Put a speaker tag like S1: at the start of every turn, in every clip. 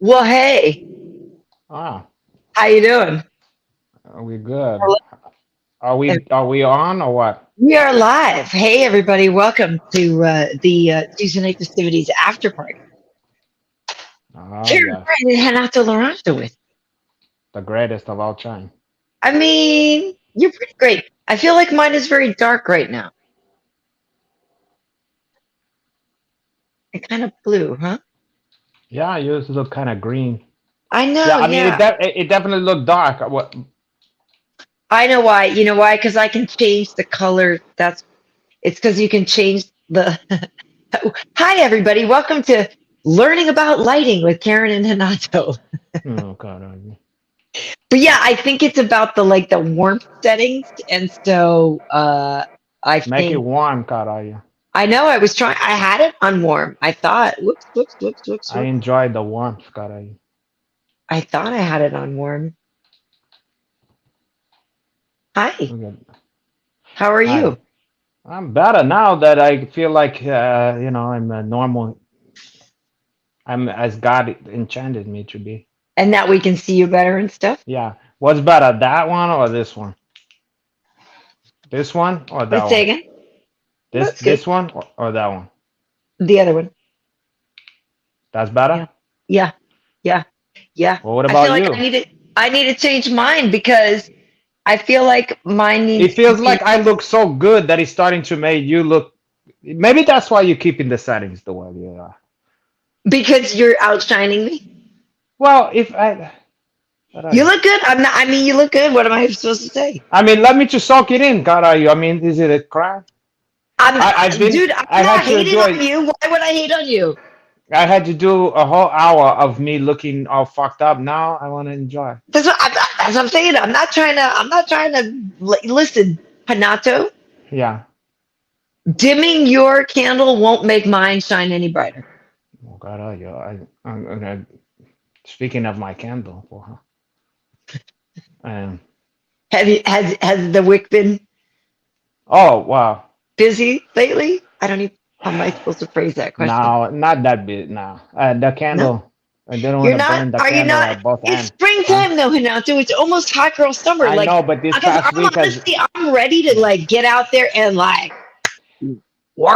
S1: Well, hey,
S2: Ah,
S1: how you doing?
S2: are we good?
S1: Hello.
S2: Are we on or what?
S1: We are live. Hey, everybody, welcome to the Tuesday Night Festivities After Party.
S2: Oh
S1: Karyn
S2: yes,
S1: Bryant and Renato Laranja with.
S2: the greatest of all time.
S1: I mean, you're pretty great. I feel like mine is very dark right now. And kind of blue, huh?
S2: Yeah, yours look kind of green.
S1: I
S2: Yeah,
S1: know,
S2: I mean
S1: yeah.
S2: it definitely looked dark. What?
S1: I know why. You know why? Because I can change the color. It's because you can change the. Hi, everybody. Welcome to Learning About Lighting with Karyn and Renato.
S2: Oh God,
S1: But yeah, I think it's about the warmth settings, and so I
S2: make it
S1: think
S2: warm, God, are you?
S1: I know I was trying. I had it on warm. I thought, whoops, whoops, whoops, whoops,
S2: I
S1: whoops.
S2: enjoy the warmth, God, are you?
S1: I thought I had it on warm. Hi,
S2: Okay.
S1: how are
S2: Hi,
S1: you?
S2: I'm better now that I feel like I'm a normal. I'm as God enchanted me to be.
S1: And that we can see you better and stuff.
S2: Yeah, what's better, that one or this one? This one or that
S1: Let's say
S2: one?
S1: again.
S2: This
S1: That's good.
S2: this one or that one?
S1: The other one.
S2: That's better.
S1: Yeah, yeah, yeah, yeah.
S2: Well, what
S1: I feel
S2: about
S1: like
S2: you?
S1: I need to change mine because I feel like mine
S2: It
S1: needs to
S2: feels like
S1: be
S2: I look so good that it's starting to make you look. Maybe that's why you keep in the settings the way you are.
S1: because you're outshining me.
S2: Well, if I, what are
S1: You
S2: you?
S1: look good. I'm not. I mean, you look good. What am I supposed to say?
S2: I mean, let me just soak it in. God, are you? I mean, is it a crime? I've been.
S1: Dude, I'm
S2: I
S1: not
S2: had to
S1: hating
S2: do
S1: on
S2: it.
S1: you. Why would I hate on you?
S2: I had to do a whole hour of me looking all fucked up. Now I want to enjoy.
S1: That's what I'm saying. I'm not trying to listen, Hanato.
S2: Yeah.
S1: Dimming your candle won't make mine shine any brighter.
S2: Oh, God, are you? Speaking of my candle, well, um,
S1: Has the wick been
S2: oh wow.
S1: busy lately? I don't even. How am I supposed to phrase that question?
S2: No, not that big. No, the
S1: No,
S2: candle. I didn't want
S1: you're
S2: to
S1: not.
S2: burn the
S1: Are you
S2: candle
S1: not?
S2: at both
S1: It's
S2: ends. Huh?
S1: springtime though, Hanato. It's almost hot girl summer.
S2: I
S1: Like,
S2: know, but this
S1: because
S2: past
S1: I'm
S2: week has.
S1: honestly, I'm ready to
S2: Yeah,
S1: like get out there and like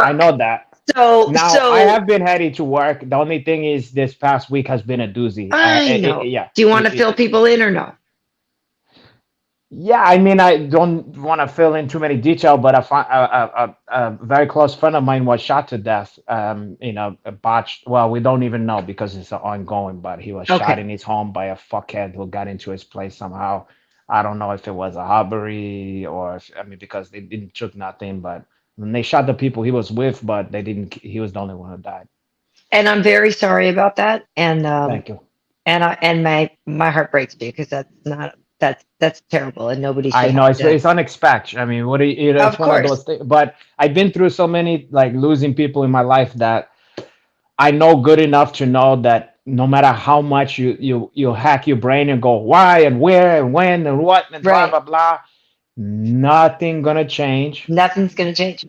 S2: I
S1: work.
S2: know that. Now I
S1: So
S2: have been heading to work. The only thing is, this past week has been a doozy.
S1: I know.
S2: Yeah,
S1: Do you want to fill people in or no?
S2: yeah. I mean, I don't want to fill in too many detail, but a very close friend of mine was shot to death. A botched. Well, we don't even know because it's ongoing. But he was shot
S1: Okay.
S2: in his home by a fuckhead who got into his place somehow. I don't know if it was a robbery or I mean, because they didn't took nothing, but when they shot the people he was with, but they didn't. He was the only one who died.
S1: And I'm very sorry about that.
S2: Thank you.
S1: And my heart breaks too because that's terrible and nobody
S2: I
S1: should
S2: know
S1: have to.
S2: it's unexpected. I mean, what do it's
S1: Of
S2: one of
S1: course.
S2: those things. But I've been through so many like losing people in my life that I know good enough to know that no matter how much you hack your brain and go why and where and when and what and blah
S1: Right.
S2: blah blah, nothing gonna change,
S1: Nothing's going to change.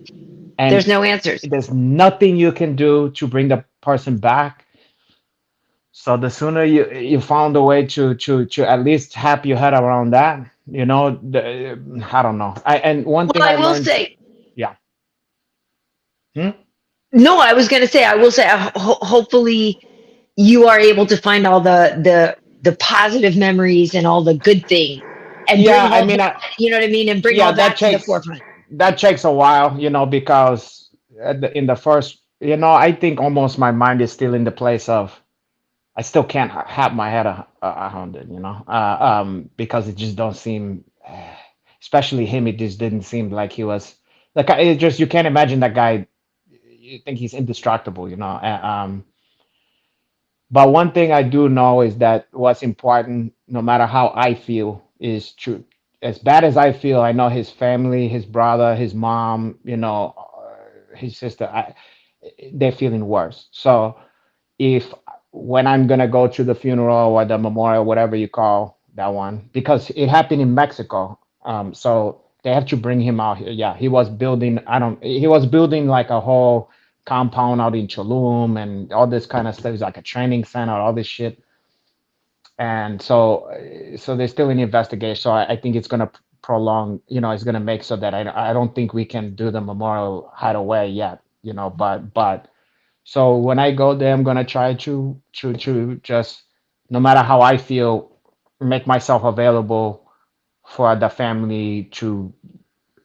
S1: There's
S2: and
S1: no answers.
S2: there's nothing you can do to bring the person back. So the sooner you found a way to at least wrap your head around that, I don't know. And one
S1: Well,
S2: thing
S1: I
S2: I
S1: will
S2: learned,
S1: say,
S2: yeah. Hmm?
S1: no, I was going to say, I will say, hopefully you are able to find all the positive memories and all the good things and
S2: Yeah,
S1: bring
S2: I
S1: all
S2: mean,
S1: that, you know what I mean? And bring
S2: yeah,
S1: all that to the forefront.
S2: that takes a while, because in the first, I think almost my mind is still in the place of I still can't have my head around it, because it just don't seem, especially him, it just didn't seem like he was like it just you can't imagine that guy. You think he's indestructible, But one thing I do know is that what's important, no matter how I feel, is true. As bad as I feel, I know his family, his brother, his mom, his sister, they're feeling worse. So if when I'm gonna go to the funeral or the memorial, whatever you call that one, because it happened in Mexico, so they have to bring him out here. Yeah, he was building. I don't. He was building like a whole compound out in Tulum and all this kind of stuff. It's like a training center, all this shit. and so they're still in the investigation. So I think it's gonna prolong. It's gonna make so that I don't think we can do the memorial hideaway yet. But so when I go there, I'm gonna try to just, no matter how I feel, make myself available for the family to,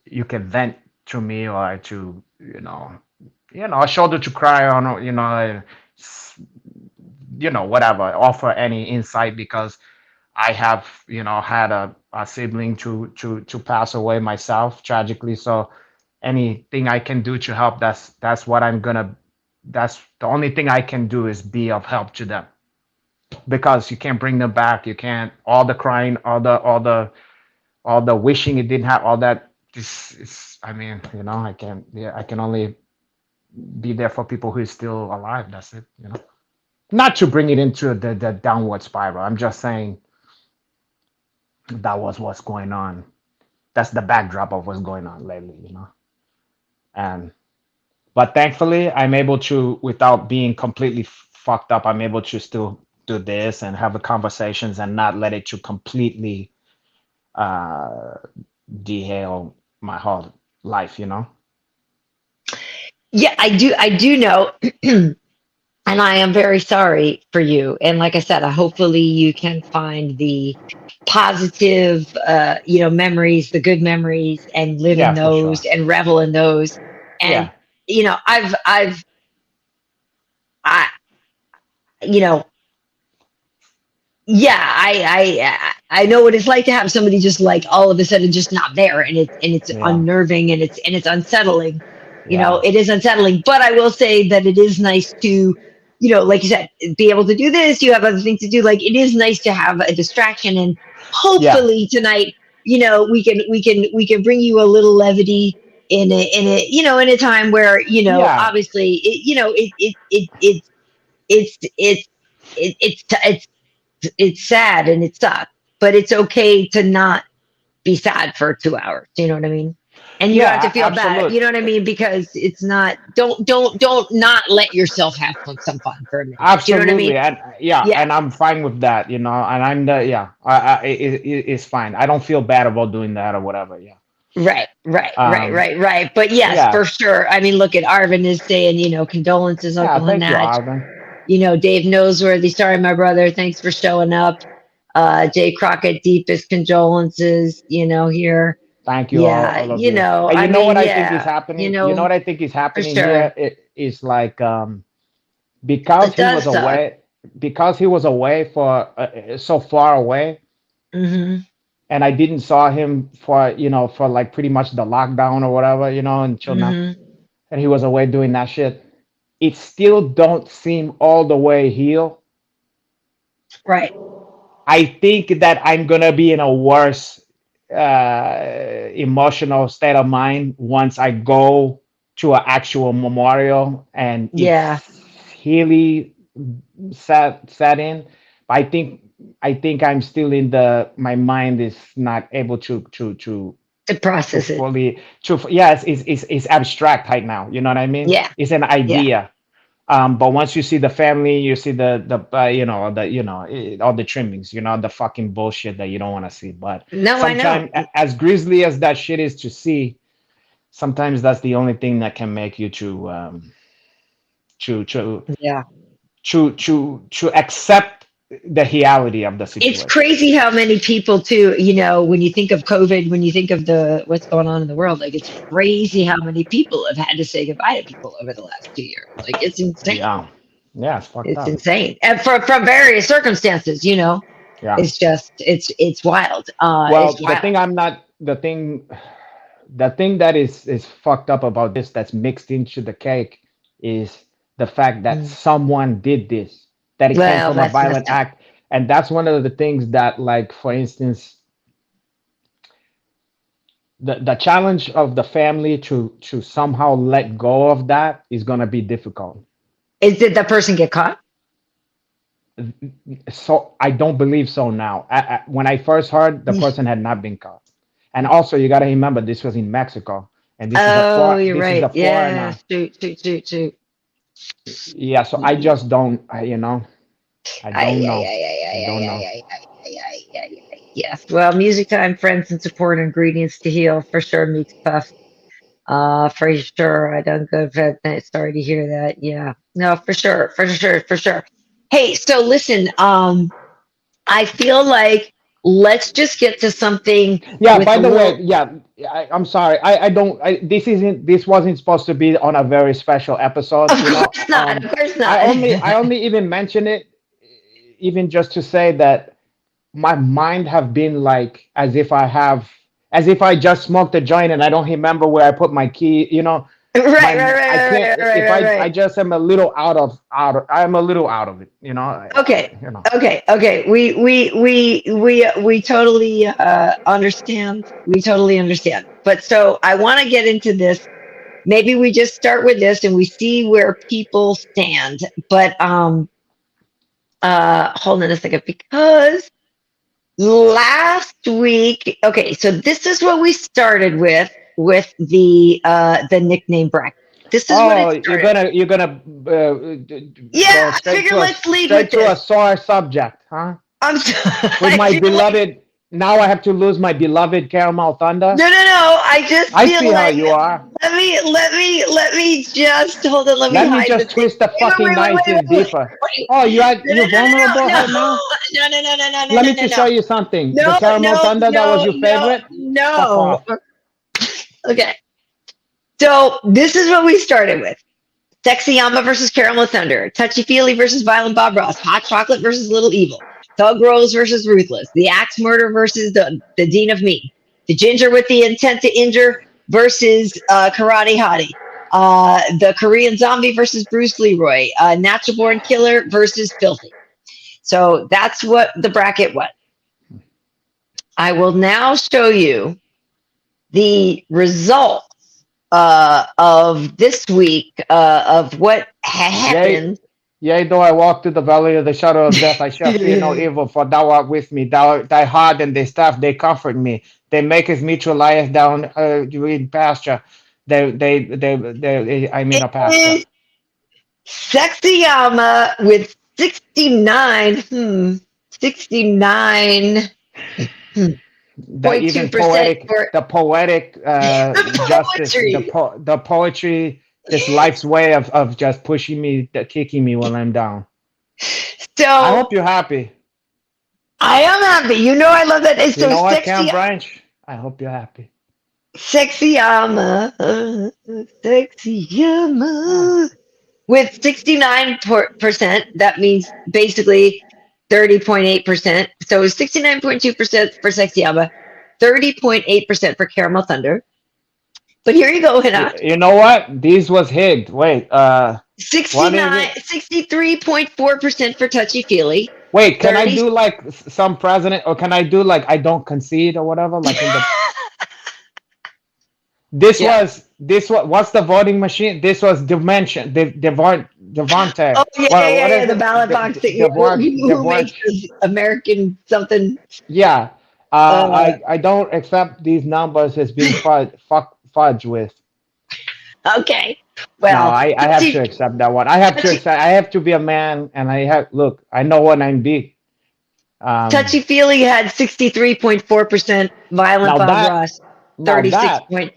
S2: you can vent to me, or to, a shoulder to cry on, or, s- whatever, offer any insight, because I have, had a sibling to pass away myself tragically. So anything I can do to help, that's what I'm gonna, that's the only thing I can do, is be of help to them, because you can't bring them back. You can't, all the crying, all the wishing it didn't have, all that. This is, I mean, I can, yeah, I can only be there for people who is still alive. That's it. Not to bring it into the downward spiral. I'm just saying that was what's going on. That's the backdrop of what's going on lately. And but thankfully, I'm able to, without being completely fucked up, I'm able to still do this and have the conversations and not let it to completely uh derail my whole life.
S1: Yeah, I do know. And I am very sorry for you. And like I said, hopefully you can find the positive, memories, the good memories, and live
S2: Yeah,
S1: in
S2: for
S1: those
S2: sure.
S1: and revel in those. And,
S2: Yeah,
S1: I, you know, yeah, I know what it's like to have somebody just like all of a sudden just not there, and it's
S2: yeah,
S1: unnerving, and it's unsettling.
S2: yeah,
S1: It is unsettling. But I will say that it is nice to, like you said, be able to do this. You have other things to do. Like it is nice to have a distraction, and
S2: yeah,
S1: hopefully tonight, we can bring you a little levity in a time where
S2: yeah,
S1: obviously it's it's sad and it sucks, but it's okay to not be sad for 2 hours. You know what I mean? And you don't have to feel bad. You
S2: absolute.
S1: know what I mean? Because it's not. Don't not let yourself have some fun for a minute. You know what I mean?
S2: Absolutely, and yeah,
S1: Yeah.
S2: and I'm fine with that, and I'm the, yeah, it's fine. I don't feel bad about doing that or whatever. Yeah.
S1: Right. Right. Right.
S2: Um.
S1: Right. Right. But yes,
S2: Yeah.
S1: for sure. I mean, look at Arvin is saying, condolences,
S2: Yeah.
S1: Uncle
S2: Thank you,
S1: Hanach.
S2: Arvin.
S1: Dave Noseworthy, sorry, my brother. Thanks for showing up. Jay Crockett, deepest condolences. Here.
S2: Thank you,
S1: Yeah.
S2: all of you. And you
S1: I
S2: know what
S1: mean,
S2: I think is
S1: yeah.
S2: happening? You know what I think is
S1: For
S2: happening here?
S1: sure.
S2: It is like, because
S1: It
S2: he
S1: does
S2: was
S1: suck.
S2: away, for so far away,
S1: Hmm.
S2: and I didn't saw him for like pretty much the lockdown or whatever, until now,
S1: Hmm.
S2: and he was away doing that shit. It still don't seem all the way healed.
S1: Right.
S2: I think that I'm gonna be in a worse emotional state of mind once I go to an actual memorial and
S1: Yeah.
S2: it's really set in. I think I'm still in the, my mind is not able
S1: To
S2: to
S1: process it.
S2: fully, yeah, it's abstract right now. You know what I mean?
S1: Yeah.
S2: It's an
S1: Yeah.
S2: idea. But once you see the family, you see all the trimmings, the fucking bullshit that you don't want to see. But
S1: No, I know.
S2: sometimes, as grisly as that shit is to see, sometimes that's the only thing that can make you to to
S1: Yeah.
S2: to accept the reality of the
S1: It's
S2: situation.
S1: crazy how many people too, when you think of COVID, when you think of the what's going on in the world, like it's crazy how many people have had to say goodbye to people over the last 2 years. Like it's insane.
S2: Yeah, yeah, it's fucked
S1: It's
S2: up.
S1: insane. And from various circumstances.
S2: Yeah.
S1: It's just it's wild. It's
S2: Well,
S1: wild.
S2: the thing that is fucked up about this, that's mixed into the cake, is the fact that
S1: Mm.
S2: someone did this, that it came
S1: Well,
S2: from a
S1: that's
S2: violent
S1: messed up.
S2: act. And that's one of the things that, like, for instance, the challenge of the family to somehow let go of that is going to be difficult.
S1: Did that person get caught?
S2: So I don't believe so now. When I first heard, the person had not been caught. And also, you got to remember, this was in Mexico, and
S1: Oh, you're
S2: this is a
S1: right. Yeah.
S2: foreigner.
S1: Shoot, shoot, shoot, shoot.
S2: Yeah, so I just don't, I
S1: Ay,
S2: don't
S1: ay,
S2: know.
S1: ay, ay,
S2: I
S1: ay,
S2: don't
S1: ay,
S2: know.
S1: ay, ay, ay, ay, ay, ay. Yes. Well, music time, friends, and support ingredients to heal for sure. Meeks Puff. For sure. I done good for that. Sorry to hear that. Yeah. No, for sure. For sure. For sure. Hey, so listen, I feel like let's just get to something
S2: Yeah,
S1: with
S2: by
S1: a
S2: the way,
S1: little
S2: yeah, I'm sorry. I don't this wasn't supposed to be on a very special episode,
S1: of
S2: you know.
S1: course not. Of course
S2: I
S1: not.
S2: only I only even mention it even just to say that my mind have been like as if I just smoked a joint and I don't remember where I put my key, you know.
S1: Right, right,
S2: My
S1: right,
S2: I
S1: right,
S2: can't
S1: right, right,
S2: if
S1: right,
S2: I
S1: right.
S2: just am a little I'm a little out of it, you know.
S1: Okay.
S2: You know.
S1: Okay. Okay. We totally understand. We totally understand. But so I want to get into this. Maybe we just start with this and we see where people stand. But hold on a second because last week, okay, so this is what we started with the nickname bracket. This is what
S2: Oh,
S1: it started.
S2: you're gonna
S1: Yeah,
S2: go
S1: I figure let's lead with
S2: straight to a
S1: this.
S2: sore subject, huh?
S1: I'm sorry.
S2: With
S1: I
S2: my
S1: feel like
S2: beloved, now I have to lose my beloved Caramel Thunder.
S1: no, no, no. I just
S2: I
S1: feel
S2: see how
S1: like
S2: you are.
S1: let me just hold on. Let me
S2: Let me
S1: hide the
S2: just
S1: thing.
S2: twist the
S1: Wait, wait,
S2: fucking
S1: wait, wait,
S2: knife
S1: wait,
S2: in
S1: wait,
S2: deeper.
S1: wait.
S2: Oh,
S1: No,
S2: you're vulnerable
S1: no,
S2: right
S1: no,
S2: now.
S1: no, no, no, no, no, no,
S2: Let
S1: no,
S2: me
S1: no,
S2: just
S1: no,
S2: show you something. The
S1: no,
S2: Caramel
S1: no,
S2: Thunder that was
S1: no,
S2: your
S1: no,
S2: favorite. Fuck
S1: no.
S2: off.
S1: Okay. So this is what we started with. Sexy Yama versus Caramel Thunder. Touchy Feely versus Violent Bob Ross. Hot Chocolate versus Little Evil. Thug Rose versus Ruthless. The Axe Murder versus the Dean of Me. The Ginger with the Intent to Injure versus Karate Hottie. The Korean Zombie versus Bruce Leroy. Natural Born Killer versus Filthy. So that's what the bracket was. I will now show you the results of this week of what
S2: Yea,
S1: happened.
S2: yea, though I walk through the valley of the shadow of death, I shall fear no evil, for thou art with me. Thy heart and thy staff, they comfort me. They maketh me to lie down in pasture. I mean a pasture.
S1: It's Sexyama with 69, 69.2%
S2: The even
S1: for
S2: the poetic
S1: the
S2: justice,
S1: poetry.
S2: the poetry, this life's way of just pushing me, kicking me when I'm down. I
S1: So
S2: hope you're happy.
S1: I am happy. You know I love that. It's
S2: You
S1: so
S2: know what,
S1: sexy.
S2: Cam Branch? I hope you're happy.
S1: Sexyama.
S2: Ah.
S1: Sexyama. With 69%, that means basically 30.8%. So 69.2% for Sexy Alba, 30.8% for Caramel Thunder. But here you go, Hinat.
S2: You know what? These was hid. Wait, what is
S1: 69,
S2: it?
S1: 63.4% for Touchy Feely.
S2: Wait, can I
S1: 30.
S2: do like some president, or can I do like I don't concede or whatever? Like in the
S1: Yeah.
S2: what's the voting machine? This was Dimension,
S1: Oh,
S2: Devonte.
S1: yeah, yeah,
S2: Well,
S1: yeah,
S2: what
S1: yeah.
S2: is
S1: The
S2: it?
S1: ballot box thing. Who makes
S2: Devort.
S1: this American something?
S2: Yeah.
S1: Uh,
S2: I don't accept these numbers as being fudge with.
S1: okay.
S2: No,
S1: Well,
S2: I have to accept that one. I have to
S1: touchy,
S2: accept. I have to be a man, and I have look. I know what I'm big. Um,
S1: Touchy Feely had 63.4%. Violent
S2: now
S1: Bob
S2: that
S1: Ross,
S2: now that
S1: 36.6.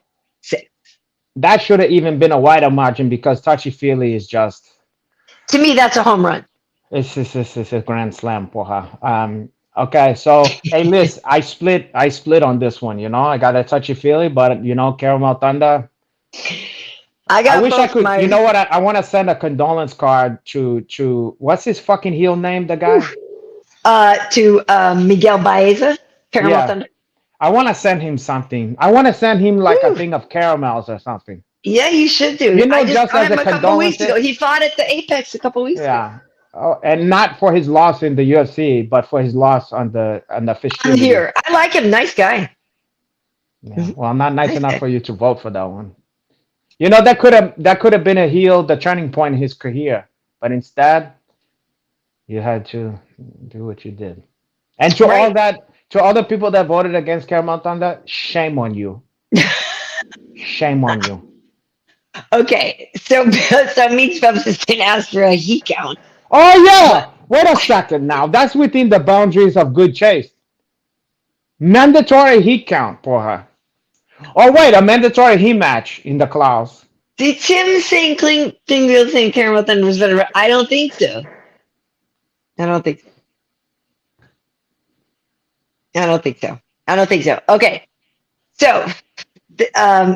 S2: that should have even been a wider margin because touchy feely is just
S1: To me, that's a home run.
S2: it's a grand slam for her. Okay, so hey, Liz, I split on this one. You know, I got a touchy feely, but you know, Caramel Thunder.
S1: I
S2: I
S1: got
S2: wish I
S1: both
S2: could. You
S1: my
S2: know what? I want to send a condolence card to what's his fucking heel name? The guy.
S1: to Miguel Baeza, Caramel
S2: Yeah,
S1: Thunder.
S2: I want to send him something. I want to send him like a
S1: Woo.
S2: thing of caramels or something.
S1: Yeah, you should do.
S2: You
S1: I
S2: know,
S1: just
S2: just
S1: saw
S2: as a
S1: him a couple weeks ago.
S2: condolences.
S1: He fought at the Apex a couple weeks ago.
S2: Yeah. Oh, and not for his loss in the UFC, but for his loss on the
S1: I'm
S2: festivities.
S1: here. I like him. Nice guy.
S2: Yeah. Well, I'm not nice
S1: Nice
S2: enough
S1: guy.
S2: for you to vote for that one. You know, that could have been a heel, the turning point in his career, but instead you had to do what you did. And
S1: Right.
S2: to all the people that voted against Caramel Thunder, shame on you. Shame on you.
S1: Okay. So so Meat Bubs is going to ask for a he count.
S2: Oh
S1: But
S2: yeah. Wait a second now. That's within the boundaries of good taste. Mandatory heat count for her. Oh wait, a mandatory heat match in the clause.
S1: See, Tim saying Klingfield saying Karen with Thunder was better. I don't think so. I don't think so. I don't think so. I don't think so. Okay. So,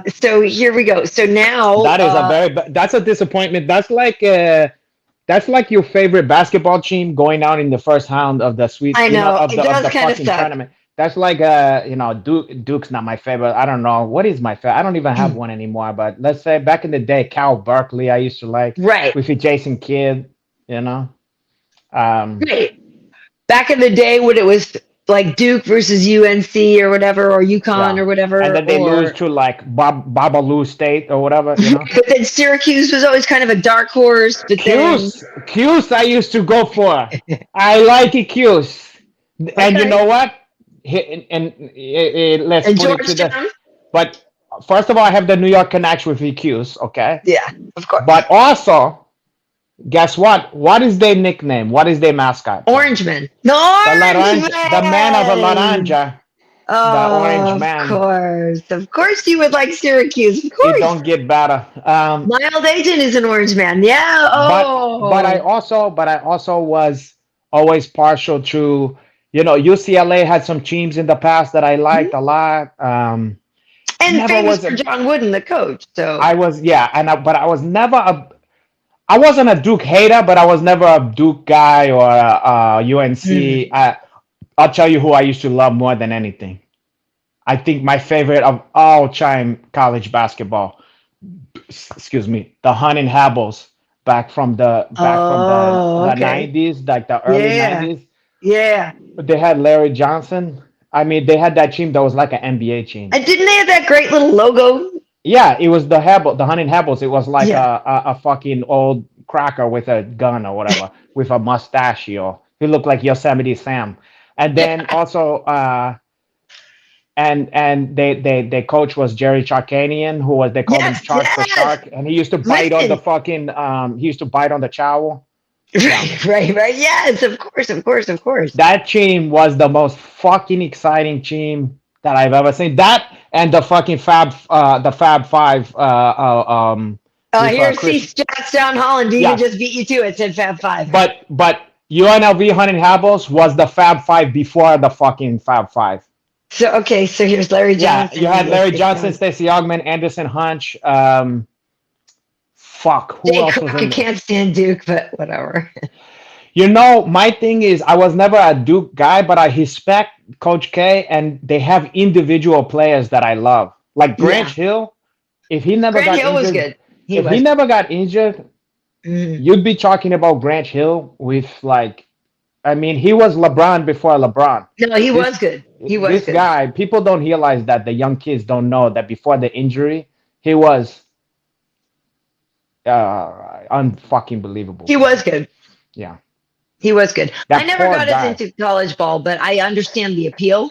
S1: so here we go. So now,
S2: That is a that's a disappointment. That's like your favorite basketball team going out in the first round of the sweet,
S1: I know
S2: of
S1: it
S2: the
S1: does kind of
S2: fucking
S1: suck.
S2: tournament. That's like Duke's not my favorite. I don't know what is my favorite. I don't even have one anymore. But let's say back in the day, Cal Berkeley I used to like
S1: Right.
S2: with the Jason Kidd. You know, um,
S1: Right. Back in the day when it was like Duke versus UNC or whatever, or UConn
S2: yeah.
S1: or
S2: And
S1: whatever,
S2: then they lose to like Babalu State or whatever. You know.
S1: but then Syracuse was always kind of a dark horse. But then,
S2: Q's I used to go for. I like it Q's. And you
S1: okay,
S2: know what? Let's
S1: and
S2: put it to the.
S1: Georgetown,
S2: But first of all, I have the New York connection with EQs, okay?
S1: yeah, of course,
S2: But also, guess what? What is their nickname? What is their mascot?
S1: Orangeman, the
S2: The
S1: Orange
S2: Laranja, the man of the
S1: Man.
S2: Laranja, the orange
S1: Oh,
S2: man.
S1: of course, you would like Syracuse, of
S2: It
S1: course.
S2: don't get better.
S1: Miles Agent is an Orange Man, yeah.
S2: But
S1: Oh,
S2: I also was always partial to, UCLA had some teams in the past that I liked a lot.
S1: and
S2: Never
S1: famous
S2: was
S1: for
S2: a
S1: John Wooden, the coach. So
S2: I was yeah, but I was never I wasn't a Duke hater, but I was never a Duke guy or a
S1: mhm.
S2: UNC. I'll tell you who I used to love more than anything. I think my favorite of all time college basketball, excuse me, the Hunting Habbles back from
S1: Oh,
S2: the
S1: okay,
S2: 90s, like the early
S1: yeah,
S2: 90s.
S1: yeah.
S2: They had Larry Johnson. I mean, they had that team that was like an NBA team.
S1: And didn't they have that great little logo?
S2: Yeah, it was the Hunting Habbles. It was like
S1: Yeah.
S2: a fucking old cracker with a gun or whatever, with a mustachio. He looked like Yosemite Sam. And then also, and their coach was Jerry Charkanian, who was they called him
S1: Yes,
S2: Chark the
S1: yes.
S2: Shark, and he used to bite on the
S1: Listen.
S2: fucking he used to bite on the towel. Yeah,
S1: Right. Yes, of course, of course, of course.
S2: that team was the most fucking exciting team that I've ever seen. That and the Fab Five, with
S1: Here, see,
S2: Chris.
S1: Stats down Holland. Deegan
S2: Yeah,
S1: just beat you to it. Said Fab Five.
S2: but UNLV Hunting Habbles was the Fab Five before the fucking Fab Five.
S1: So okay, so here's Larry
S2: Yeah, you
S1: Johnson.
S2: had
S1: He
S2: Larry
S1: was
S2: Johnson, Stacey Augman, Anderson Hunch. Fuck, who
S1: Jay
S2: else was in
S1: Crockett
S2: there?
S1: can't stand Duke, but whatever.
S2: My thing is, I was never a Duke guy, but I respect Coach K, and they have individual players that I love. Like Grant
S1: Yeah,
S2: Hill, if he never
S1: Grant
S2: got
S1: Hill was
S2: injured,
S1: good. He
S2: if he
S1: was.
S2: never got injured,
S1: Mhm.
S2: you'd be talking about Grant Hill with like, I mean, he was LeBron before LeBron.
S1: No, he
S2: This
S1: was good. He was
S2: this
S1: good.
S2: guy, people don't realize that the young kids don't know that before the injury, he was unfucking believable.
S1: He was good.
S2: Yeah,
S1: He was good. I
S2: that
S1: never
S2: poor
S1: got as
S2: guy.
S1: into college ball, but I understand the appeal.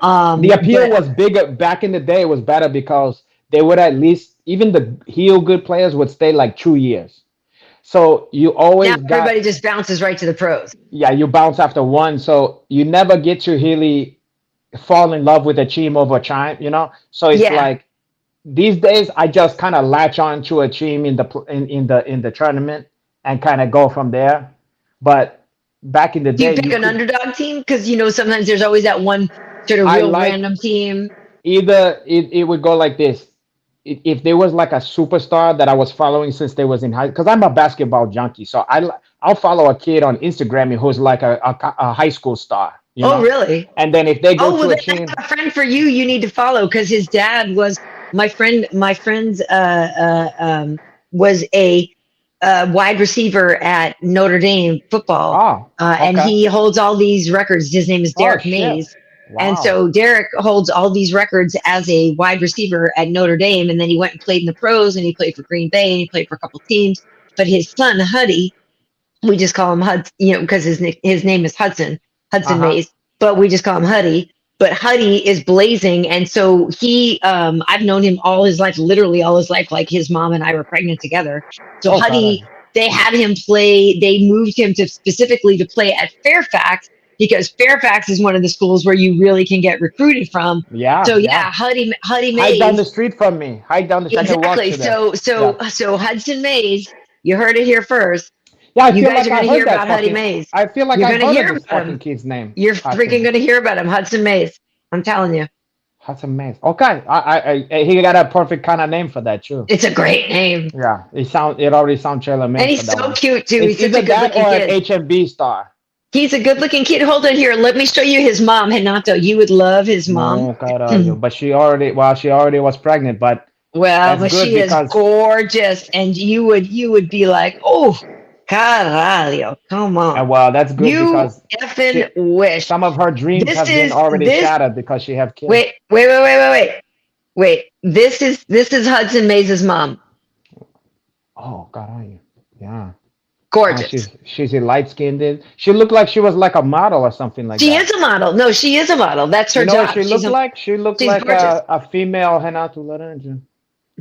S2: The appeal
S1: But
S2: was bigger back in the day. It was better because they would at least even the heel good players would stay like 2 years. So you
S1: now
S2: always got
S1: everybody just bounces right to the pros.
S2: yeah you bounce after one. So you never get to really fall in love with a team over time. So it's
S1: Yeah.
S2: like these days I just kind of latch on to a team in the tournament and kind of go from there. But back in the
S1: Do you
S2: day,
S1: pick
S2: you
S1: an
S2: could
S1: underdog team? Because sometimes there's always that one sort of
S2: I
S1: real
S2: like
S1: random team.
S2: either it would go like this. If there was like a superstar that I was following since they was in high, because I'm a basketball junkie, so I'll follow a kid on Instagram who's like a high school star,
S1: Oh, really?
S2: and then if they go
S1: Oh, well,
S2: to a
S1: then I
S2: team,
S1: have a friend for you. You need to follow because his dad was my friend. My friend's was a wide receiver at Notre Dame football,
S2: oh,
S1: and
S2: okay,
S1: he holds all these records. His name is
S2: oh
S1: Derek
S2: shit,
S1: Mays. And
S2: wow,
S1: so Derek holds all these records as a wide receiver at Notre Dame, and then he went and played in the pros, and he played for Green Bay, and he played for a couple teams. But his son Huddy, we just call him Hud, because his name is Hudson
S2: uh-huh,
S1: Mays, but we just call him Huddy. But Huddy is blazing, and so I've known him all his life, literally all his life. Like his mom and I were pregnant together. So
S2: oh
S1: Huddy
S2: god,
S1: they had him play. They moved him to specifically to play at Fairfax because Fairfax is one of the schools where you really can get recruited from.
S2: Yeah,
S1: So
S2: yeah.
S1: yeah, Huddy
S2: Hide down the
S1: Mays.
S2: street from me. Hide down the street. I can walk
S1: Exactly.
S2: to there.
S1: So Hudson Mays, you heard it here first.
S2: Yeah, I
S1: You
S2: feel
S1: guys
S2: like
S1: are going
S2: I
S1: to hear
S2: heard that
S1: about Huddy
S2: fucking.
S1: Mays.
S2: I feel like
S1: You're
S2: I
S1: going to
S2: heard of
S1: hear
S2: this
S1: about
S2: fucking
S1: him.
S2: kid's name.
S1: You're freaking
S2: Hudson.
S1: going to hear about him, Hudson Mays. I'm telling you.
S2: Hudson Mays. Okay, he got a perfect kind of name for that too.
S1: It's a great name.
S2: Yeah, it already sounds tailor
S1: And
S2: made for
S1: he's
S2: that
S1: so
S2: one.
S1: cute too.
S2: It's
S1: He's such
S2: either
S1: a good
S2: that
S1: looking
S2: or an
S1: kid.
S2: HMB star.
S1: He's a good looking kid. Hold on here. Let me show you his mom, Renato. You would love his mom.
S2: No, carajo. But she already was pregnant, but
S1: Well,
S2: that's
S1: but
S2: good
S1: she is
S2: because
S1: gorgeous. And you would be like, oh, caralho, come on.
S2: well, that's good
S1: You
S2: because
S1: effing
S2: she,
S1: wish.
S2: some of her dreams
S1: This
S2: have been
S1: is
S2: already
S1: this
S2: shattered because she have kids.
S1: wait. This is Hudson Mays' mom.
S2: Oh, carajo. Yeah. Oh,
S1: Gorgeous.
S2: she's a light skinned. She looked like she was like a model or something like
S1: She
S2: that.
S1: is a model. No, she is a model. That's
S2: You
S1: her
S2: know what
S1: job.
S2: she looked like? She looked
S1: She's
S2: like
S1: gorgeous.
S2: a female Renato Laranja.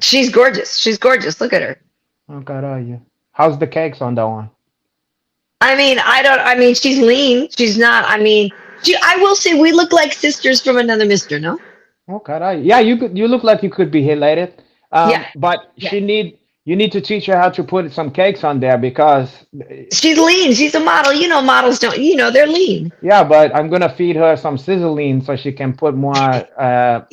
S1: She's gorgeous. She's gorgeous. Look at her.
S2: Oh, carajo. How's the cakes on that one?
S1: I mean, she's lean. She's not, I will say we look like sisters from another mister, no?
S2: Oh, carajo. Yeah, you look like you could be related.
S1: Yeah.
S2: But
S1: Yeah.
S2: you need to teach her how to put some cakes on there because
S1: She's lean. She's a model. Models don't, they're lean.
S2: yeah, but I'm gonna feed her some sizzling so she can put more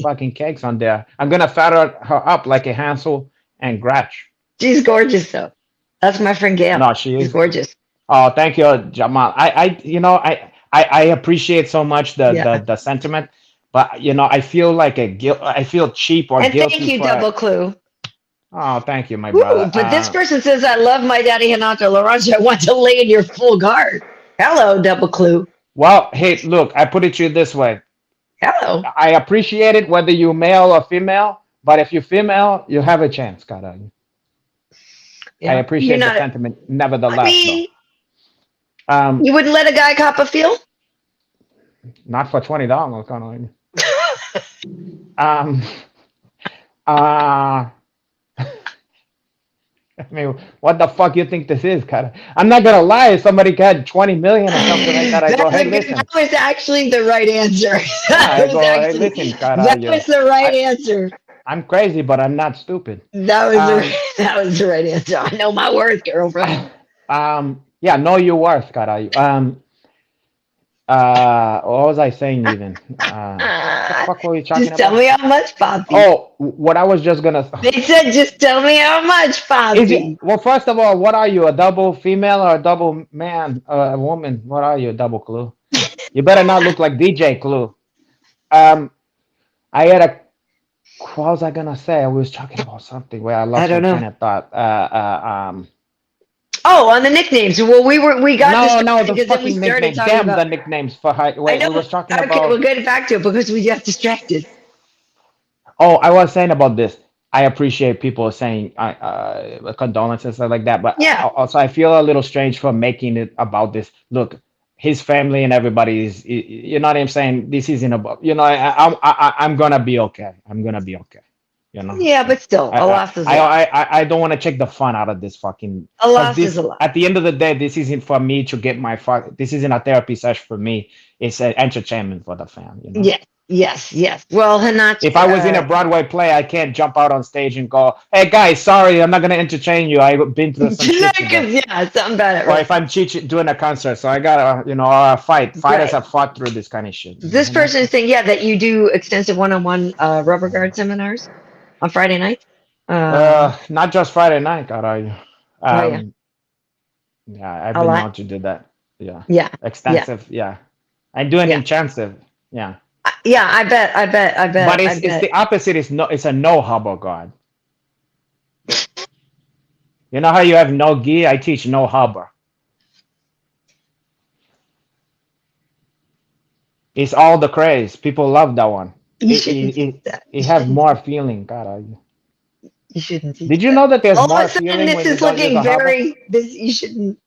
S2: fucking cakes on there. I'm gonna fatten her up like a Hansel and Gretch.
S1: She's gorgeous, though. That's my friend Gail.
S2: No, she
S1: She's
S2: is.
S1: gorgeous.
S2: Oh, thank you, Jamal. I appreciate so much
S1: Yeah.
S2: the sentiment, but I feel like a guilt. I feel cheap or
S1: And thank
S2: guilty
S1: you,
S2: for.
S1: Double Clue.
S2: Oh, thank you, my
S1: Woo,
S2: brother.
S1: but this person says, I love my daddy, Renato Laranja. I want to lay in your full guard. Hello, Double Clue.
S2: Well, hey, look, I put it to you this way.
S1: Hello.
S2: I appreciate it whether you're male or female, but if you're female, you have a chance, cara.
S1: Yeah.
S2: I appreciate
S1: You're
S2: the
S1: not
S2: sentiment, nevertheless,
S1: mean,
S2: though.
S1: you wouldn't let a guy cop a feel?
S2: Not for $20, kind of. Uh, I mean, what the fuck you think this is, cara? I'm not gonna lie. If somebody had 20 million or something like that, I go, hey, listen.
S1: That was actually the right answer.
S2: Yeah, I
S1: That was
S2: go, hey,
S1: actually
S2: listen, cara.
S1: that was the right answer.
S2: I'm crazy, but I'm not stupid.
S1: That was that was the right answer. I know my worth, girlfriend.
S2: Yeah, know your worth, cara. What was I saying even? What the fuck were we talking
S1: Just tell
S2: about?
S1: me how much, Poppy.
S2: Oh, what I was just gonna.
S1: They said, just tell me how much, Poppy.
S2: Well, first of all, what are you? A double female or a double man? A woman? What are you? A double Clue? You better not look like DJ Clue. I had a. What was I gonna say? I was talking about something where I lost
S1: I don't
S2: my
S1: know.
S2: train of thought.
S1: Oh, on the nicknames. Well, we got
S2: No, the
S1: because then we
S2: fucking
S1: started
S2: nickname.
S1: talking
S2: Damn
S1: about.
S2: the nicknames for high.
S1: I
S2: Wait,
S1: know.
S2: we was talking
S1: Okay,
S2: about.
S1: we'll get back to it because we got distracted.
S2: Oh, I was saying about this. I appreciate people saying condolences and stuff like that, but
S1: Yeah.
S2: also I feel a little strange for making it about this. Look, his family and everybody is. You know what I'm saying? This isn't about. I'm gonna be okay. I'm gonna be okay.
S1: Yeah, but still, a loss is a loss.
S2: I don't want to take the fun out of this fucking.
S1: A loss
S2: This
S1: is a loss.
S2: at the end of the day, this isn't for me to get my fuck. This isn't a therapy session for me. It's an entertainment for the fan.
S1: Yes. Well, Hanach.
S2: If I was in a Broadway play, I can't jump out on stage and go, "Hey guys, sorry, I'm not gonna entertain you. I've been through some shit today."
S1: Yeah, something about it.
S2: Or
S1: Right.
S2: if I'm doing a concert, so I gotta, fight. Fighters
S1: Right.
S2: have fought through this kind of shit.
S1: This person is saying, that you do extensive one-on-one rubber guard seminars on Friday nights.
S2: Not just Friday night, God,
S1: Yeah.
S2: yeah, I've
S1: A
S2: been
S1: lot?
S2: known to do that. Yeah,
S1: Yeah.
S2: extensive. Yeah, I'm doing
S1: Yeah.
S2: intensive. Yeah,
S1: Yeah, I bet.
S2: but it's the opposite. It's a no hubble guard. You know how you have no gi? I teach no hubble. It's all the craze. People love that one.
S1: You shouldn't teach that.
S2: It has more feeling, God.
S1: You shouldn't teach
S2: Did you
S1: that.
S2: know that there's
S1: All
S2: more
S1: of a sudden,
S2: feeling
S1: this
S2: when you
S1: is
S2: don't use
S1: looking
S2: a hubble?
S1: very. You shouldn't.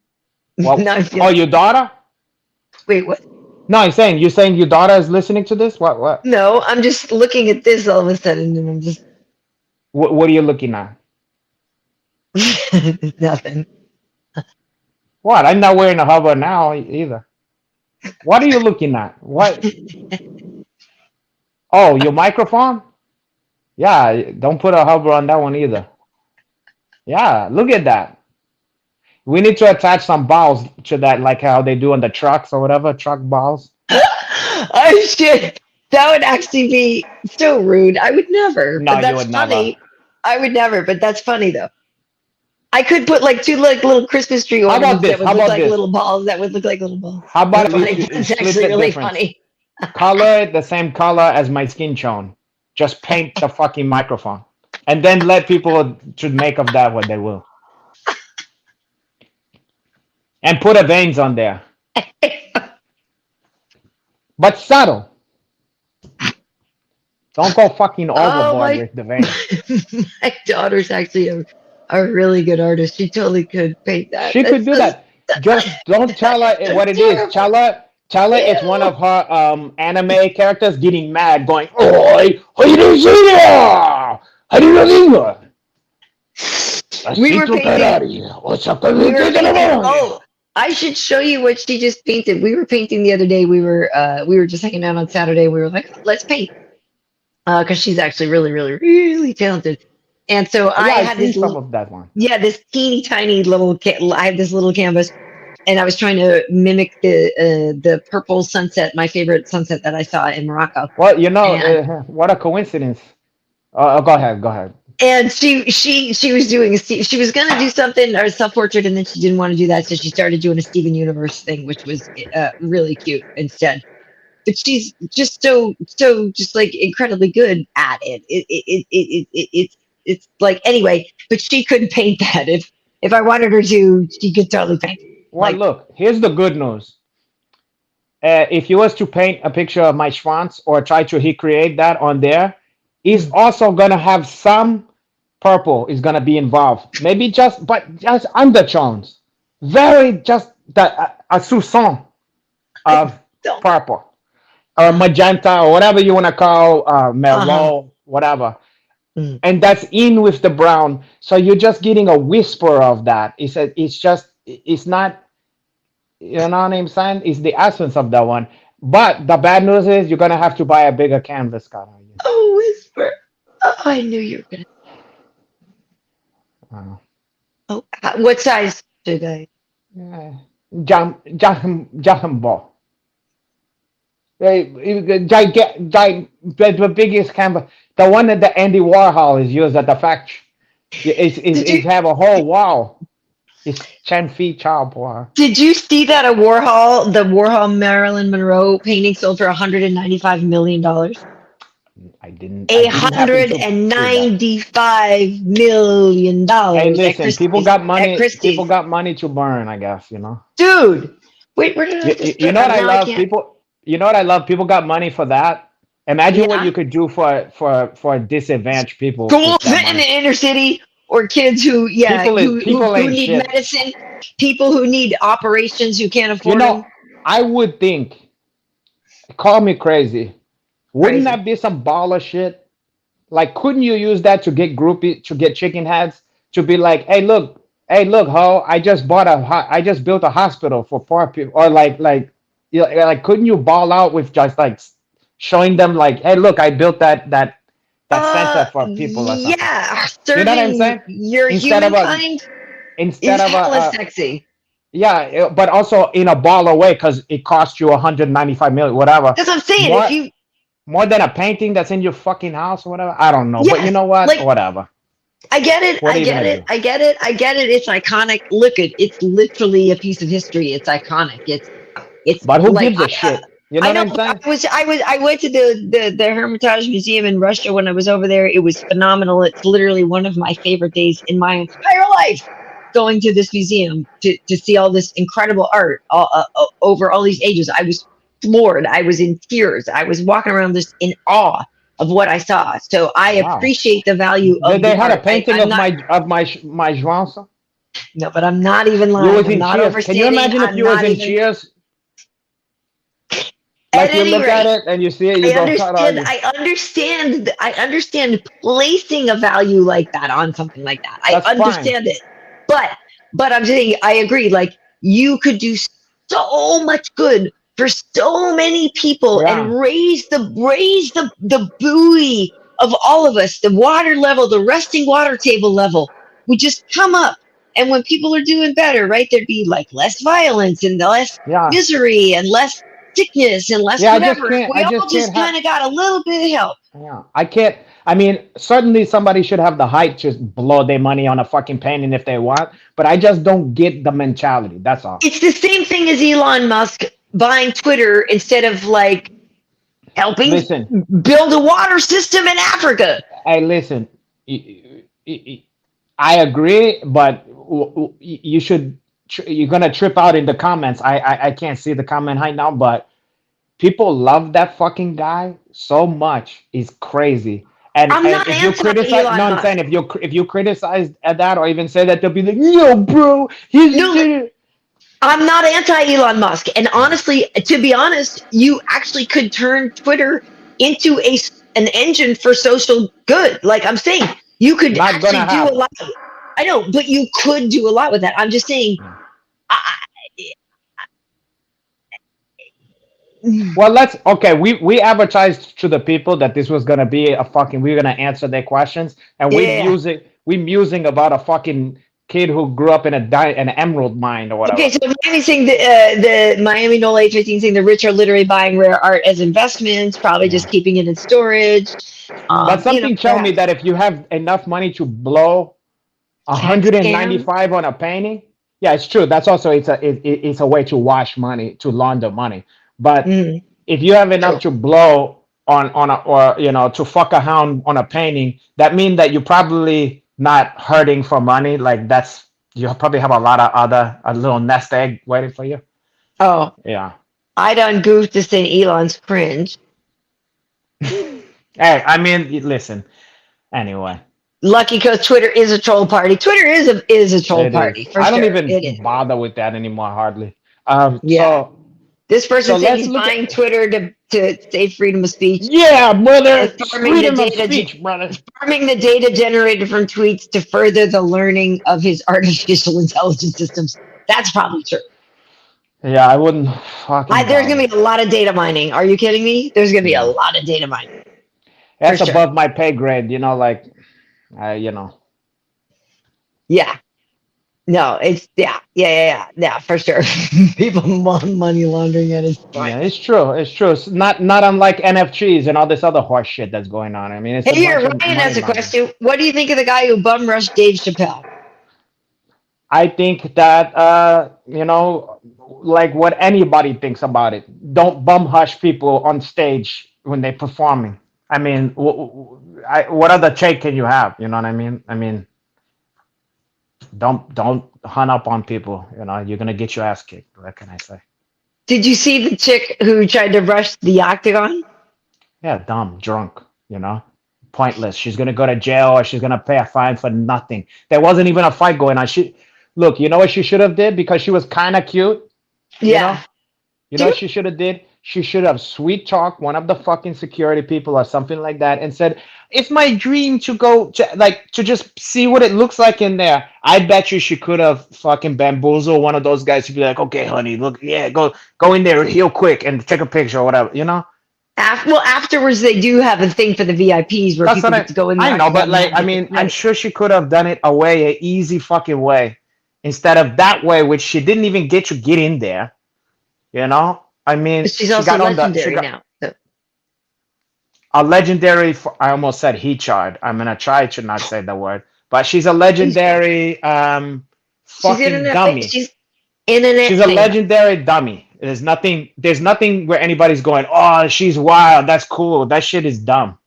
S2: Well,
S1: No, I feel-
S2: oh, your daughter?
S1: Wait, what?
S2: No, you're saying your daughter is listening to this? What?
S1: No, I'm just looking at this all of a sudden, and I'm just
S2: What are you looking at?
S1: nothing.
S2: What? I'm not wearing a hover now either. What are you looking at? What? Oh, your microphone? Yeah, don't put a hover on that one either. Yeah, look at that. We need to attach some balls to that, like how they do on the trucks or whatever, truck balls.
S1: Oh shit. That would actually be so rude. I would never,
S2: No,
S1: but
S2: you
S1: that's
S2: would never.
S1: funny. I would never, but that's funny though. I could put like two like little Christmas tree
S2: How about
S1: ornaments that
S2: this?
S1: would
S2: How
S1: look
S2: about
S1: like
S2: this?
S1: little balls. That would look like little balls.
S2: How about
S1: That's
S2: at least
S1: funny.
S2: you
S1: That's
S2: split
S1: actually
S2: the
S1: really
S2: difference?
S1: funny.
S2: Color it the same color as my skin tone. Just paint the fucking microphone. And then let people to make of that what they will. And put a veins on there. But subtle. Don't go fucking
S1: Oh
S2: overboard
S1: my!
S2: with the veins.
S1: My daughter's actually a really good artist. She totally could paint that.
S2: She could
S1: That's
S2: do
S1: just
S2: that. Just don't tell her what
S1: that's
S2: it is.
S1: terrible.
S2: Tell her it's one
S1: Ew.
S2: of her anime characters getting mad, going, "Oi, Hirishia! Harirolingo!
S1: We were
S2: Asito
S1: painting.
S2: Karari!
S1: We were painting.
S2: Osaka
S1: Oh, I should show you what she just painted. We were painting the other day. We were just hanging out on Saturday. We were like, let's paint, because she's actually really, really, really talented. And so I
S2: Yeah, I
S1: had
S2: seen
S1: this
S2: some
S1: little,
S2: of that one.
S1: yeah, this teeny tiny little. I had this little canvas, and I was trying to mimic the purple sunset, my favorite sunset that I saw in Morocco.
S2: Well,
S1: And
S2: what a coincidence. Go ahead, go ahead.
S1: she was doing she was gonna do something or self portrait, and then she didn't want to do that, so she started doing a Steven Universe thing, which was really cute instead. But she's just so just like incredibly good at it. It's like anyway, but she couldn't paint that. If I wanted her to, she could totally paint.
S2: Well,
S1: Like,
S2: look, here's the good news. If you was to paint a picture of my Schwanz or try to recreate that on there, it's
S1: mm,
S2: also gonna have some purple is gonna be involved. Maybe just undertones. Very just a soupçon
S1: I
S2: of
S1: don't.
S2: purple or magenta or whatever you wanna call
S1: Uh-huh.
S2: merlot, whatever.
S1: Mm.
S2: And that's in with the brown. So you're just getting a whisper of that. It's not, you know what I'm saying? It's the essence of that one. But the bad news is you're gonna have to buy a bigger canvas, Scott.
S1: Oh, whisper. Oh, I knew you were gonna.
S2: Uh,
S1: Oh, what size should I?
S2: yeah. Jumbo. The biggest canvas, the one that the Andy Warhol is used at the factory.
S1: Did
S2: It's
S1: you
S2: have a whole wall. It's 10 feet tall, boy.
S1: did you see that a Warhol, the Warhol Marilyn Monroe painting sold for $195 million?
S2: I
S1: A
S2: didn't happen
S1: hundred
S2: to
S1: and
S2: see that.
S1: $95 million
S2: Hey,
S1: at
S2: listen, people
S1: Christie's.
S2: got
S1: At
S2: money. People
S1: Christie's,
S2: got money to burn. I guess
S1: dude. Wait, where did I just
S2: You
S1: put?
S2: know what I
S1: Now I
S2: love?
S1: can't.
S2: People. You know what I love? People got money for that. Imagine what
S1: Yeah,
S2: you could do for disadvantaged people
S1: schools
S2: with that
S1: in
S2: money.
S1: the inner city, or kids who, yeah,
S2: People
S1: who
S2: ain't
S1: need
S2: shit.
S1: medicine, people who need operations who can't
S2: You
S1: afford
S2: know,
S1: them.
S2: I would think. Call me crazy. Wouldn't
S1: Crazy.
S2: that be some baller shit? Like, couldn't you use that to get groupie to get chicken heads to be like, hey, look, ho, I just built a hospital for poor people, or you know, like, couldn't you ball out with just like showing them like, hey, look, I built that center for people or something.
S1: Yeah,
S2: You know what I'm
S1: serving
S2: saying?
S1: your
S2: Instead of a
S1: humankind
S2: instead
S1: is
S2: of
S1: hella sexy.
S2: yeah, but also in a baller way because it cost you 195 million, whatever.
S1: That's what I'm saying. If
S2: More
S1: you,
S2: more than a painting that's in your fucking house or whatever. I don't know, but you
S1: yes,
S2: know what?
S1: like
S2: Whatever.
S1: I get it,
S2: What
S1: I
S2: are you
S1: get
S2: gonna
S1: it,
S2: do?
S1: I get it, I get it. It's iconic. Look, it's literally a piece of history. It's iconic. It's
S2: But who
S1: like
S2: gives a shit? You know
S1: I
S2: what
S1: know.
S2: I'm saying?
S1: I went to the Hermitage Museum in Russia when I was over there. It was phenomenal. It's literally one of my favorite days in my entire life. Going to this museum to see all this incredible art over all these ages. I was floored. I was in tears. I was walking around just in awe of what I saw. So I
S2: Wow.
S1: appreciate the value
S2: They,
S1: of
S2: they
S1: the
S2: had a
S1: art.
S2: painting
S1: I'm
S2: of
S1: not
S2: my Joansa.
S1: no, but I'm not even
S2: You
S1: lying.
S2: was
S1: I'm
S2: in
S1: not
S2: Cheers. Can you
S1: overstating.
S2: imagine if
S1: I'm
S2: you was
S1: not
S2: in
S1: even.
S2: Cheers?
S1: At
S2: Like you
S1: any
S2: look at
S1: rate,
S2: it and you see it, you go, "How are you?"
S1: I understand placing a value like that on something like that. I
S2: That's fine.
S1: understand it. But I'm saying I agree. Like you could do so much good for so many people
S2: Yeah,
S1: and raise the buoy of all of us, the water level, the resting water table level would just come up. And when people are doing better, right, there'd be like less violence and less
S2: yeah,
S1: misery and less sickness and less
S2: yeah.
S1: whatever. If
S2: I
S1: we all
S2: just can't
S1: just
S2: have.
S1: kind of got a little bit of help.
S2: Yeah, I can't. I mean, certainly somebody should have the height to blow their money on a fucking painting if they want, but I just don't get the mentality. That's all.
S1: It's the same thing as Elon Musk buying Twitter instead of like helping
S2: Listen,
S1: build a water system in Africa.
S2: hey, listen. I agree, but you should. You're gonna trip out in the comments. I can't see the comment right now, but people love that fucking guy so much. He's crazy.
S1: I'm
S2: And
S1: not
S2: if you
S1: anti
S2: criticize, no,
S1: Elon
S2: I'm saying
S1: Musk.
S2: if you criticize at that or even say that, they'll be like, "Yo, bro, he's
S1: No,
S2: did it."
S1: I'm not anti Elon Musk. And honestly, to be honest, you actually could turn Twitter into an engine for social good. Like I'm saying, you could
S2: Not
S1: actually
S2: gonna
S1: do a
S2: happen.
S1: lot. I know, but you could do a lot with that. I'm just saying.
S2: Yeah.
S1: I,
S2: Well, let's okay. We advertised to the people that this was gonna be a fucking. We're gonna answer their questions, and
S1: yeah.
S2: we musing about a fucking kid who grew up in an emerald mine or
S1: Okay,
S2: whatever.
S1: so Miami saying the Miami Nola H15 saying the rich are literally buying rare art as investments, probably
S2: Yeah.
S1: just keeping it in storage.
S2: But something tell me
S1: Perhaps
S2: that if you have enough money to blow
S1: tax scam.
S2: 195 on a painting, yeah, it's true. That's also it's a way to wash money, to launder money. But
S1: Mm,
S2: if you have enough
S1: true.
S2: to blow on a, or to fuck a hound on a painting, that means that you probably not hurting for money. Like that's you probably have a lot of other a little nest egg waiting for you.
S1: Oh,
S2: Yeah.
S1: I done goofed to say Elon's cringe.
S2: Hey, I mean, listen. Anyway,
S1: Lucky because Twitter is a troll party. Twitter is a troll
S2: it is.
S1: party for
S2: I don't
S1: sure.
S2: even
S1: It is.
S2: bother with that anymore, hardly.
S1: Yeah. This
S2: So
S1: person saying
S2: let's
S1: he's
S2: look
S1: buying
S2: at.
S1: Twitter to save freedom of speech
S2: Yeah,
S1: and
S2: brother,
S1: farming the
S2: freedom of
S1: data
S2: speech, brother.
S1: farming the data generated from tweets to further the learning of his artificial intelligence systems. That's probably true.
S2: Yeah, I wouldn't fucking
S1: There's
S2: bother.
S1: going to be a lot of data mining. Are you kidding me? There's going to be a
S2: Yeah,
S1: lot of data mining for
S2: that's
S1: sure.
S2: above my pay grade. Like, you know.
S1: Yeah. No, it's yeah, for sure. People money laundering at its
S2: Yeah,
S1: finest.
S2: it's true. It's true. It's not unlike NFTs and all this other horse shit that's going on. I mean, it's
S1: Hey,
S2: a
S1: here,
S2: bunch of
S1: Ryan
S2: money
S1: has a
S2: laundering.
S1: question. What do you think of the guy who bum rushed Dave Chappelle?
S2: I think that like what anybody thinks about it. Don't bum hush people on stage when they're performing. I mean, what other take can you have? You know what I mean? I mean, don't hunt up on people. You're gonna get your ass kicked. What can I say?
S1: Did you see the chick who tried to rush the octagon?
S2: Yeah, dumb, drunk. Pointless. She's gonna go to jail or she's gonna pay a fine for nothing. There wasn't even a fight going on. She look. You know what she should have did because she was kind of cute. You know.
S1: Yeah.
S2: You know what she should have did? She should have sweet talked one of the fucking security people or something like that and said, "It's my dream to go to just see what it looks like in there." I bet you she could have fucking bamboozled one of those guys to be like, "Okay, honey, look, yeah, go in there real quick and take a picture or whatever."
S1: Well, afterwards they do have a thing for the VIPs where
S2: That's
S1: people
S2: what
S1: get to go in the
S2: I know, but
S1: octagon and
S2: like
S1: have
S2: I
S1: different
S2: mean, I'm
S1: credit.
S2: sure she could have done it an easy fucking way, instead of that way, which she didn't even get in there. I mean,
S1: But she's also
S2: she
S1: legendary
S2: got
S1: now. So
S2: a legendary. I almost said he chart. I'm gonna try to not say the word, but she's a legendary
S1: she's
S2: fucking dummy.
S1: internet
S2: She's a
S1: famous.
S2: legendary dummy. There's nothing. There's nothing where anybody's going. Oh, she's wild. That's cool. That shit is dumb.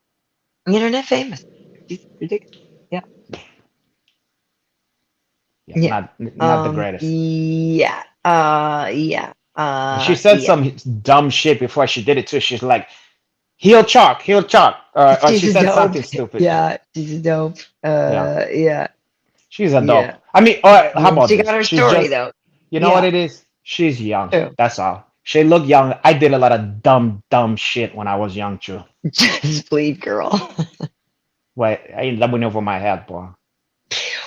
S1: Internet famous. She's ridiculous. Yeah.
S2: Yeah,
S1: Yeah.
S2: not the greatest.
S1: Yeah. Yeah.
S2: She said
S1: Yeah.
S2: some dumb shit before she did it too. She's like, heel chalk. Or she
S1: She's a
S2: said
S1: dope.
S2: something stupid.
S1: Yeah. She's a dope.
S2: Yeah,
S1: Yeah.
S2: she's a
S1: Yeah.
S2: dope. I mean, how
S1: Yeah.
S2: about
S1: She
S2: this?
S1: got her
S2: She's
S1: story
S2: just,
S1: though.
S2: you know what
S1: Yeah.
S2: it is? She's young.
S1: True.
S2: That's all. She look young. I did a lot of dumb shit when I was young too.
S1: Just bleed, girl.
S2: Wait, I ain't that went over my head, boy.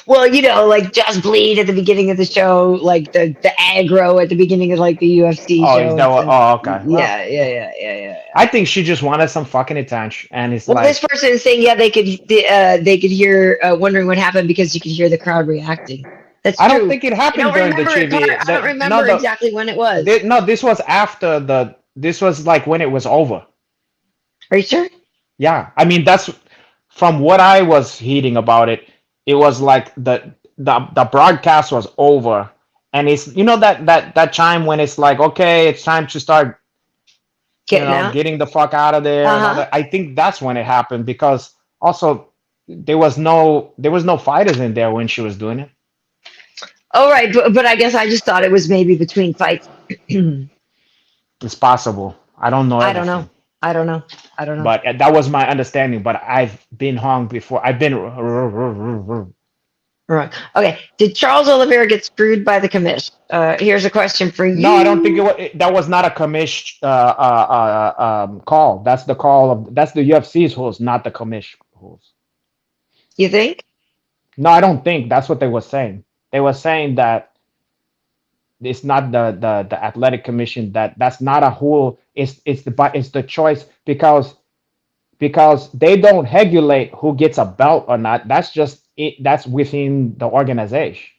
S1: Well, like Just Bleed at the beginning of the show, like the aggro at the beginning of like the UFC
S2: Oh, is
S1: show,
S2: that
S1: and
S2: what?
S1: so
S2: Oh, okay. Well,
S1: yeah, yeah, yeah, yeah, yeah.
S2: I think she just wanted some fucking attention, and it's
S1: Well, this
S2: like
S1: person is saying, yeah, they could hear wondering what happened because you could hear the crowd reacting. That's
S2: I don't
S1: true.
S2: think it
S1: I don't
S2: happened during the
S1: remember it.
S2: trivia.
S1: I don't
S2: That no,
S1: remember exactly when it was.
S2: no, this was after the. This was like when it was over.
S1: Are you sure?
S2: Yeah, I mean that's from what I was hearing about it. It was like the broadcast was over, and it's that chime when it's like okay, it's time to start
S1: Getting out.
S2: getting the fuck out of there
S1: Uh
S2: and all
S1: huh.
S2: that. I think that's when it happened because also there was no fighters in there when she was doing it.
S1: All right, but I guess I just thought it was maybe between fights.
S2: It's possible. I don't know
S1: I don't know.
S2: everything,
S1: I don't know. I don't know.
S2: but that was my understanding. But I've been hung before. I've been.
S1: Right. Okay. Did Charles Oliveira get screwed by the commish? Here's a question for
S2: No, I don't think
S1: you.
S2: that was not a commish call. That's the call of that's the UFC's rules, not the commish rules.
S1: You think?
S2: No, I don't think that's what they were saying. They were saying that it's not the athletic commission that's not a whole. It's the choice because they don't regulate who gets a belt or not. That's just it. That's within the organization.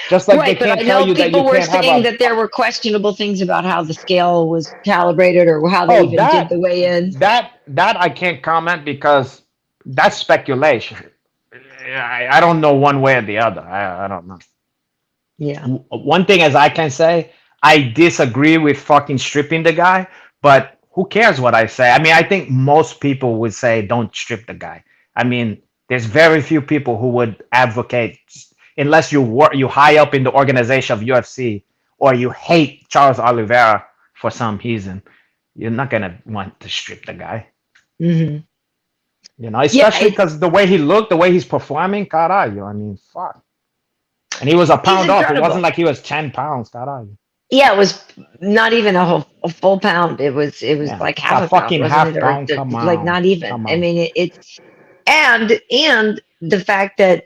S2: Just like they
S1: Right, but I
S2: can't tell
S1: know
S2: you that you
S1: people were
S2: can't have
S1: saying
S2: a.
S1: that there were questionable things about how the scale was calibrated or how they
S2: Oh,
S1: even did the weigh-ins.
S2: that I can't comment because that's speculation. I don't know one way or the other. I don't know.
S1: Yeah.
S2: One thing as I can say, I disagree with fucking stripping the guy, but who cares what I say? I mean, I think most people would say don't strip the guy. I mean, there's very few people who would advocate unless you high up in the organization of UFC or you hate Charles Oliveira for some reason. You're not gonna want to strip the guy.
S1: Hmm. Yeah,
S2: Especially because the way he looked, the way he's performing, caralho. I mean, fuck. And he was a
S1: he's
S2: pound off. It wasn't
S1: incredible.
S2: like he was 10 pounds, caralho.
S1: Yeah, it was not even a full pound. It was
S2: Yeah,
S1: like
S2: it's
S1: half
S2: a
S1: a pound,
S2: fucking
S1: wasn't it?
S2: half
S1: Or
S2: pound. Come
S1: like
S2: on,
S1: not even.
S2: come
S1: I
S2: on.
S1: mean, it's and the fact that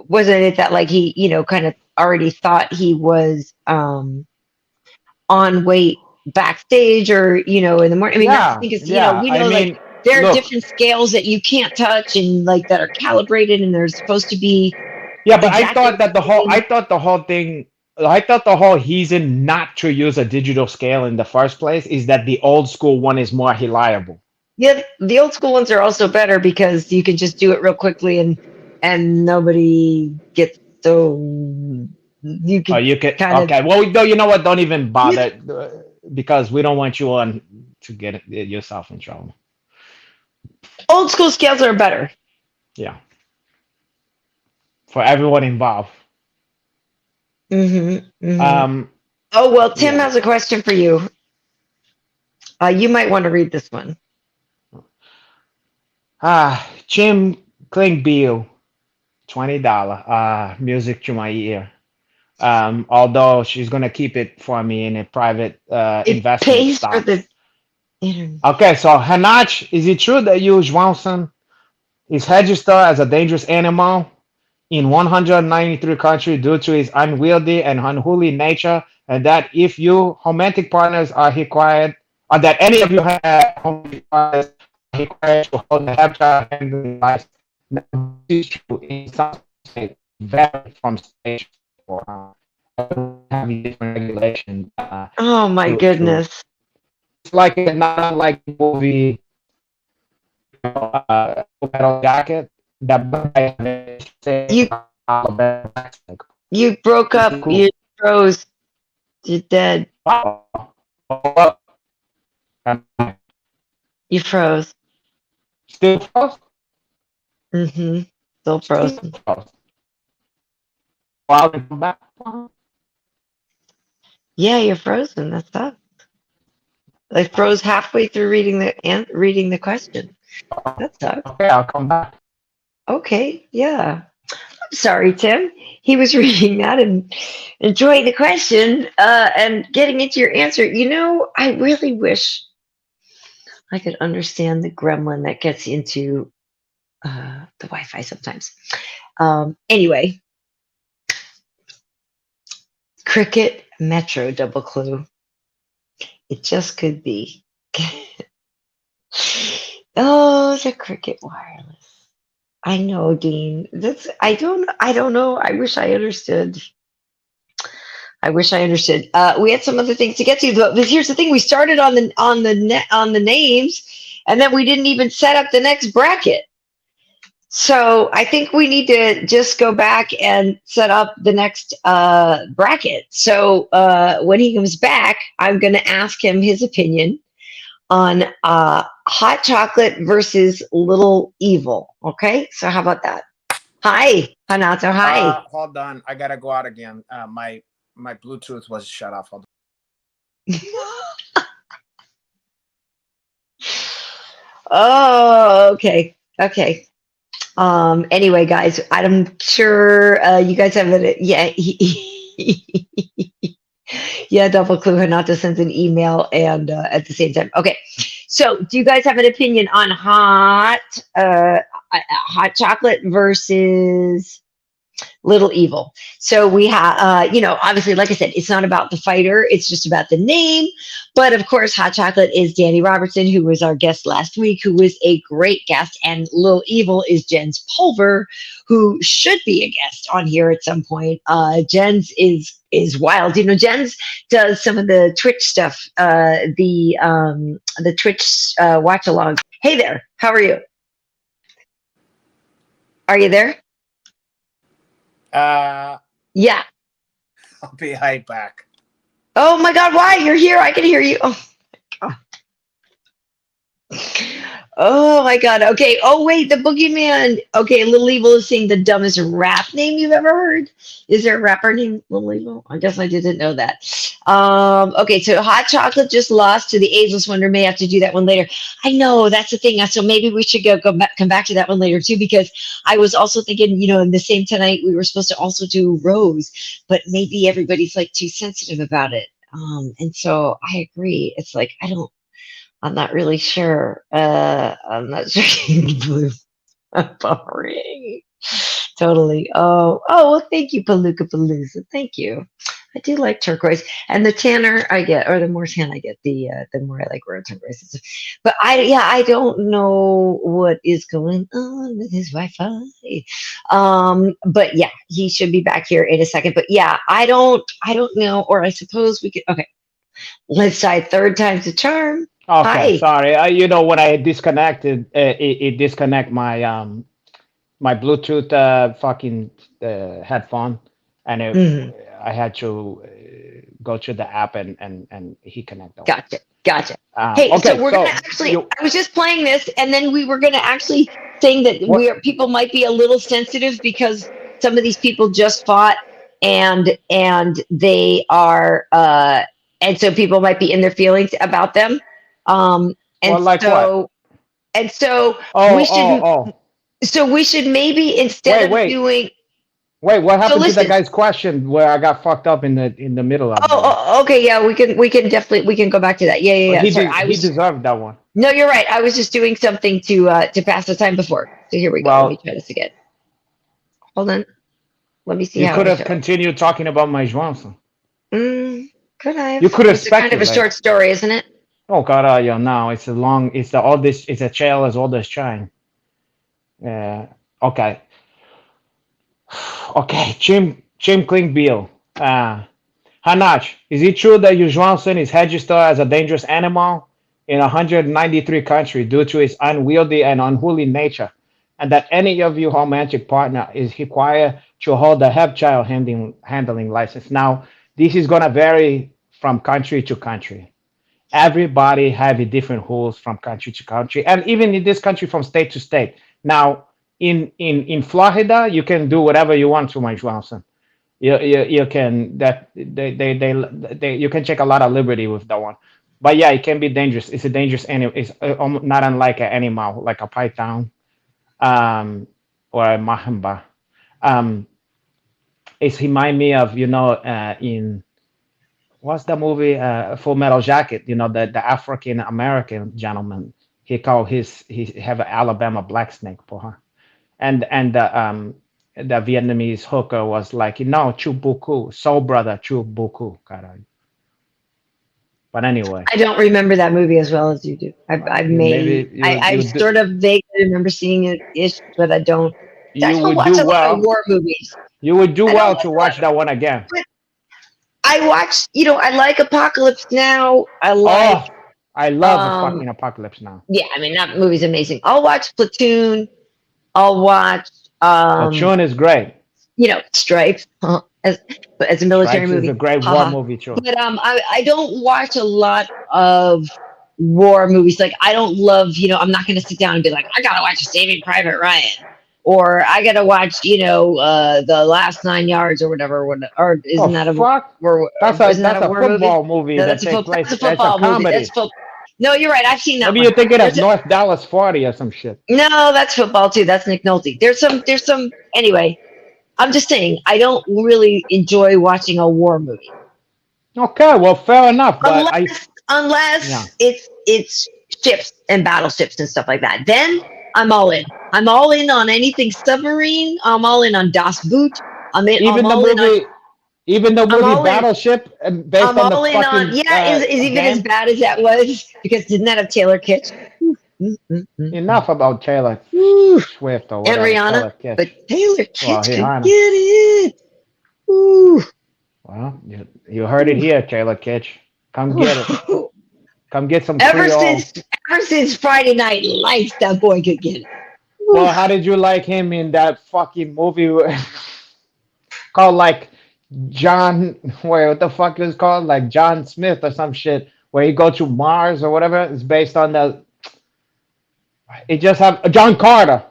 S1: wasn't it that like he kind of already thought he was on weight backstage or in the morning. I mean, that's the
S2: Yeah,
S1: thing is
S2: yeah.
S1: we
S2: I
S1: know like
S2: mean,
S1: there are
S2: look,
S1: different scales that you can't touch and like that are calibrated and they're supposed to be
S2: yeah, but
S1: exactly the
S2: I
S1: same.
S2: thought the whole thing, I thought the whole reason not to use a digital scale in the first place is that the old school one is more reliable.
S1: Yeah, the old school ones are also better because you can just do it real quickly and nobody gets so you
S2: Oh,
S1: could
S2: you could,
S1: kind of
S2: okay. Well, no, you know what? Don't even
S1: you,
S2: bother because we don't want you on to get yourself in trouble.
S1: old school scales are better.
S2: Yeah, for everyone involved.
S1: Hmm. Hmm.
S2: Um,
S1: Oh well, Tim
S2: yeah.
S1: has a question for you. You might want to read this one.
S2: Jim Klingbeil, $20. Music to my ear. Although she's gonna keep it for me in a private
S1: It
S2: investment
S1: pays for
S2: stocks.
S1: the internet.
S2: Okay, so Hanach, is it true that you Johnson is registered as a dangerous animal in 193 countries due to his unwieldy and unruly nature, and that if you romantic partners are required, or that any of you romantic partners are required to hold a habitat handling license, now, this is true in some states, vary from state or having different regulations
S1: Oh my
S2: to
S1: goodness.
S2: it's like not like the movie metal jacket that
S1: You
S2: Alabama.
S1: you broke
S2: Pretty
S1: up.
S2: cool.
S1: You froze. You're dead.
S2: Wow.
S1: You froze.
S2: Still froze?
S1: Mm-hmm. Still
S2: Still
S1: frozen.
S2: froze. Wow, come back.
S1: Yeah, you're frozen. That's tough. I froze halfway through reading the question. That sucks.
S2: Okay, I'll come back.
S1: Okay, yeah. I'm sorry, Tim. He was reading that and enjoying the question and getting into your answer. I really wish I could understand the gremlin that gets into the Wi-Fi sometimes. Anyway, Cricket Metro double clue. It just could be. Oh, the Cricket Wireless. I know, Dean. That's I don't know. I wish I understood. I wish I understood. We had some other things to get to, but here's the thing: we started on the names, and then we didn't even set up the next bracket. So I think we need to just go back and set up the next bracket. So when he comes back, I'm going to ask him his opinion on hot chocolate versus little evil. Okay, so how about that? Hi, Hanato. Hi.
S3: Hold on, I gotta go out again. My Bluetooth was shut off. Hold
S1: Oh, okay. Okay. Anyway, guys, I'm sure you guys have it. Yeah. Yeah, double clue Hanata sends an email and at the same time. Okay. So do you guys have an opinion on hot chocolate versus Little Evil? So we have, obviously, like I said, it's not about the fighter, it's just about the name. But of course, Hot Chocolate is Danny Robertson, who was our guest last week, who was a great guest. And Little Evil is Jens Pulver, who should be a guest on here at some point. Jens is wild. Jens does some of the Twitch stuff, the Twitch watch alongs. Hey there, how are you? Are you there? Yeah.
S3: I'll be right back.
S1: Oh my God, why? You're here. I can hear you. Oh my God. Oh my God. Okay. Oh wait, the boogeyman. Okay, Little Evil is saying the dumbest rap name you've ever heard. Is there a rapper named Little Evil? I guess I didn't know that. Okay, so Hot Chocolate just lost to the Ageless Wonder. May have to do that one later. I know that's the thing. So maybe we should come back to that one later too, because I was also thinking, in the same tonight we were supposed to also do Rose, but maybe everybody's like too sensitive about it. And so I agree. It's like I'm not really sure. I'm not sure. Blue. Boring. Totally. Well, thank you, Palooka Palooza. Thank you. I do like turquoise, and the tanner I get, or the more tan I get, the more I like rare turquoise. But I don't know what is going on with his Wi-Fi. But yeah, he should be back here in a second. But yeah, I don't know, or I suppose we could. Okay, let's try third time's a charm.
S2: Okay,
S1: Hi.
S2: sorry. When I disconnected, it disconnect my Bluetooth fucking headphone, and
S1: Mhm.
S2: I had to go to the app and he connected.
S1: Gotcha. Hey, so
S2: Okay,
S1: we're gonna
S2: so
S1: actually.
S2: you
S1: I was just playing this, and then we were gonna actually saying that
S2: what?
S1: people might be a little sensitive because some of these people just fought, and they are, and so people might be in their feelings about them, and
S2: Well, like what?
S1: so we
S2: Oh,
S1: should
S2: oh.
S1: maybe instead
S2: Wait,
S1: of
S2: wait,
S1: doing.
S2: wait. What
S1: So
S2: happened to the
S1: listen.
S2: guy's question where I got fucked up in the middle of that one?
S1: Okay, yeah, we can definitely we can go back to that. Yeah.
S2: But
S1: Sorry, I
S2: he
S1: was.
S2: deserved that one.
S1: No, you're right. I was just doing something to pass the time before. So here we go. Let me
S2: Well,
S1: try this again. Hold on. Let me see
S2: you
S1: how
S2: could
S1: I
S2: have
S1: show.
S2: continued talking about my Johnson.
S1: Could I
S2: You
S1: have?
S2: could have
S1: It's a kind of a
S2: speculated.
S1: short story, isn't it?
S2: Oh God, yeah, no, it's a long. It's the oldest. It's a trail as old as time. Yeah. Okay. Okay. Jim Klingbeil. Hanach, is it true that Yu Johnson is registered as a dangerous animal in 193 countries due to its unwieldy and unholy nature, and that any of your romantic partner is required to hold a child handling license? Now, this is gonna vary from country to country. Everybody have a different rules from country to country, and even in this country from state to state. Now, in Florida, you can do whatever you want to Mike Johnson. You can that they you can take a lot of liberty with that one, but yeah, it can be dangerous. It's a dangerous animal. It's not unlike an animal like a python, or a mahamba. Um, it's remind me of in what's the movie, Full Metal Jacket? The African American gentleman. He called he have an Alabama black snake for her. and the Vietnamese hooker was like, no, chu buku, soul brother, chu buku, caray. But anyway,
S1: I don't remember that movie as well as you do.
S2: maybe
S1: I sort of vaguely remember seeing it ish, but I don't. I
S2: you
S1: don't
S2: would
S1: watch
S2: do
S1: a lot of
S2: well.
S1: war movies.
S2: You would do
S1: I don't
S2: well
S1: watch
S2: to
S1: a lot,
S2: watch that one again.
S1: but I watch. I like Apocalypse Now. I like.
S2: Oh, I love a
S1: Um,
S2: fucking Apocalypse Now.
S1: yeah, I mean that movie's amazing. I'll watch Platoon. I'll watch.
S2: Platoon is great.
S1: Stripes as a military
S2: Stripes is a
S1: movie.
S2: great war
S1: Haha.
S2: movie too.
S1: But I don't watch a lot of war movies. Like I don't love, I'm not gonna sit down and be like, I gotta watch Saving Private Ryan. Or I gotta watch, the Last 9 Yards or whatever. Or
S2: Oh
S1: isn't that a
S2: fuck!
S1: war?
S2: That's
S1: Isn't that
S2: a
S1: a war movie?
S2: football movie
S1: No,
S2: that takes place.
S1: that's a
S2: That's a
S1: football movie.
S2: comedy.
S1: No, you're right. I've seen that
S2: Maybe
S1: one.
S2: you're thinking of
S1: There's a,
S2: North Dallas 40 or some shit.
S1: no, that's football too. That's Nick Nolte. There's some. Anyway, I'm just saying I don't really enjoy watching a war movie
S2: Okay, well, fair enough. But
S1: unless
S2: yeah.
S1: it's ships and battleships and stuff like that. Then I'm all in. I'm all in on anything submarine. I'm all in on Das Boot.
S2: even
S1: I'm
S2: the
S1: all in on.
S2: movie, even the
S1: I'm
S2: movie
S1: all in.
S2: Based
S1: I'm
S2: on the
S1: all in on.
S2: fucking
S1: Yeah, is even as
S2: game.
S1: bad as that was because didn't that have Taylor Kitsch?
S2: Enough about Taylor
S1: Ooh.
S2: Swift or
S1: And
S2: whatever.
S1: Rihanna,
S2: Taylor Kitsch.
S1: but Taylor
S2: Well,
S1: Kitsch could
S2: Rihanna.
S1: get it. Ooh.
S2: Well, you heard it here, Taylor Kitsch. Come get it. Come get some
S1: Ever
S2: Creole.
S1: since Friday Night Lights, that boy could get it.
S2: Well, how did you like him in that fucking movie called like John? What the fuck is it called? Like John Smith or some shit, where he go to Mars or whatever. It's based on the. It just have John Carter.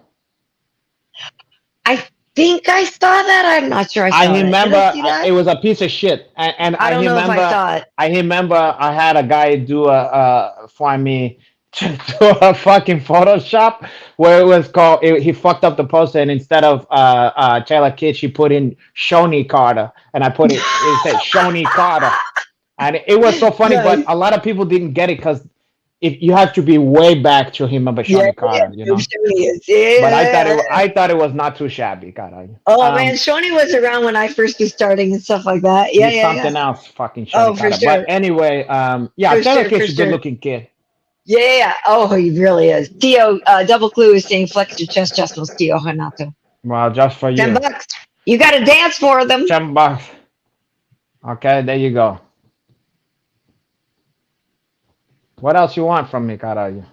S1: I think I saw that. I'm not sure I saw
S2: I
S1: that.
S2: remember
S1: Did I see that?
S2: it was a piece of shit, and
S1: I don't know if I saw it.
S2: I remember I had a guy do for me to do a fucking Photoshop where it was called. He fucked up the poster, and instead of Taylor Kitsch, he put in Shoni Carter, and I put it. It said Shoni Carter, and it was so funny.
S1: Nice.
S2: But a lot of people didn't get it because if you have to be way back to remember Shoni Carter, you know.
S1: Yeah.
S2: But I thought it was not too shabby, God.
S1: Oh man, Shoni was around when I first was starting and stuff like that. Yeah,
S2: He's
S1: yeah,
S2: something
S1: yeah.
S2: else, fucking Shoni
S1: Oh, for
S2: Carter.
S1: sure.
S2: But anyway, yeah,
S1: For
S2: Taylor
S1: sure,
S2: Kitsch
S1: for
S2: is a
S1: sure.
S2: good-looking kid.
S1: Yeah. Oh, he really is. Theo, Double Clue is saying flex your chest muscles, Theo Renato.
S2: Well, just for you.
S1: $10. You got to dance for them.
S2: $10. Okay, there you go. What else you want from me, Carayo?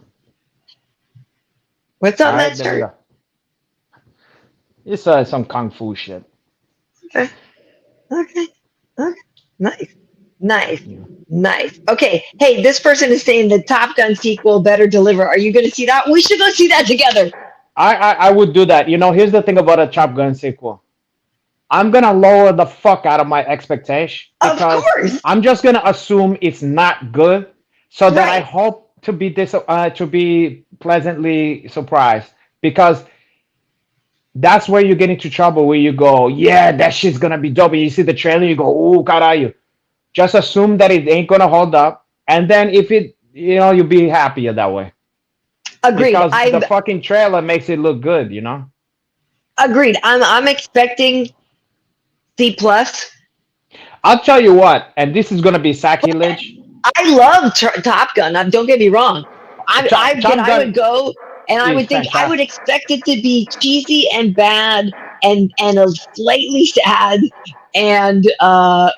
S1: What's on
S2: All
S1: that
S2: right, there you
S1: shirt?
S2: go. It's some kung fu shit.
S1: Okay. Nice.
S2: Yeah.
S1: Nice. Okay. Hey, this person is saying the Top Gun sequel better deliver. Are you going to see that? We should go see that together.
S2: I would do that. You know, here's the thing about a Top Gun sequel. I'm gonna lower the fuck out of my expectation
S1: Of
S2: because
S1: course.
S2: I'm just gonna assume it's not good, so that I
S1: Right.
S2: hope to be pleasantly surprised because that's where you get into trouble where you go, yeah, that shit's gonna be dope. And you see the trailer, you go, ooh, carajo. Just assume that it ain't gonna hold up, and then if it, you'll be happier that way
S1: Agreed.
S2: because the fucking trailer makes it look good, you know.
S1: Agreed. I'm expecting C plus.
S2: I'll tell you what, and this is gonna be sacrilege.
S1: I love Top Gun. Don't get me wrong. I would go and I would think I would expect it to be cheesy and bad and a slightly sad and but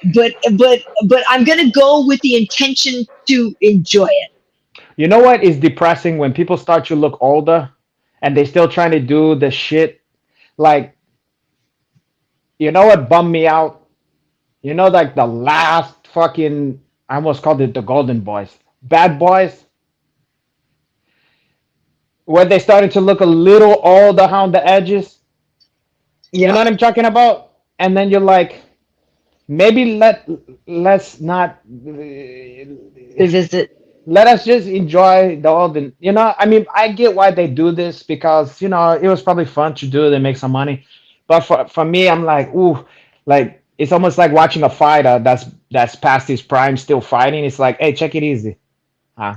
S1: I'm gonna go with the intention to enjoy it.
S2: You know what is depressing when people start to look older and they still trying to do the shit like, you know what bummed me out? You know, like the last fucking, I almost called it the Golden Boys, Bad Boys, where they started to look a little older on the edges. You know what I'm talking about? And then you're like, maybe let's not
S1: Revisit.
S2: let us just enjoy the olden. I mean, I get why they do this because it was probably fun to do. They make some money, but for me, I'm like, ooh, like it's almost like watching a fighter that's past his prime still fighting. It's like, hey, check it easy, huh?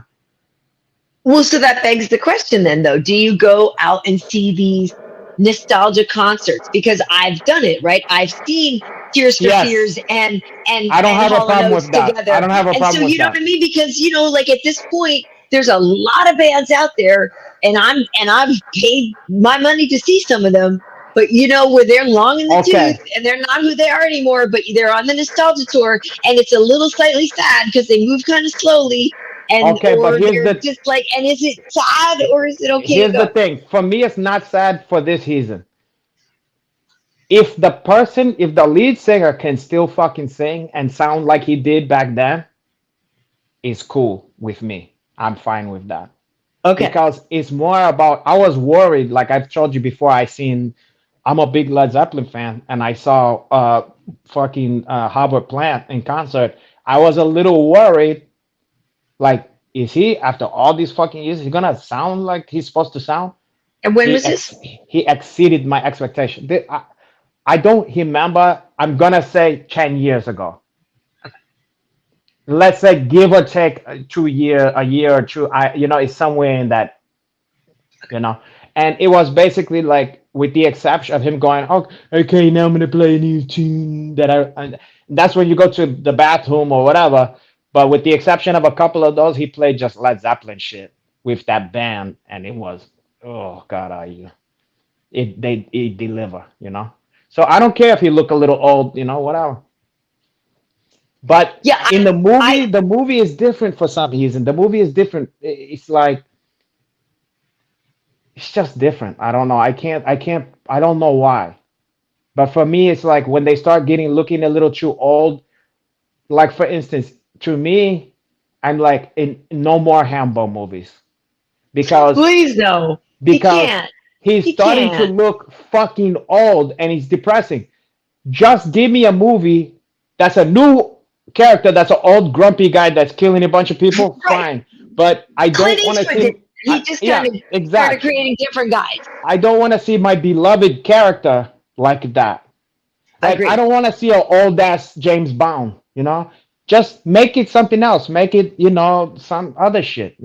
S1: Well, so that begs the question then, though. Do you go out and see these nostalgia concerts because I've done it, right? I've seen Tears for
S2: Yes,
S1: Fears and
S2: I don't have a
S1: Hall and
S2: problem
S1: Oates
S2: with that. I
S1: together.
S2: don't have a
S1: And so
S2: problem with
S1: you know what
S2: that.
S1: I mean? Because like at this point, there's a lot of bands out there, and I've paid my money to see some of them. But where they're long in the tooth
S2: Okay,
S1: and they're not who they are anymore, but they're on the nostalgia tour, and it's a little slightly sad because they move kind of slowly, and
S2: okay, but
S1: or they're just like, and is it sad or is it okay to
S2: here's the
S1: go?
S2: thing. For me, it's not sad for this reason. If the lead singer can still fucking sing and sound like he did back then, it's cool with me. I'm fine with that.
S1: Okay.
S2: Because it's more about, I was worried, like I've told you before, I'm a big Led Zeppelin fan, and I saw fucking Howard Plant in concert. I was a little worried, like, is he, after all these fucking years, he gonna sound like he's supposed to sound?
S1: And when was this?
S2: He exceeded my expectation. I don't remember. I'm gonna say 10 years ago. Let's say give or take a year or two. It's somewhere in that, you know. And it was basically like, with the exception of him going, oh, okay, now I'm gonna play a new tune and that's when you go to the bathroom or whatever. But with the exception of a couple of those, he played just Led Zeppelin shit with that band, and it was, oh god, it deliver, So I don't care if he look a little old, whatever. But
S1: Yeah,
S2: in
S1: I
S2: the movie is different for some reason. The movie is different. It's like, it's just different. I don't know. I don't know why. But for me, it's like when they start looking a little too old. Like for instance, to me, I'm like, in no more Hambo movies, because
S1: please no. He
S2: because
S1: can't.
S2: he's
S1: He
S2: starting to
S1: can't.
S2: look fucking old and he's depressing. Just give me a movie that's a new character, that's an old grumpy guy that's killing a bunch of people,
S1: Right.
S2: fine. But I
S1: Clint
S2: don't want to
S1: Eastwood did.
S2: see.
S1: He just kind
S2: Yeah,
S1: of started
S2: exactly.
S1: creating different guys.
S2: I don't want to see my beloved character like that. Like, I
S1: Agreed.
S2: don't want to see an old ass James Bond. Just make it something else. Make it, some other shit.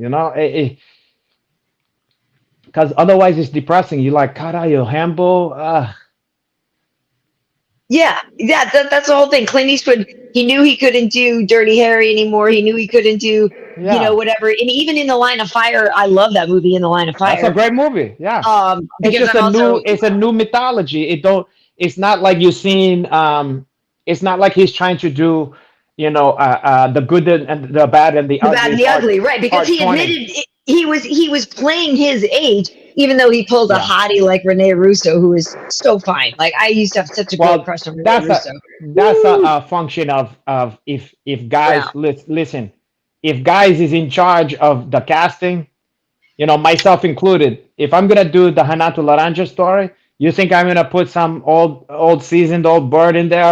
S2: Because otherwise it's depressing. You're like, caralho, Hambo.
S1: Yeah, yeah, that's the whole thing. Clint Eastwood, he knew he couldn't do Dirty Harry anymore. He knew he couldn't do,
S2: Yeah,
S1: whatever. And even in The Line of Fire, I love that movie, In the Line of
S2: that's a
S1: Fire.
S2: great movie. Yeah, it's
S1: Because
S2: just
S1: I'm also
S2: it's a new mythology. It's not like you've seen. It's not like he's trying to do, the good and the bad and the
S1: The Bad
S2: ugly
S1: and the Ugly, right? Because
S2: part
S1: he
S2: 20.
S1: admitted he was playing his age, even though he pulled a
S2: Yeah.
S1: hottie like Rene Russo, who is so fine. Like I used to have such a girl
S2: Well,
S1: crush on Rene Russo.
S2: that's
S1: Woo!
S2: a function of, if guys,
S1: Brown.
S2: listen, if guys is in charge of the casting, myself included. If I'm gonna do the Renato Laranja story, you think I'm gonna put some seasoned old bird in there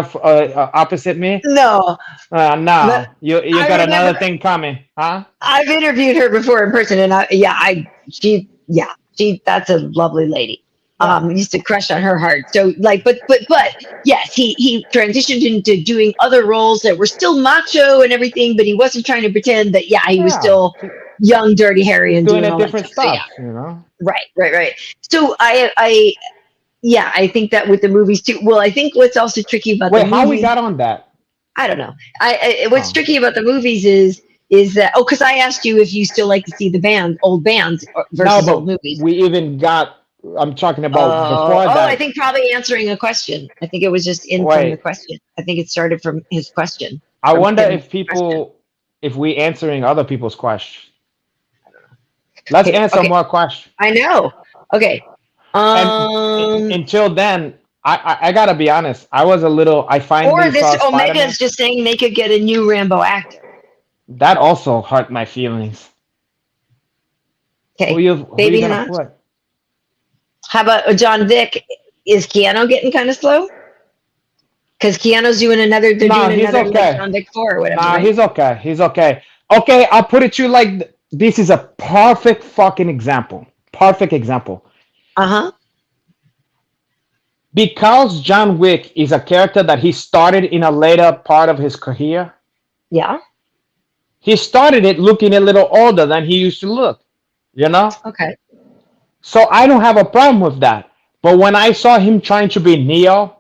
S2: opposite me?
S1: No, but
S2: No, you
S1: I
S2: got
S1: remember
S2: another thing coming, huh?
S1: I've interviewed her before in person, and she that's a lovely lady.
S2: Yeah,
S1: Used to crush on her hard. So like, but yes, he transitioned into doing other roles that were still macho and everything, but he wasn't trying to pretend that he was
S2: yeah.
S1: still young, dirty Harry
S2: He's
S1: and
S2: doing
S1: doing
S2: a
S1: all that
S2: different
S1: stuff. So yeah,
S2: stuff.
S1: right. So I think that with the movies too. Well, I think what's also tricky about
S2: Wait,
S1: the
S2: how we
S1: movies,
S2: got on that?
S1: I don't know. What's
S2: Oh.
S1: tricky about the movies is that because I asked you if you still like to see old bands
S2: No,
S1: versus old
S2: but
S1: movies.
S2: we even got. I'm talking about before
S1: I
S2: that.
S1: think probably answering a question. I think it was just in from the
S2: Wait,
S1: question. I think it started from his question.
S2: I
S1: From
S2: wonder
S1: Kevin's
S2: if
S1: question.
S2: if we answering other people's questions. Let's
S1: Okay,
S2: answer more questions.
S1: I know. Okay.
S2: And
S1: Um,
S2: until then, I gotta be honest. I
S1: or
S2: finally
S1: this
S2: saw
S1: Omega
S2: Spider-Man.
S1: is just saying they could get a new Rambo actor.
S2: That also hurt my feelings.
S1: Okay,
S2: Who you
S1: maybe
S2: gonna
S1: not.
S2: put?
S1: How about John Wick? Is Keanu getting kind of slow? Because Keanu's doing another. They're
S2: Nah,
S1: doing
S2: he's
S1: another like
S2: okay.
S1: John Wick 4 or whatever,
S2: Nah,
S1: right?
S2: he's okay. He's okay. Okay, I'll put it to you like this is a perfect fucking example. Perfect example.
S1: Uh-huh.
S2: Because John Wick is a character that he started in a later part of his career,
S1: Yeah.
S2: he started it looking a little older than he used to look, you know?
S1: Okay.
S2: So I don't have a problem with that. But when I saw him trying to be Neo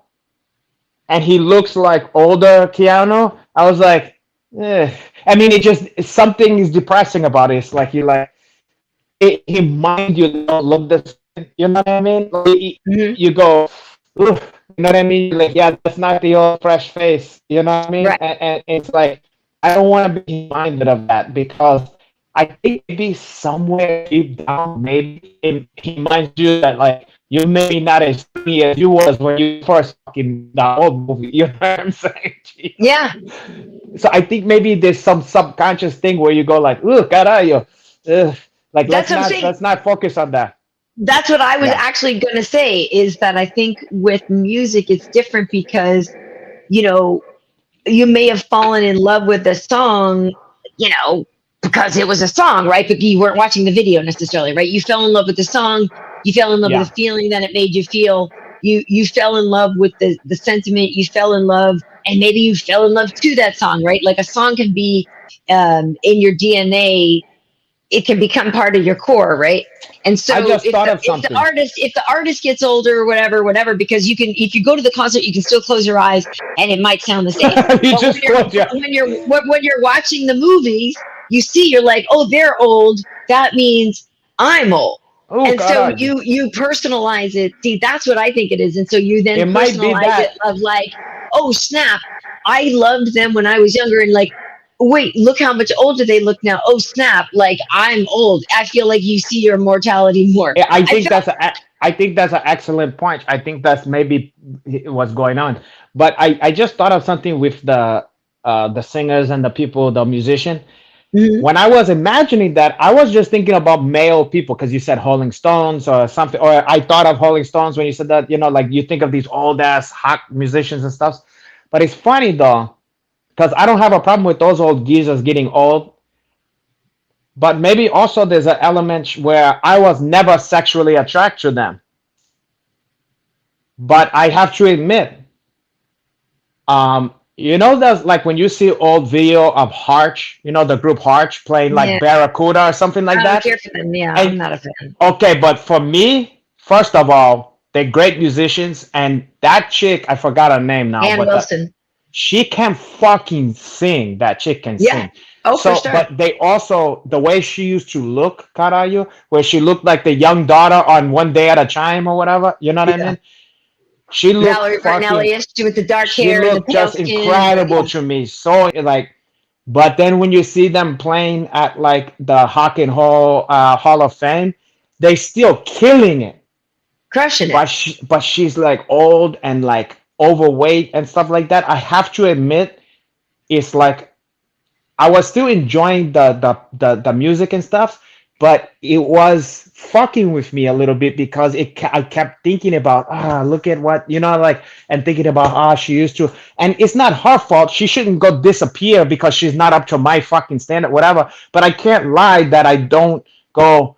S2: and he looks like older Keanu, I was like, eh. I mean, it just something is depressing about it. It's like you like he mind you they don't look the same. You know what I mean? Like
S1: Hmm.
S2: you go, "Ugh," you know what I mean? You're like, yeah, that's not the old fresh face. You know what I mean?
S1: Right.
S2: And it's like I don't want to be reminded of that because I think maybe somewhere deep down, maybe he reminds you that like you maybe not as funny as you was when you first fucking the old movie. You know what I'm saying?
S1: Yeah.
S2: So I think maybe there's some subconscious thing where you go like, "Ooh, carajo," ugh. Like
S1: That's what I'm saying.
S2: let's not focus on that.
S1: That's what I was
S2: Yeah,
S1: actually going to say is that I think with music, it's different because, you know, you may have fallen in love with a song, you know, because it was a song, right? But you weren't watching the video necessarily, right? You fell in love with the song, you fell in love with
S2: yeah.
S1: the feeling that it made you feel. You fell in love with the sentiment, you fell in love, and maybe you fell in love to that song, right? Like a song can be in your DNA, it can become part of your core, right? And
S2: I
S1: so
S2: just thought of something.
S1: if the artist gets older or whatever, because you can, if you go to the concert, you can still close your eyes and it might sound the same.
S2: You
S1: But
S2: just close your.
S1: when you're watching the movies, you see, you're like, oh, they're old. That means I'm old.
S2: Oh,
S1: And so
S2: carajo.
S1: you personalize it. See, that's what I think it is. And so you then
S2: It might be
S1: personalize it
S2: that.
S1: of like, oh snap, I loved them when I was younger, and like, wait, look how much older they look now. Oh snap, like I'm old. I feel like you see your mortality more.
S2: I
S1: I
S2: think
S1: felt
S2: that's I think that's an excellent point. I think that's maybe what's going on. But I just thought of something with the singers and the people, the musician.
S1: mhm.
S2: When I was imagining that, I was just thinking about male people because you said Rolling Stones or something, or I thought of Rolling Stones when you said that, like you think of these old ass hot musicians and stuff. But it's funny though, because I don't have a problem with those old geezers getting old, but maybe also there's an element where I was never sexually attracted to them. But I have to admit, that's like when you see old video of Harch, the group Harch playing like
S1: Yeah,
S2: Barracuda or something like
S1: I don't
S2: that.
S1: care for them. Yeah, I'm
S2: And
S1: not a fan.
S2: okay, but for me, first of all, they're great musicians, and that chick, I forgot her name now,
S1: Ann
S2: but
S1: Wilson.
S2: she can fucking sing. That chick can
S1: Yeah.
S2: sing.
S1: Oh, for
S2: So,
S1: sure.
S2: but they also the way she used to look, Karayu, where she looked like the young daughter on One Day at a Time or whatever. You know what I
S1: Yeah.
S2: mean? She looked
S1: Valerie
S2: fucking.
S1: Bertinelli, she with the dark
S2: She
S1: hair and the
S2: looked
S1: pale
S2: just
S1: skin.
S2: incredible to me. So like, but then when you see them playing at like the Hall of Fame, they still killing it.
S1: Crushing it.
S2: But she's like old and like overweight and stuff like that. I have to admit, it's like I was still enjoying the music and stuff, but it was fucking with me a little bit because I kept thinking about look at what like and thinking about she used to, and it's not her fault. She shouldn't go disappear because she's not up to my fucking standard, whatever. But I can't lie that I don't go,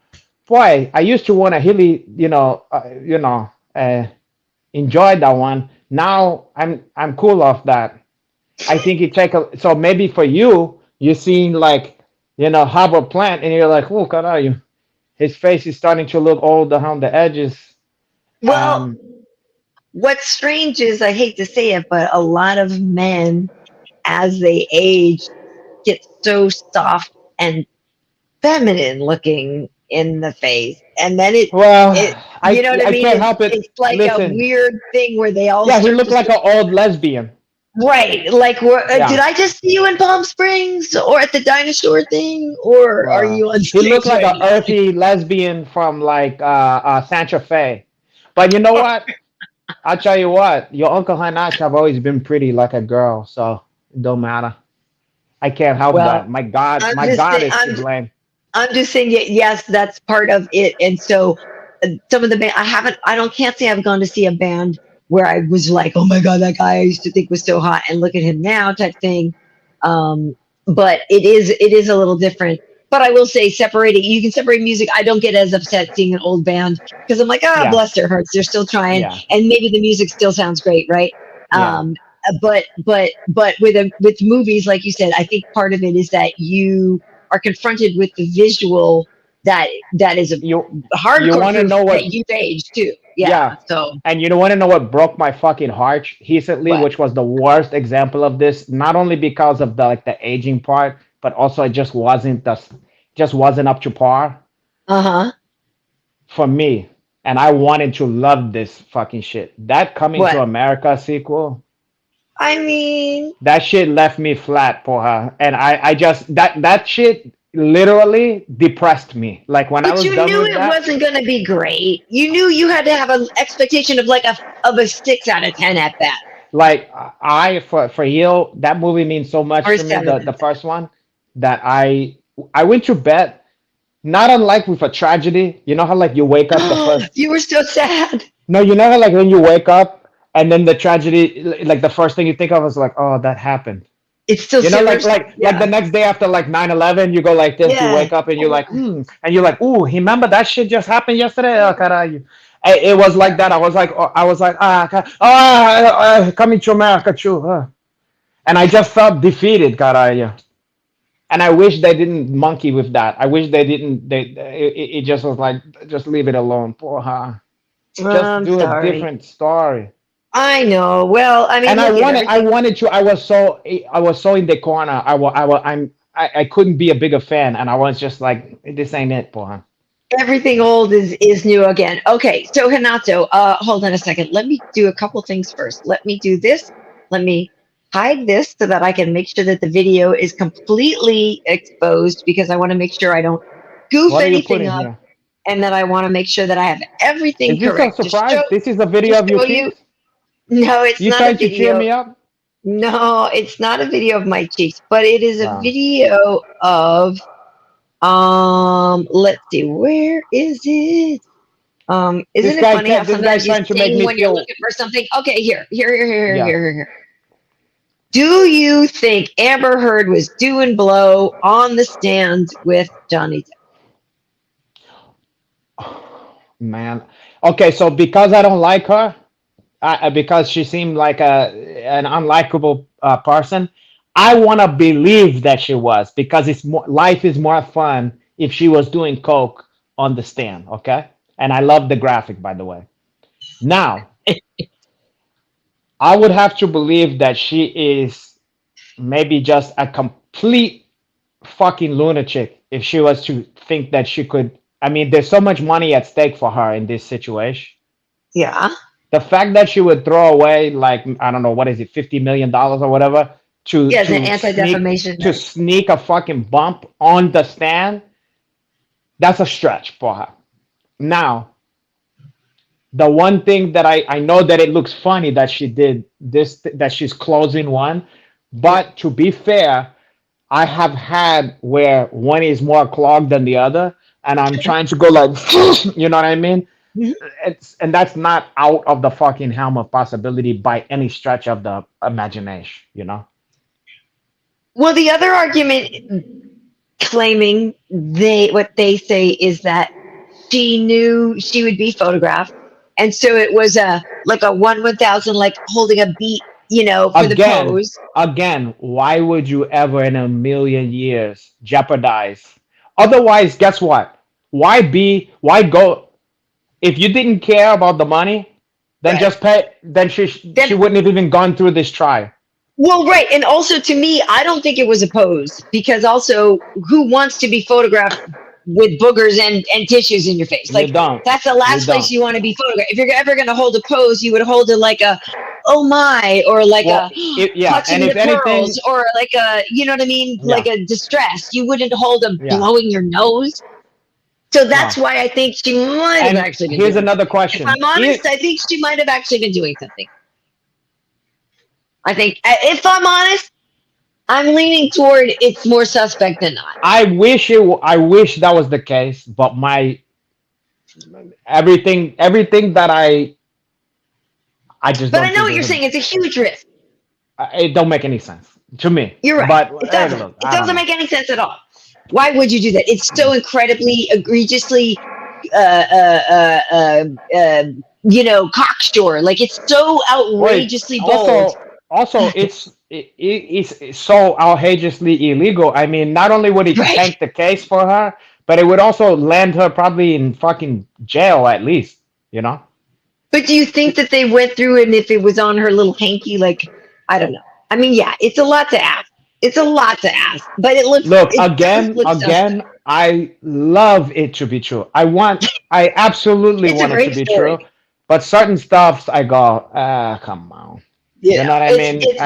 S2: boy, I used to want to really enjoy that one. Now I'm cool off that. I think it take a so maybe for you, you're seeing like Harbor Plant, and you're like, oh, God, are you? His face is starting to look old around the edges.
S1: Well,
S2: Um,
S1: what's strange is, I hate to say it, but a lot of men, as they age, get so soft and feminine looking in the face, and then
S2: well,
S1: it you
S2: I
S1: know what I
S2: I
S1: mean?
S2: can't help it.
S1: It's like a
S2: Listen,
S1: weird thing where they all
S2: yeah, he
S1: start
S2: looked
S1: to
S2: like an old lesbian.
S1: right. Like, did
S2: Yeah,
S1: I just see you in Palm Springs or at the dinosaur thing, or are
S2: well,
S1: you on
S2: he looked
S1: stage
S2: like
S1: right
S2: an
S1: now?
S2: earthy lesbian from like Santa Fe. But you know what? I'll tell you what. Your Uncle Hanach have always been pretty like a girl, so it don't matter. I can't help
S1: Well,
S2: that. My
S1: just
S2: God
S1: saying,
S2: is to blame.
S1: I'm just saying, yes, that's part of it. And so some of the band, I don't, can't say I've gone to see a band where I was like, oh my God, that guy I used to think was so hot and look at him now type thing. Um, but it is a little different. But I will say, you can separate music. I don't get as upset seeing an old band because I'm like,
S2: Yeah,
S1: bless their hearts. They're still trying.
S2: yeah,
S1: And maybe the music still sounds great. Right.
S2: yeah.
S1: But with movies, like you said, I think part of it is that you are confronted with the visual that is a
S2: You you
S1: hardcore
S2: want to
S1: proof
S2: know
S1: that
S2: what?
S1: you've aged too. Yeah.
S2: Yeah.
S1: So
S2: And you don't want to know what broke my fucking heart recently,
S1: what?
S2: which was the worst example of this, not only because of the like the aging part, but also it just wasn't up to par
S1: Uh-huh.
S2: for me. And I wanted to love this fucking shit. That Coming to
S1: What?
S2: America sequel,
S1: I mean,
S2: that shit left me flat, porra. And I just that shit literally depressed me. Like when I
S1: but
S2: was
S1: you
S2: done
S1: knew
S2: with
S1: it
S2: that,
S1: wasn't going to be great. You knew you had to have an expectation of like a 6 out of 10 at that,
S2: like I for you, that movie means so much
S1: or a
S2: to me.
S1: seven.
S2: The first one that I went to bed not unlike with a tragedy. You know how like you wake up the first
S1: You were so sad.
S2: no, you know how like when you wake up and then the tragedy like the first thing you think of is like, oh, that happened.
S1: It still
S2: You know,
S1: simmers.
S2: like the
S1: Yeah.
S2: next day after like 9/11, you go like this, you
S1: Yeah.
S2: wake up and you're
S1: Oh,
S2: like, and you're like, ooh, remember that shit just happened yesterday? Oh, caralho. It was like that. I was like, coming to America too. And I just felt defeated, caralho. And I wish they didn't monkey with that. I wish they didn't. It just was like, just leave it alone, porra. Just
S1: I'm
S2: do a
S1: sorry.
S2: different story.
S1: I know. Well, I mean,
S2: And
S1: look at
S2: I
S1: everything.
S2: wanted to. I was so in the corner. I couldn't be a bigger fan, and I was just like, this ain't it, boy.
S1: Everything old is new again. Okay, so Hanato, hold on a second. Let me do a couple things first. Let me do this. Let me hide this so that I can make sure that the video is completely exposed because I want to make sure I don't goof
S2: What are you
S1: anything
S2: putting
S1: up
S2: here?
S1: and that I want to make sure that I have everything
S2: Is this a
S1: correct
S2: surprise? This is a
S1: to
S2: video of your
S1: show you.
S2: cheeks?
S1: No, it's
S2: You
S1: not a
S2: trying to cheer
S1: video.
S2: me up?
S1: No, it's not a video of my cheeks, but it is a
S2: Wow.
S1: video of let's see, where is it? Isn't it funny how
S2: This guy's
S1: sometimes you
S2: trying to make
S1: sing
S2: me
S1: when you're
S2: feel.
S1: looking for something? Okay, here,
S2: Yeah.
S1: here. Do you think Amber Heard was doing blow on the stand with Johnny
S2: Man. Okay, so because I don't like her, because she seemed like an unlikable person. I want to believe that she was because it's more life is more fun if she was doing coke on the stand. Okay, and I love the graphic by the way. Now
S1: Depp?
S2: I would have to believe that she is maybe just a complete fucking lunatic if she was to think that she could. I mean, there's so much money at stake for her in this situation.
S1: Yeah.
S2: The fact that she would throw away like I don't know what is it, $50 million or whatever
S1: Yeah, it's an anti-defamation.
S2: to sneak a fucking bump on the stand, that's a stretch for her. Now, the one thing that I know that it looks funny that she did this that she's closing one,
S1: Yeah.
S2: but to be fair, I have had where one is more clogged than the other, and I'm trying to go like, you know what I mean?
S1: Mhm.
S2: And that's not out of the fucking realm of possibility by any stretch of the imagination, you know.
S1: Well, the other argument claiming what they say is that she knew she would be photographed, and so it was a like a 1/1000, like holding a beat, for the
S2: again
S1: pose.
S2: again why would you ever in a million years jeopardize? Otherwise, guess what? Why go? If you didn't care about the money, then
S1: Right.
S2: just pay. Then she
S1: Then,
S2: wouldn't have even gone through this try.
S1: well, right, and also to me, I don't think it was a pose because also, who wants to be photographed with boogers and tissues in your face?
S2: You
S1: Like
S2: don't.
S1: that's the
S2: You
S1: last place
S2: don't.
S1: you want to be photographed. If you're ever going to hold a pose, you would hold it like a oh my, or like
S2: Well,
S1: a
S2: yeah, and
S1: clutching
S2: if
S1: the
S2: anything,
S1: pearls, or like a what I mean, like
S2: yeah,
S1: a distress. You wouldn't hold a
S2: yeah,
S1: blowing your nose. So that's
S2: no.
S1: why I think she might have
S2: And
S1: actually been
S2: here's
S1: doing
S2: another
S1: something. If
S2: question.
S1: I'm honest, I think she might have actually been doing something. I think, if I'm honest, I'm leaning toward it's more suspect than not.
S2: I wish that was the case, but my everything that I just
S1: But I
S2: don't
S1: know
S2: think
S1: what you're
S2: there's a
S1: saying. It's a huge risk.
S2: it don't make any sense to me.
S1: You're right.
S2: But
S1: It
S2: hey,
S1: doesn't.
S2: look,
S1: It
S2: I don't
S1: doesn't
S2: know.
S1: make any sense at all. Why would you do that? It's so incredibly, egregiously, uh, uh, uh, uh, uh, cocksure. Like it's so
S2: Wait,
S1: outrageously bold.
S2: also it's so outrageously illegal. I mean, not only would it
S1: Right.
S2: tank the case for her, but it would also land her probably in fucking jail at least, you know?
S1: But do you think that they went through and if it was on her little hanky, like, I don't know. I mean, yeah, it's a lot to ask. It's a lot to ask, but
S2: Look,
S1: it does look suspect.
S2: I love it to be true. I absolutely
S1: It's a
S2: want it to
S1: great
S2: be true.
S1: story.
S2: But certain stuffs, I go, come on.
S1: You
S2: You
S1: know,
S2: know what I mean?
S1: it's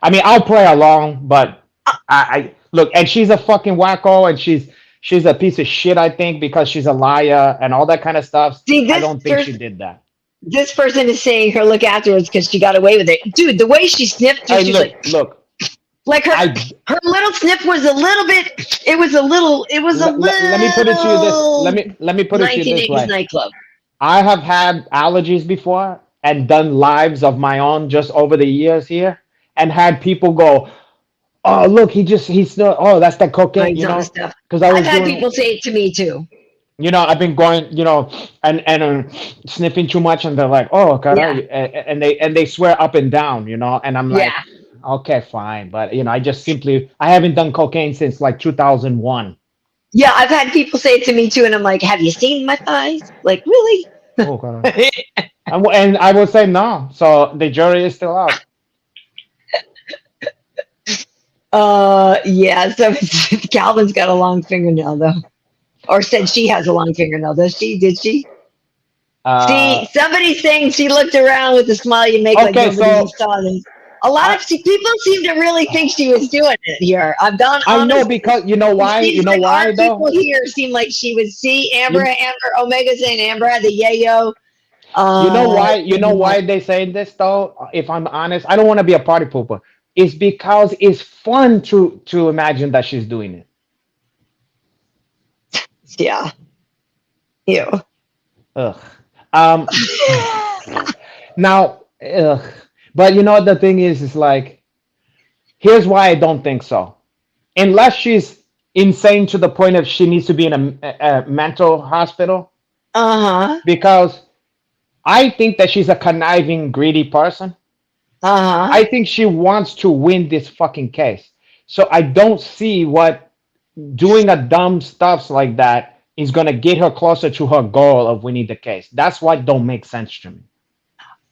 S2: I mean, I'll play along, but I look, and she's a fucking wacko, and she's a piece of shit. I think because she's a liar and all that kind of stuff.
S1: see
S2: I don't think she did that.
S1: this person is saying her look afterwards because she got away with it. Dude, the way she sniffed you,
S2: Hey,
S1: she's like
S2: I
S1: her little sniff was a little bit. It was a
S2: let me put it to you this.
S1: little
S2: Let me put it to you this
S1: 1980s
S2: way.
S1: nightclub.
S2: I have had allergies before and done lives of my own just over the years here, and had people go, "Oh, look, he's not. Oh, that's that cocaine,"
S1: Kinds on stuff.
S2: because I
S1: I've
S2: was
S1: had
S2: doing,
S1: people say it to me too.
S2: I've been going, and sniffing too much, and they're like, "Oh,
S1: Yeah,
S2: caray," and they swear up and down, and I'm like,
S1: yeah,
S2: "Okay, fine," but I haven't done cocaine since like 2001.
S1: yeah. I've had people say it to me too, and I'm like, "Have you seen my thighs? Like, really?"
S2: Oh, caray. And I will say no. So the jury is still out.
S1: Yeah. So Calvin's got a long fingernail though, or said she has a long fingernail. Does she? Did she?
S2: Uh,
S1: See, somebody's saying she looked around with the smile you make like
S2: okay,
S1: nobody even
S2: so
S1: saw this. A lot
S2: I
S1: of people seem to really think she was doing it here. I'm done
S2: I know
S1: honest.
S2: because you know
S1: It
S2: why? You
S1: seems
S2: know
S1: like our
S2: why though?
S1: people here seem like she was. See,
S2: You
S1: Amber, Omega saying Amber had the yayo.
S2: you know why? You
S1: You
S2: know
S1: know,
S2: why they say this though? If I'm honest, I don't want to be a party pooper. It's because it's fun to imagine that she's doing it.
S1: yeah, you.
S2: Ugh. Um. Now, ugh. But the thing is like, here's why I don't think so. Unless she's insane to the point of she needs to be in a mental hospital,
S1: Uh huh.
S2: because I think that she's a conniving, greedy person.
S1: Uh huh.
S2: I think she wants to win this fucking case. So I don't see what doing a dumb stuff like that is gonna get her closer to her goal of winning the case. That's what don't make sense to me.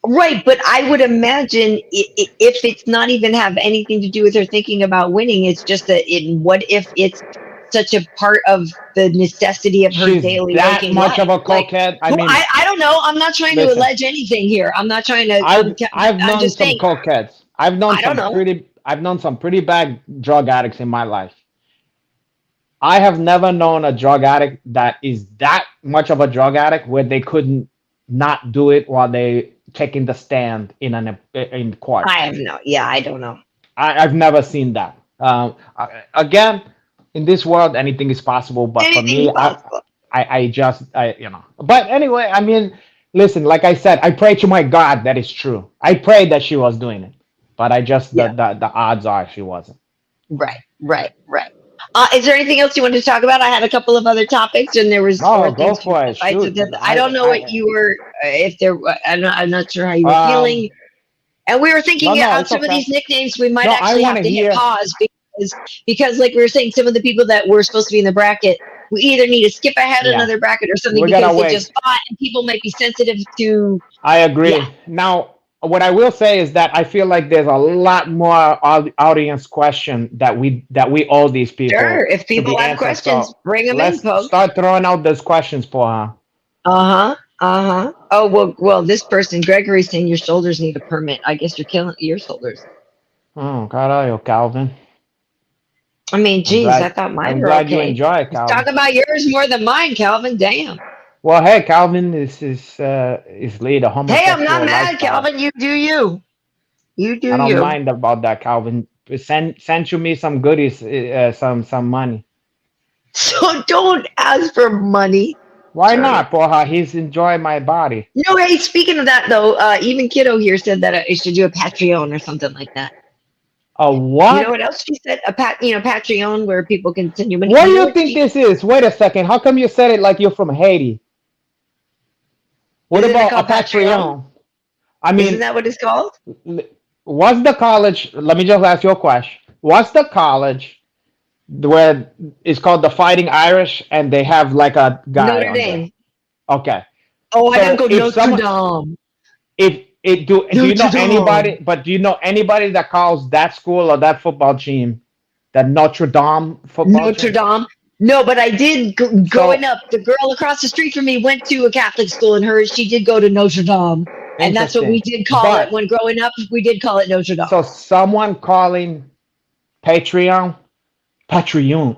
S1: Right, but I would imagine if it's not even have anything to do with her thinking about winning, it's just that what if it's such a part of the necessity of her
S2: She's
S1: daily
S2: that
S1: waking
S2: much of
S1: life.
S2: a
S1: Like,
S2: cokehead. I
S1: well,
S2: mean,
S1: I don't know. I'm not trying to
S2: listen,
S1: allege anything here. I'm not trying to.
S2: I've
S1: I'm
S2: known
S1: just
S2: some
S1: saying.
S2: cokeheads.
S1: I don't know.
S2: I've known some pretty bad drug addicts in my life. I have never known a drug addict that is that much of a drug addict where they couldn't not do it while they taking the stand in court.
S1: I have no. Yeah, I don't know.
S2: I've never seen that. Again, in this world, anything is possible. But for
S1: Anything's
S2: me,
S1: possible.
S2: But anyway, I mean, listen, like I said, I pray to my God that it's true. I pray that she was doing it, but I just
S1: Yeah.
S2: the odds are she wasn't.
S1: Right. Right. Right. Is there anything else you wanted to talk about? I had a couple of other topics, and there was
S2: No,
S1: more
S2: go
S1: things.
S2: for it. Shoot.
S1: I don't know what you were, if there. I'm not sure how you were
S2: Um,
S1: feeling. And we were
S2: no,
S1: thinking
S2: no,
S1: on
S2: it's
S1: some of
S2: okay.
S1: these nicknames, we might
S2: No, I
S1: actually
S2: want
S1: have
S2: to
S1: to hit
S2: hear.
S1: pause because like we were saying, some of the people that were supposed to be in the bracket, we either need to skip ahead
S2: Yeah,
S1: another bracket or something
S2: we're gonna
S1: because they just
S2: wait.
S1: fought, and people might be sensitive to.
S2: I
S1: Yeah,
S2: agree. Now, what I will say is that I feel like there's a lot more audience question that we owe these
S1: sure.
S2: people
S1: If
S2: to
S1: people
S2: be
S1: have
S2: answered.
S1: questions,
S2: So
S1: bring them in,
S2: let's
S1: folks.
S2: start throwing out those questions for her.
S1: Uh huh. Uh huh. Oh well. This person, Gregory's saying your shoulders need a permit. I guess you're killing your shoulders.
S2: Oh, caralho, Calvin.
S1: I mean,
S2: I'm
S1: geez, I
S2: glad.
S1: thought mine
S2: I'm
S1: were
S2: glad you
S1: okay.
S2: enjoy it,
S1: Let's talk
S2: Calvin.
S1: about yours more than mine, Calvin. Damn.
S2: Well, hey, Calvin is lead a
S1: Hey, I'm not
S2: homosexual
S1: mad,
S2: lifestyle.
S1: Calvin. You do you. You do
S2: I don't
S1: you.
S2: mind about that, Calvin. Send you me some goodies, some money.
S1: So don't ask for money.
S2: Why
S1: Sorry.
S2: not, porra? He's enjoying my body.
S1: No, hey, speaking of that though, even Kiddo here said that I should do a Patreon or something like that.
S2: A
S1: You know
S2: what?
S1: what else she said? Patreon where people can send you money.
S2: What do
S1: You know
S2: you
S1: what
S2: think
S1: she
S2: this is? Wait a second. How come you said it like you're from Haiti? What
S1: isn't that
S2: about a
S1: called Patreon?
S2: Patreon? I
S1: Isn't
S2: mean,
S1: that what it's called?
S2: l- what's the college? Let me just ask you a question. What's the college where it's called the Fighting Irish and they have like a guy
S1: Notre
S2: on there?
S1: Dame.
S2: Okay.
S1: Oh, I
S2: So
S1: gotta go
S2: if
S1: Notre
S2: someone,
S1: Dame.
S2: if it do you
S1: Notre
S2: know anybody?
S1: Dame.
S2: But do you know anybody that calls that school or that football team the Notre Dame football
S1: Notre
S2: team?
S1: Dame. No, but I did growing
S2: So
S1: up. The girl across the street from me went to a Catholic school, and she did go to Notre Dame, and that's what we
S2: interesting.
S1: did call it
S2: But
S1: when growing up. We did call it Notre Dame.
S2: so someone calling Patreon, Patreon,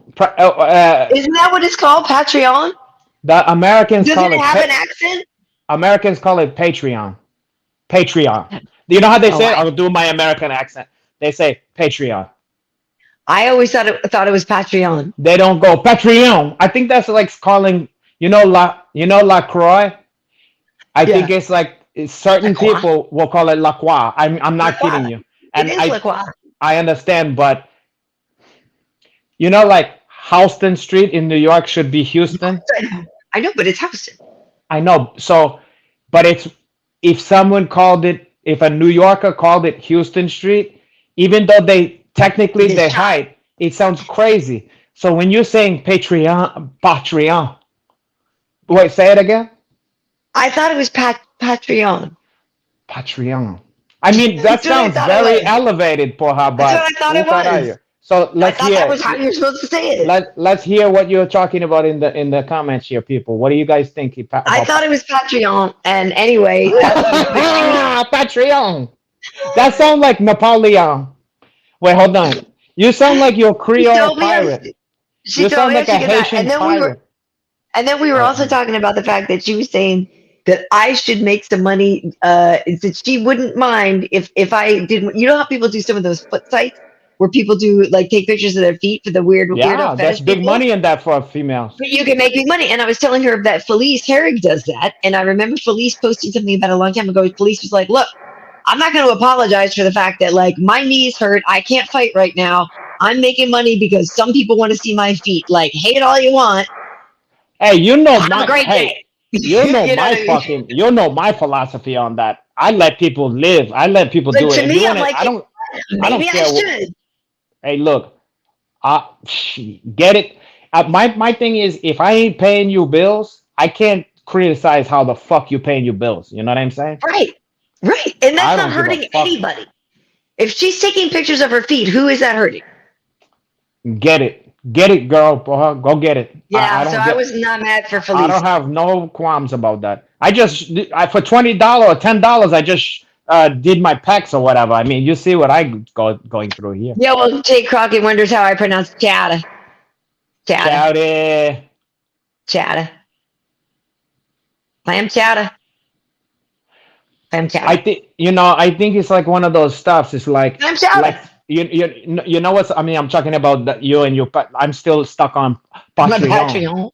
S1: Isn't that what it's called? Patreon?
S2: the Americans
S1: Does
S2: call
S1: it
S2: it
S1: have an accent?
S2: Americans call it Patreon. Patreon. Do you know how they
S1: Oh,
S2: say it? I'll do my American accent. They say Patreon.
S1: I always thought it was Patreon.
S2: They don't go Patreon. I think that's like calling, La Croix. I think
S1: Yeah,
S2: it's like certain
S1: LaCroix.
S2: people will call it La Croix. I'm not kidding
S1: LaCroix.
S2: you,
S1: It
S2: and
S1: is LaCroix.
S2: I understand, but like Houston Street in New York should be Houston.
S1: I know, but it's Houston.
S2: I know. So, but it's if someone called it, if a New Yorker called it Houston Street, even though they technically
S1: It is
S2: they
S1: shot.
S2: hide, it sounds crazy. So when you're saying Patreon, wait, say it again.
S1: I thought it was Patreon.
S2: Patreon. I mean, that
S1: That's what I
S2: sounds
S1: thought it
S2: very
S1: was.
S2: elevated, porra,
S1: That's what
S2: but
S1: I thought it was.
S2: So
S1: I
S2: let's
S1: thought that
S2: hear.
S1: was how you're supposed to say it.
S2: Let's hear what you're talking about in the comments here, people. What do you guys think
S1: I
S2: about
S1: thought it was Patreon. And anyway, but
S2: Patreon? That sounds like Napoleon. Wait, hold on. You sound like you're a
S1: she
S2: Creole
S1: told me
S2: pirate.
S1: she
S2: You
S1: told
S2: sound
S1: me I
S2: like a
S1: should get that.
S2: Haitian pirate.
S1: And then we were
S2: Oh,
S1: also talking about the fact that she was saying that I should make some money. That she wouldn't mind if I did. You know how people do some of those foot sites where people do like take pictures of their feet for the weirdo
S2: yeah, that's
S1: fetish
S2: big
S1: people.
S2: money in that for females.
S1: But you can make me money. And I was telling her that Felice Herrig does that. And I remember Felice posting something about a long time ago. Felice was like, look, I'm not going to apologize for the fact that like my knees hurt. I can't fight right now. I'm making money because some people want to see my feet. Like, hate all you want.
S2: Hey,
S1: Have a great day.
S2: you know
S1: You know what
S2: my
S1: I mean?
S2: philosophy on that. I let people live. I let people
S1: But
S2: do it.
S1: to
S2: If you
S1: me,
S2: want
S1: I'm
S2: to,
S1: like,
S2: I don't
S1: maybe I
S2: care.
S1: should.
S2: Hey, look, get it. My thing is, if I ain't paying you bills, I can't criticize how the fuck you paying your bills. You know what I'm saying?
S1: Right. Right. And that's
S2: I
S1: not
S2: don't give a
S1: hurting
S2: fuck.
S1: anybody. If she's taking pictures of her feet, who is that hurting?
S2: Get it, girl. Go get it.
S1: Yeah, so I was not mad for
S2: I
S1: Felice.
S2: don't have no qualms about that. For $20 or $10, I just did my pecs or whatever. I mean, you see what I going through here.
S1: Yeah, well, Jay Crockett wonders how I pronounce chata. Chata.
S2: Chowdy.
S1: Chata. Clam chata. Clam
S2: I
S1: chata.
S2: think I think it's like one of those stuffs. It's
S1: Clam chata.
S2: you know what's. I mean, I'm talking about you and your. I'm still stuck on
S1: My
S2: Patreon.
S1: Patreon.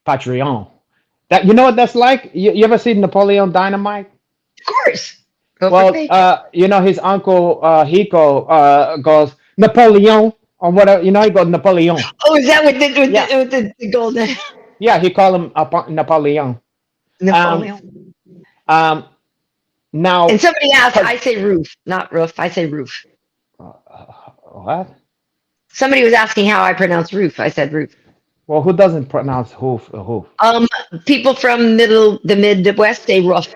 S2: Patreon. That you know what that's like. You ever seen Napoleon Dynamite?
S1: Of course. Go for
S2: Well,
S1: page.
S2: his uncle Hiko goes Napoleon or whatever. He goes Napoleon.
S1: Oh, is that with
S2: Yeah,
S1: the golden
S2: yeah. He called him Napoleon. Um,
S1: Napoleon?
S2: um.
S1: And
S2: Now,
S1: somebody asked,
S2: per-
S1: I say roof, not roof. I say roof.
S2: what?
S1: Somebody was asking how I pronounce roof. I said roof.
S2: Well, who doesn't pronounce hoof? Hoof?
S1: Um, People from the Midwest say roof.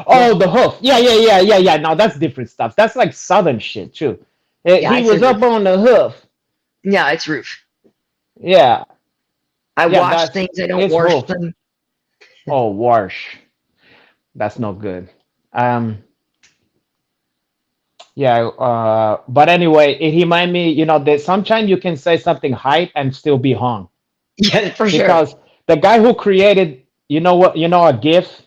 S2: Oh,
S1: Roof.
S2: the hoof. Yeah. No, that's different stuff. That's like southern shit too.
S1: Yeah, I
S2: He
S1: say
S2: was up
S1: roof.
S2: on the hoof.
S1: Yeah, it's roof.
S2: Yeah,
S1: I
S2: yeah.
S1: wash
S2: That's
S1: things. I don't
S2: it's
S1: wash
S2: hoof.
S1: them.
S2: Oh, wash. That's no good. Um. Yeah. But anyway, it remind me. That sometimes you can say something hype and still be hung
S1: Yeah, for sure.
S2: because the guy who created, what, a GIF.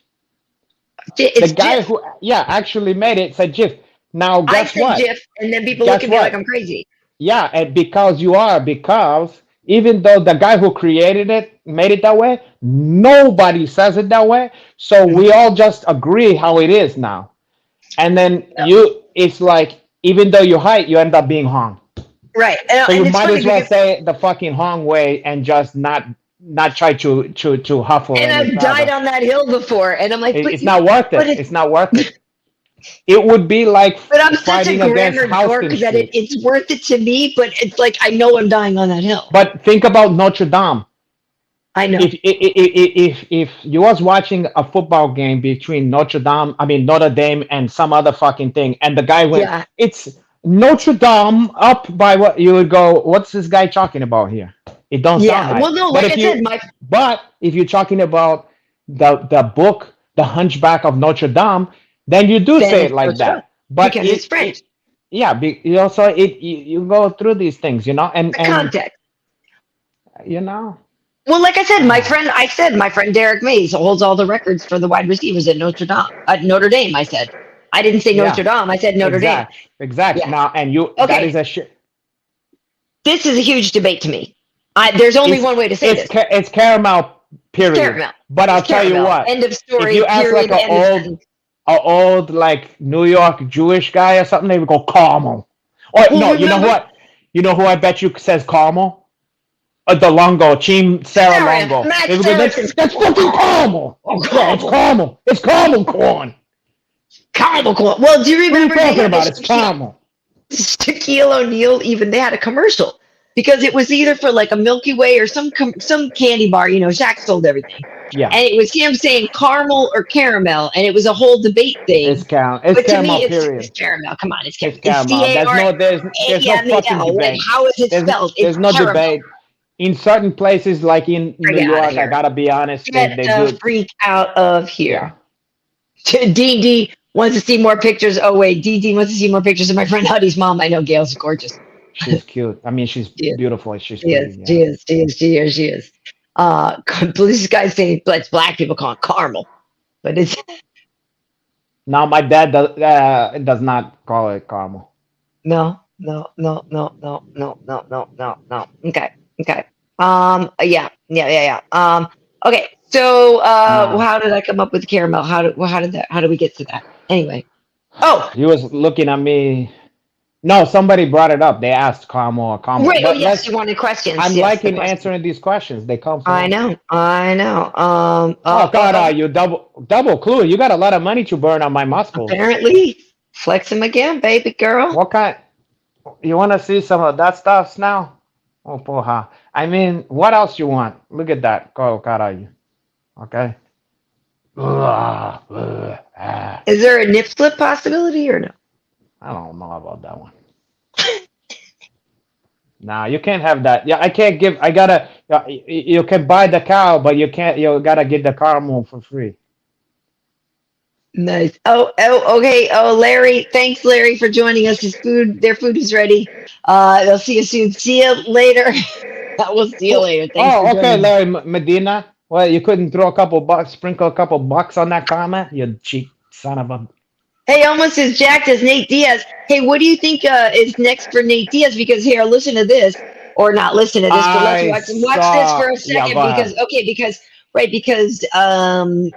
S2: The
S1: It's
S2: guy
S1: GIF.
S2: who, yeah, actually made it said GIF. Now,
S1: I
S2: guess
S1: say
S2: what?
S1: GIF, and then people look
S2: Guess
S1: at me like
S2: what?
S1: I'm crazy.
S2: Yeah, and because even though the guy who created it made it that way, nobody says it that way. So we all just agree how it is now. And then it's like, even though you hide, you end up being hung.
S1: Right,
S2: So you
S1: and it's
S2: might
S1: funny
S2: as well
S1: because
S2: say it the fucking Hong way and just not try to huffle
S1: and
S2: any
S1: I've died
S2: further.
S1: on that hill before, and I'm like,
S2: It's not worth
S1: but
S2: it.
S1: it's
S2: It's not worth it. It would be like
S1: but I'm such a
S2: fighting against
S1: grammar dork
S2: Houston
S1: that
S2: Street.
S1: it's worth it to me. But it's like I know I'm dying on that hill.
S2: But think about Notre Dame.
S1: I know.
S2: If you was watching a football game between Notre Dame and some other fucking thing, and the guy went,
S1: Yeah.
S2: it's Notre Dame up by what, you would go, what's this guy talking about here? It don't sound
S1: Yeah.
S2: right.
S1: Well, no,
S2: But
S1: like I said,
S2: if you're talking about the book, The Hunchback of Notre Dame, then you do
S1: then
S2: say it
S1: it's
S2: like
S1: Notre Dame
S2: that. But
S1: because it's French.
S2: yeah, you also you go through these things, and
S1: The context.
S2: you know.
S1: Well, like I said, my friend Derek Mays holds all the records for the wide receivers at Notre Dame. I said, I didn't say
S2: Yeah,
S1: Notre Dame. I said Notre Dame.
S2: exact.
S1: Yeah.
S2: Now, and that is
S1: Okay.
S2: a shit.
S1: This is a huge debate to me. There's only one way to say this.
S2: It's caramel,
S1: It's
S2: period.
S1: caramel.
S2: But I'll
S1: It's
S2: tell you
S1: caramel.
S2: what.
S1: End of
S2: If
S1: story.
S2: you ask like
S1: Period. End of sentence.
S2: a old like New York Jewish guy or something, they would go caramel. Or
S1: Well,
S2: no, you know
S1: remember
S2: what? You know who I bet you says caramel? The Longo, Team Sarah Longo.
S1: Max
S2: They would go,
S1: Saracen.
S2: that's fucking caramel.
S1: Oh,
S2: Yeah, it's caramel. It's caramel corn.
S1: Caramel corn. Well, do you
S2: What are you
S1: remember they
S2: talking
S1: had
S2: about?
S1: this
S2: It's caramel.
S1: Shaquille O'Neal? Even they had a commercial because it was either for like a Milky Way or some candy bar. Shaq sold everything,
S2: Yeah,
S1: and it was him saying caramel or caramel, and it was a whole debate thing.
S2: It's
S1: But to me,
S2: caramel.
S1: it's
S2: Period.
S1: caramel. Come on, it's
S2: It's
S1: caramel. It's
S2: caramel. There's no fucking
S1: CARAMEL. Like,
S2: debate.
S1: how is it spelled? It's
S2: There's no
S1: caramel.
S2: debate. In certain places, like in New
S1: Get out of
S2: York, I
S1: here.
S2: gotta be honest,
S1: Get
S2: they
S1: the
S2: do.
S1: freak out of
S2: Yeah.
S1: here. DD wants to see more pictures. Oh wait, DD wants to see more pictures of my friend Huddy's mom. I know Gail's gorgeous.
S2: She's cute. I mean, she's
S1: She is.
S2: beautiful. She's
S1: She is.
S2: pretty.
S1: She
S2: Yeah.
S1: is. She is. She is. She is. This guy's saying it's black people call it caramel, but it's
S2: Now my dad does not call it caramel.
S1: no, no, no, no, no, no, no, no, no, no. Okay. Okay. Yeah. Okay. So,
S2: No.
S1: how did I come up with caramel? How did we get to that? Anyway. Oh,
S2: He was looking at me. No, somebody brought it up. They asked caramel or caramel.
S1: right. Oh,
S2: But
S1: yes. You wanted questions.
S2: I'm
S1: Yes,
S2: liking
S1: the questions.
S2: answering these questions. They come from.
S1: I know.
S2: Oh God, you double clue. You got a lot of money to burn on my muscles.
S1: Apparently, flex him again, baby girl.
S2: What kind? You want to see some of that stuff now? Oh, poha. I mean, what else you want? Look at that. Go, caralho. Okay.
S1: Is there a nip slip possibility or no?
S2: I don't know about that one. Nah, you can't have that. Yeah, I can't give. I gotta. You can buy the cow, but you can't. You gotta get the caramel for free.
S1: Nice. Oh, okay. Oh, Larry, thanks, Larry, for joining us. Their food is ready. They'll see you soon. See you later. We'll see you later. Thanks for
S2: Oh, okay,
S1: joining us.
S2: Larry Medina. Well, you couldn't throw a couple bucks, sprinkle a couple bucks on that comment, you cheap son of a.
S1: Hey, almost as jacked as Nate Diaz. Hey, what do you think is next for Nate Diaz? Because here, listen to this, or not listen to this, but let's watch this for a second.
S2: Go
S1: Because
S2: ahead.
S1: because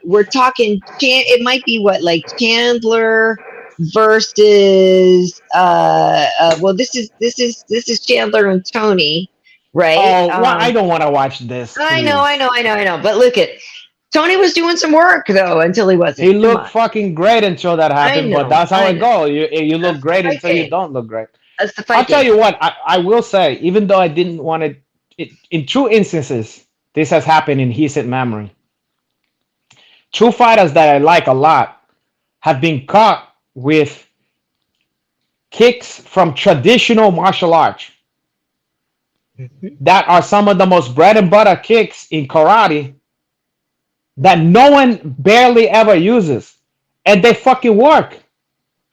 S1: we're talking. It might be what, like Chandler versus well, this is Chandler and Tony, right?
S2: Oh, well, I don't want to watch this.
S1: I
S2: Please.
S1: know. But look at Tony was doing some work though until he wasn't.
S2: He
S1: Come
S2: looked
S1: on.
S2: fucking great until that happened,
S1: know,
S2: but that's how
S1: I
S2: it
S1: know.
S2: goes. You look
S1: That's
S2: great
S1: the fight
S2: until you
S1: game.
S2: don't look great.
S1: That's the
S2: I'll
S1: fight
S2: tell
S1: game.
S2: you what, I will say, even though I didn't want in two instances, this has happened in recent memory. Two fighters that I like a lot have been caught with kicks from traditional martial arts that are some of the most bread and butter kicks in karate that no one barely ever uses, and they fucking work.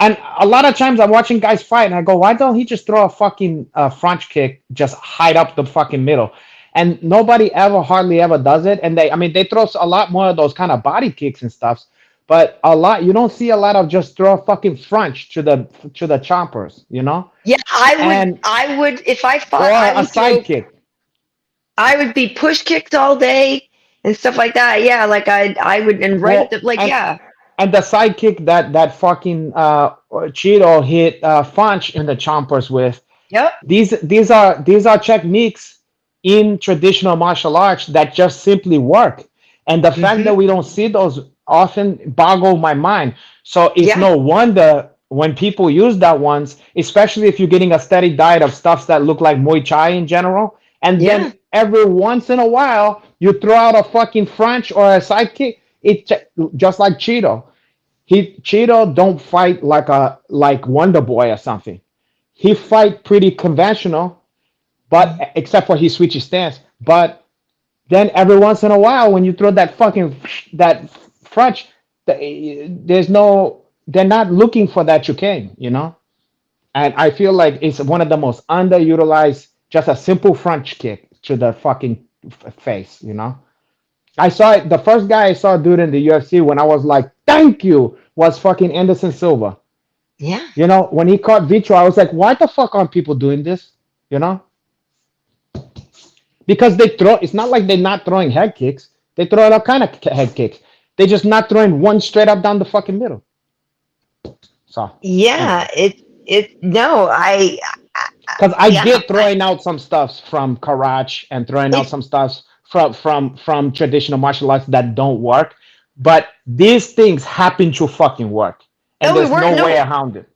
S2: And a lot of times I'm watching guys fight, and I go, why don't he just throw a fucking French kick, just hide up the fucking middle? And nobody hardly ever does it. And they throw a lot more of those kind of body kicks and stuff, but you don't see a lot of just throw a fucking French to the chompers,
S1: Yeah, I would if I fought.
S2: Or
S1: I
S2: a
S1: would
S2: side kick.
S1: I would be push kicked all day and stuff like that. Yeah, like I would and right at the like yeah.
S2: And the side kick that fucking Cheeto hit Funch in the chompers with.
S1: Yep.
S2: These are techniques in traditional martial arts that just simply work. And the fact that we don't see those often boggle my mind. So it's no wonder when people use that once, especially if you're getting a steady diet of stuffs that look like Muay Thai in general, and then every once in a while you throw out a fucking French or a sidekick. Just like Cheeto. Cheeto don't fight like Wonder Boy or something. He fight pretty conventional, but except for he switches stance. But then every once in a while, when you throw that French, there's no, they're not looking for that you can. And I feel like it's one of the most underutilized, just a simple French kick to the fucking face. I saw it. The first guy I saw do it in the UFC when I was like, "Thank you," was fucking Anderson Silva.
S1: Yeah.
S2: When he caught Vitro, I was like, "Why the fuck aren't people doing this?" You know, because they throw. It's not like they're not throwing head kicks. They throw all kind of head kicks. They're just not throwing one straight up down the fucking middle. So
S1: Yeah.
S2: anyway,
S1: No,
S2: because I
S1: yeah.
S2: did throwing out some stuffs from karate and throwing out
S1: It,
S2: some stuffs from traditional martial arts that don't work, but these things happen to fucking work, and
S1: no, it
S2: there's
S1: worked.
S2: no way
S1: No,
S2: around it.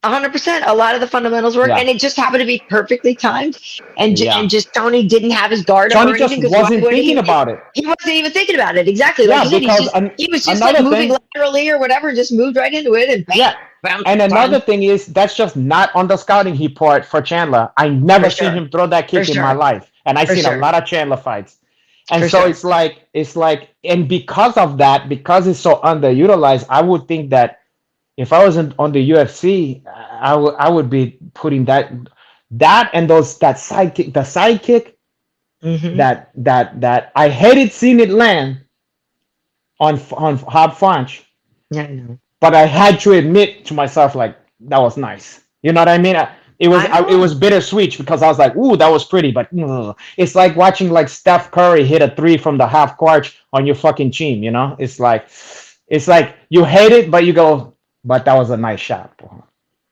S1: 100%. A lot of the fundamentals work,
S2: Yeah,
S1: and it just happened to be perfectly timed. And
S2: yeah.
S1: just Tony didn't have his guard up or
S2: Johnny just
S1: anything because why
S2: wasn't
S1: would
S2: thinking about it.
S1: he wasn't even thinking about it exactly like
S2: Yeah,
S1: you said.
S2: because
S1: He was just like
S2: another
S1: moving
S2: thing,
S1: laterally or whatever, and just moved right into it and bam,
S2: yeah,
S1: bounce,
S2: and another
S1: done
S2: thing is that's just not on the scouting report for Chandler. I
S1: for
S2: never seen
S1: sure,
S2: him throw that
S1: for
S2: kick in my
S1: sure,
S2: life, and I
S1: for
S2: seen a
S1: sure,
S2: lot of Chandler fights. And
S1: for
S2: so
S1: sure.
S2: it's like, and because of that, because it's so underutilized, I would think that if I wasn't on the UFC, I would be putting that and that sidekick, the sidekick
S1: Hmm.
S2: that I hated seeing it land on Hard French,
S1: Yeah, I know.
S2: but I had to admit to myself like that was nice. You know what I mean? It was
S1: I
S2: bittersweet because I was like, ooh, that was pretty, but it's like watching like Steph Curry hit a three from the half court on your fucking team. It's like you hate it, but you go, but that was a nice shot.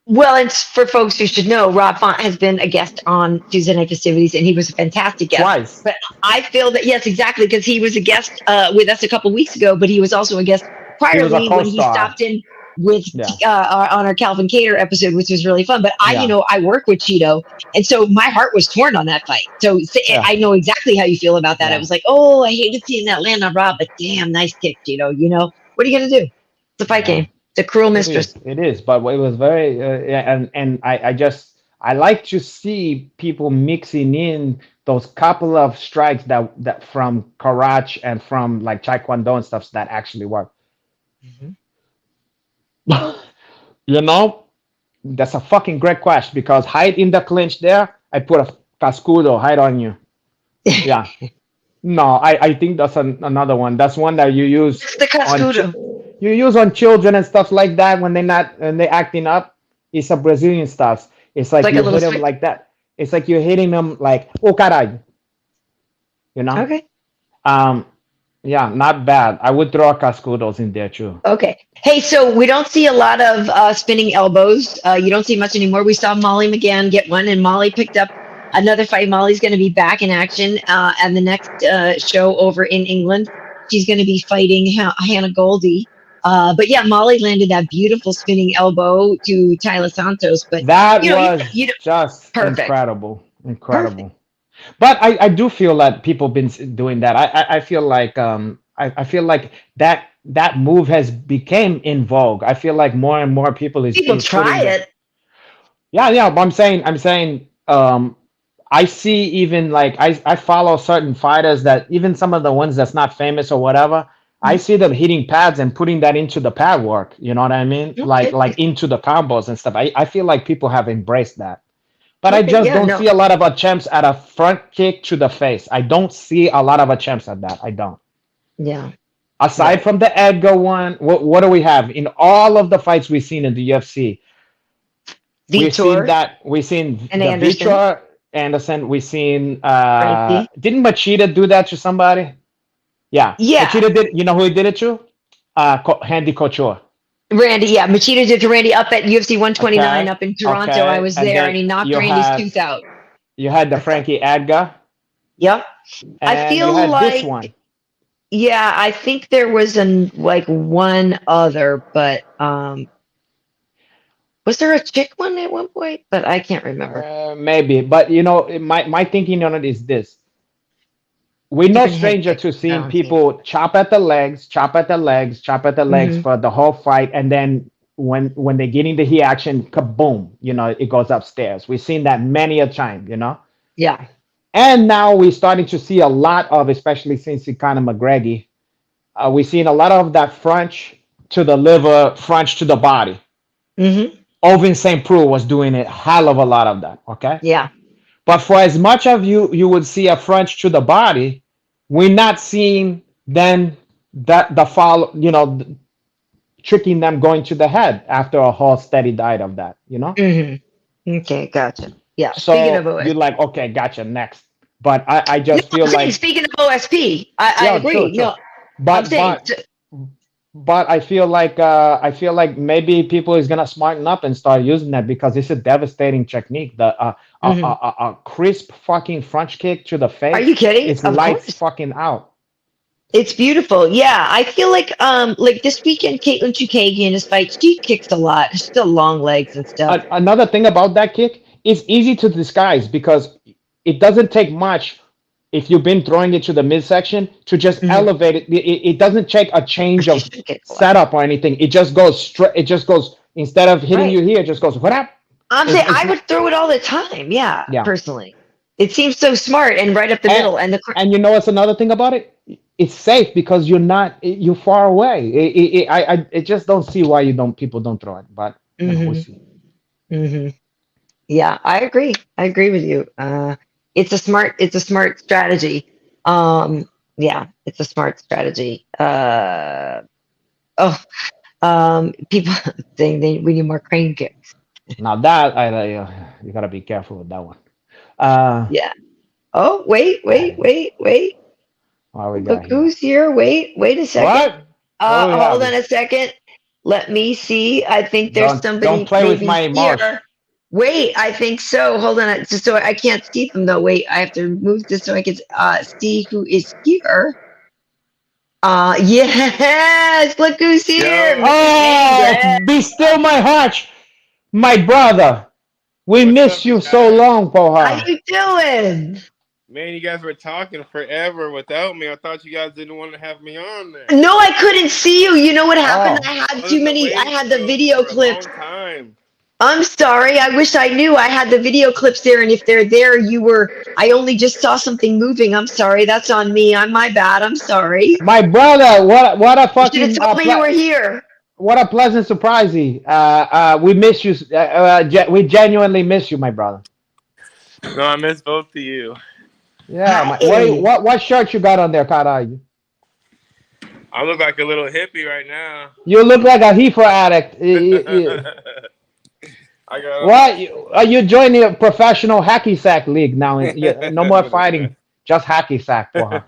S1: Well, and for folks who should know, Rob Font has been a guest on Tuesday Night Festivities, and he was a fantastic guest.
S2: Twice.
S1: But I feel that, yes, exactly, because he was a guest with us a couple weeks ago, but he was also a guest
S2: He was a
S1: priorly when he
S2: co-star.
S1: stopped in with
S2: Yeah,
S1: on our Calvin Cater episode, which was really fun. But
S2: yeah,
S1: I work with Cheeto, and so my heart was torn on that fight. So
S2: yeah,
S1: I know exactly how you feel about that. It
S2: yeah.
S1: was like, oh, I hated seeing that land on Rob, but damn, nice kick, Cheeto. What are you gonna do? It's a fight
S2: Yeah.
S1: game. It's a cruel
S2: It is.
S1: mistress.
S2: It is. But it was very, yeah, and I like to see people mixing in those couple of strikes that from karate and from like taekwondo and stuff that actually work.
S1: Mhm.
S2: you know, that's a fucking great question because hide in the clinch there. I put a cascudo hide on you. Yeah. No, I think that's another one. That's one that you use
S1: It's the
S2: on
S1: Cascudo.
S2: children and stuff like that when they're acting up. It's a Brazilian stuff. It's
S1: It's
S2: like
S1: like a
S2: you
S1: little
S2: hit them
S1: sweet.
S2: like that. It's like you're hitting them like oh caray, you know.
S1: Okay.
S2: Um, yeah, not bad. I would throw a cascudos in there too.
S1: Okay. Hey, so we don't see a lot of spinning elbows. You don't see much anymore. We saw Molly McGann get one, and Molly picked up another fight. Molly's going to be back in action and the next show over in England. She's going to be fighting Hannah Goldie. But yeah, Molly landed that beautiful spinning elbow to Tyler Santos. But
S2: That
S1: you
S2: was
S1: don't,
S2: just
S1: perfect,
S2: incredible,
S1: perfect.
S2: incredible. But I do feel that people been doing that. I feel like I feel like that move has became in vogue. I feel like more and more people
S1: People
S2: is putting
S1: try
S2: that.
S1: it.
S2: Yeah, yeah. But I'm saying I see even like I follow certain fighters that even some of the ones that's not famous or whatever. I see them hitting pads and putting that into the pad work. You know what I mean? Like
S1: Okay.
S2: into the combos and stuff. I feel like people have embraced that. But I
S1: Okay.
S2: just
S1: Yeah.
S2: don't
S1: No.
S2: see a lot of attempts at a front kick to the face. I don't see a lot of attempts at that. I don't.
S1: Yeah.
S2: Aside
S1: Right.
S2: from the Edgar one, what do we have in all of the fights we've seen in the UFC? We've seen
S1: Vitor
S2: that. We've seen
S1: and
S2: the
S1: Anderson.
S2: Vitor Anderson. We've seen.
S1: Frankie.
S2: Didn't Machida do that to somebody? Yeah,
S1: Yeah.
S2: Machida did. You know who he did it to? Handy Couture.
S1: Randy, yeah, Machida did to Randy up at UFC 129
S2: Okay,
S1: up in Toronto. I
S2: okay,
S1: was
S2: and
S1: there, and
S2: then
S1: he knocked
S2: you
S1: Randy's
S2: had
S1: tooth out.
S2: the
S1: That's it.
S2: Frankie Edgar,
S1: Yep. I
S2: and you
S1: feel
S2: had this
S1: like,
S2: one.
S1: yeah, I think there was like one other, but was there a chick one at one point? But I can't remember.
S2: Maybe, but my thinking on it is this: we're no
S1: different head
S2: stranger
S1: kick
S2: to seeing
S1: balancing.
S2: people chop at the legs, chop at the legs, chop at the legs
S1: Hmm.
S2: for the whole fight, and then when they get into heat action, kaboom, it goes upstairs. We've seen that many a time,
S1: Yeah.
S2: and now we're starting to see a lot of, especially since Conor McGregor, we're seeing a lot of that French to the liver, French to the body.
S1: Hmm.
S2: Ovin St. Preux was doing a hell of a lot of that. Okay.
S1: Yeah.
S2: But for as much of you would see a French to the body, we're not seeing then that the follow, tricking them going to the head after a whole steady diet of that.
S1: Hmm. Okay, gotcha. Yeah. Speaking of
S2: So you're
S1: OSP.
S2: like, okay, gotcha, next. But I
S1: No,
S2: just feel
S1: I'm saying
S2: like,
S1: speaking of OSP, I
S2: yeah, true,
S1: agree.
S2: true.
S1: No, I'm
S2: But
S1: saying
S2: but but I feel like maybe people is gonna smarten up and start using that because it's a devastating technique. The
S1: mhm.
S2: a crisp fucking French kick to the
S1: Are
S2: face
S1: you kidding?
S2: is
S1: Of
S2: lights
S1: course.
S2: fucking out.
S1: It's beautiful. Yeah. I feel like this weekend Caitlin Chukagi in his fight, she kicks a lot. She's still long legs and stuff.
S2: Another thing about that kick, it's easy to disguise because it doesn't take much if you've been throwing it to the midsection to just
S1: Hmm.
S2: elevate it. It doesn't take a change
S1: She
S2: of
S1: should kick a lot.
S2: setup or anything. It just goes straight. It just goes instead of hitting
S1: Right.
S2: you here, it just goes what up.
S1: I'm saying
S2: It's
S1: I
S2: not.
S1: would throw it all the time. Yeah,
S2: Yeah.
S1: personally. It seems so smart and right up the
S2: And
S1: middle. And
S2: and you know what's another thing about it? It's safe because you're far away. I just don't see why you don't people don't throw it, but we'll
S1: hmm.
S2: see.
S1: Hmm. Yeah, I agree. I agree with you. It's a smart strategy. Um, yeah, it's a smart strategy. Oh, people saying we need more crane kicks.
S2: Now that you gotta be careful with that one. Uh,
S1: Yeah. Oh, wait.
S2: what we got
S1: Look
S2: here?
S1: who's here. Wait a second.
S2: What? What do we have
S1: Hold on
S2: here?
S1: a second. Let me see. I think there's
S2: Don't
S1: somebody
S2: play with
S1: maybe
S2: my emotion.
S1: here. Wait, I think so. Hold on, just so I can't see them though. Wait, I have to move this so I can see who is here. Yes, look who's here.
S4: Yo,
S1: Man,
S2: Oh, be still my heart, my brother. We
S4: what's
S2: miss
S4: up,
S2: you so
S4: guys?
S2: long,
S1: how
S2: Poha.
S1: you doing?
S4: Man, you guys were talking forever without me. I thought you guys didn't want to have me on there.
S1: No, I couldn't see you. You know what happened?
S2: Oh,
S1: I
S4: I
S1: had
S4: was
S1: too
S4: in the
S1: many. I
S4: waiting
S1: had the
S4: room
S1: video
S4: for a
S1: clips.
S4: long time.
S1: I'm sorry. I wish I knew. I had the video clips there, and if they're there, you were. I only just saw something moving. I'm sorry. That's on me. I'm my bad. I'm sorry.
S2: my brother, what a
S1: You should have
S2: fucking
S1: told me you were here.
S2: what a pleasant surprise. We miss you. We genuinely miss you, my brother.
S4: No, I miss both of you.
S2: Yeah,
S1: Hi.
S2: what shirt you got on there, Kara?
S4: I look like a little hippie right now.
S2: You look like a heifer addict.
S4: I got on
S2: What? Are you joining a professional hacky sack league now? No more
S4: the.
S2: fighting, just hacky sack, Poha.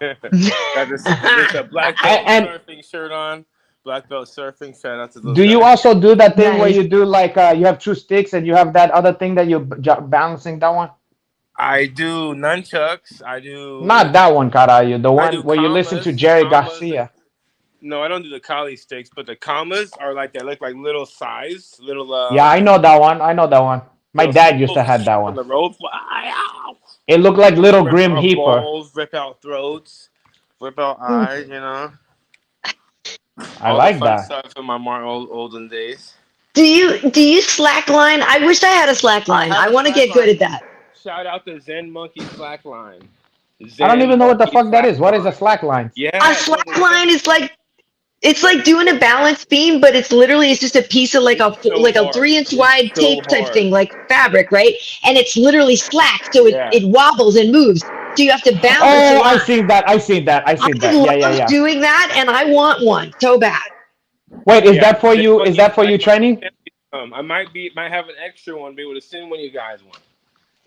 S4: Got this a black belt
S2: And
S4: surfing shirt on. Black belt surfing. Shout out to those
S2: do you
S4: guys.
S2: also do that thing where
S1: Nice.
S2: you do like you have two sticks and you have that other thing that you're balancing that one?
S4: I do nunchucks. I do.
S2: Not that one, Karayu. The
S4: I
S2: one
S4: do
S2: where you listen to
S4: commas.
S2: Jerry
S4: Commas.
S2: Garcia.
S4: No, I don't do the Kali sticks, but the commas are like they look like little size,
S2: Yeah, I know that one. I know that one. My
S4: little
S2: dad used to
S4: symbols
S2: have that
S4: on
S2: one.
S4: the road. Fly out.
S2: It looked like little
S4: Rip
S2: Grim
S4: out
S2: Heaper.
S4: balls, rip out throats, rip out eyes. You know,
S2: I
S4: all the
S2: like
S4: fun
S2: that.
S4: stuff in my more olden days.
S1: Do you slackline? I wish I had a
S4: I
S1: slackline.
S4: have
S1: I
S4: a
S1: want to
S4: slack
S1: get good
S4: line.
S1: at that.
S4: Shout out to Zen Monkey Slackline.
S2: I don't
S4: Zen
S2: even know what the
S4: Monkey
S2: fuck that is. What is a
S4: Slackline.
S2: slack line?
S1: A
S4: Yeah, no, the Zen.
S1: slackline is like it's like doing a balance beam, but it's literally it's just a piece of like
S4: It's so
S1: a
S4: hard.
S1: 3 inch
S4: It's
S1: wide
S4: so
S1: tape type
S4: hard.
S1: thing, like fabric, right? And it's literally slack, so it,
S4: Yeah.
S1: it wobbles and moves. So you have to balance a
S2: Oh, I
S1: lot.
S2: seen that. I seen that. I
S1: I
S2: seen that. Yeah, yeah,
S1: love
S2: yeah.
S1: doing that, and I want one so bad.
S2: Wait, is
S4: Yeah,
S2: that for
S4: Zen
S2: you? Is
S4: Monkey
S2: that for you
S4: Slackline.
S2: training?
S4: I might have an extra one. Be able to send one of you guys one.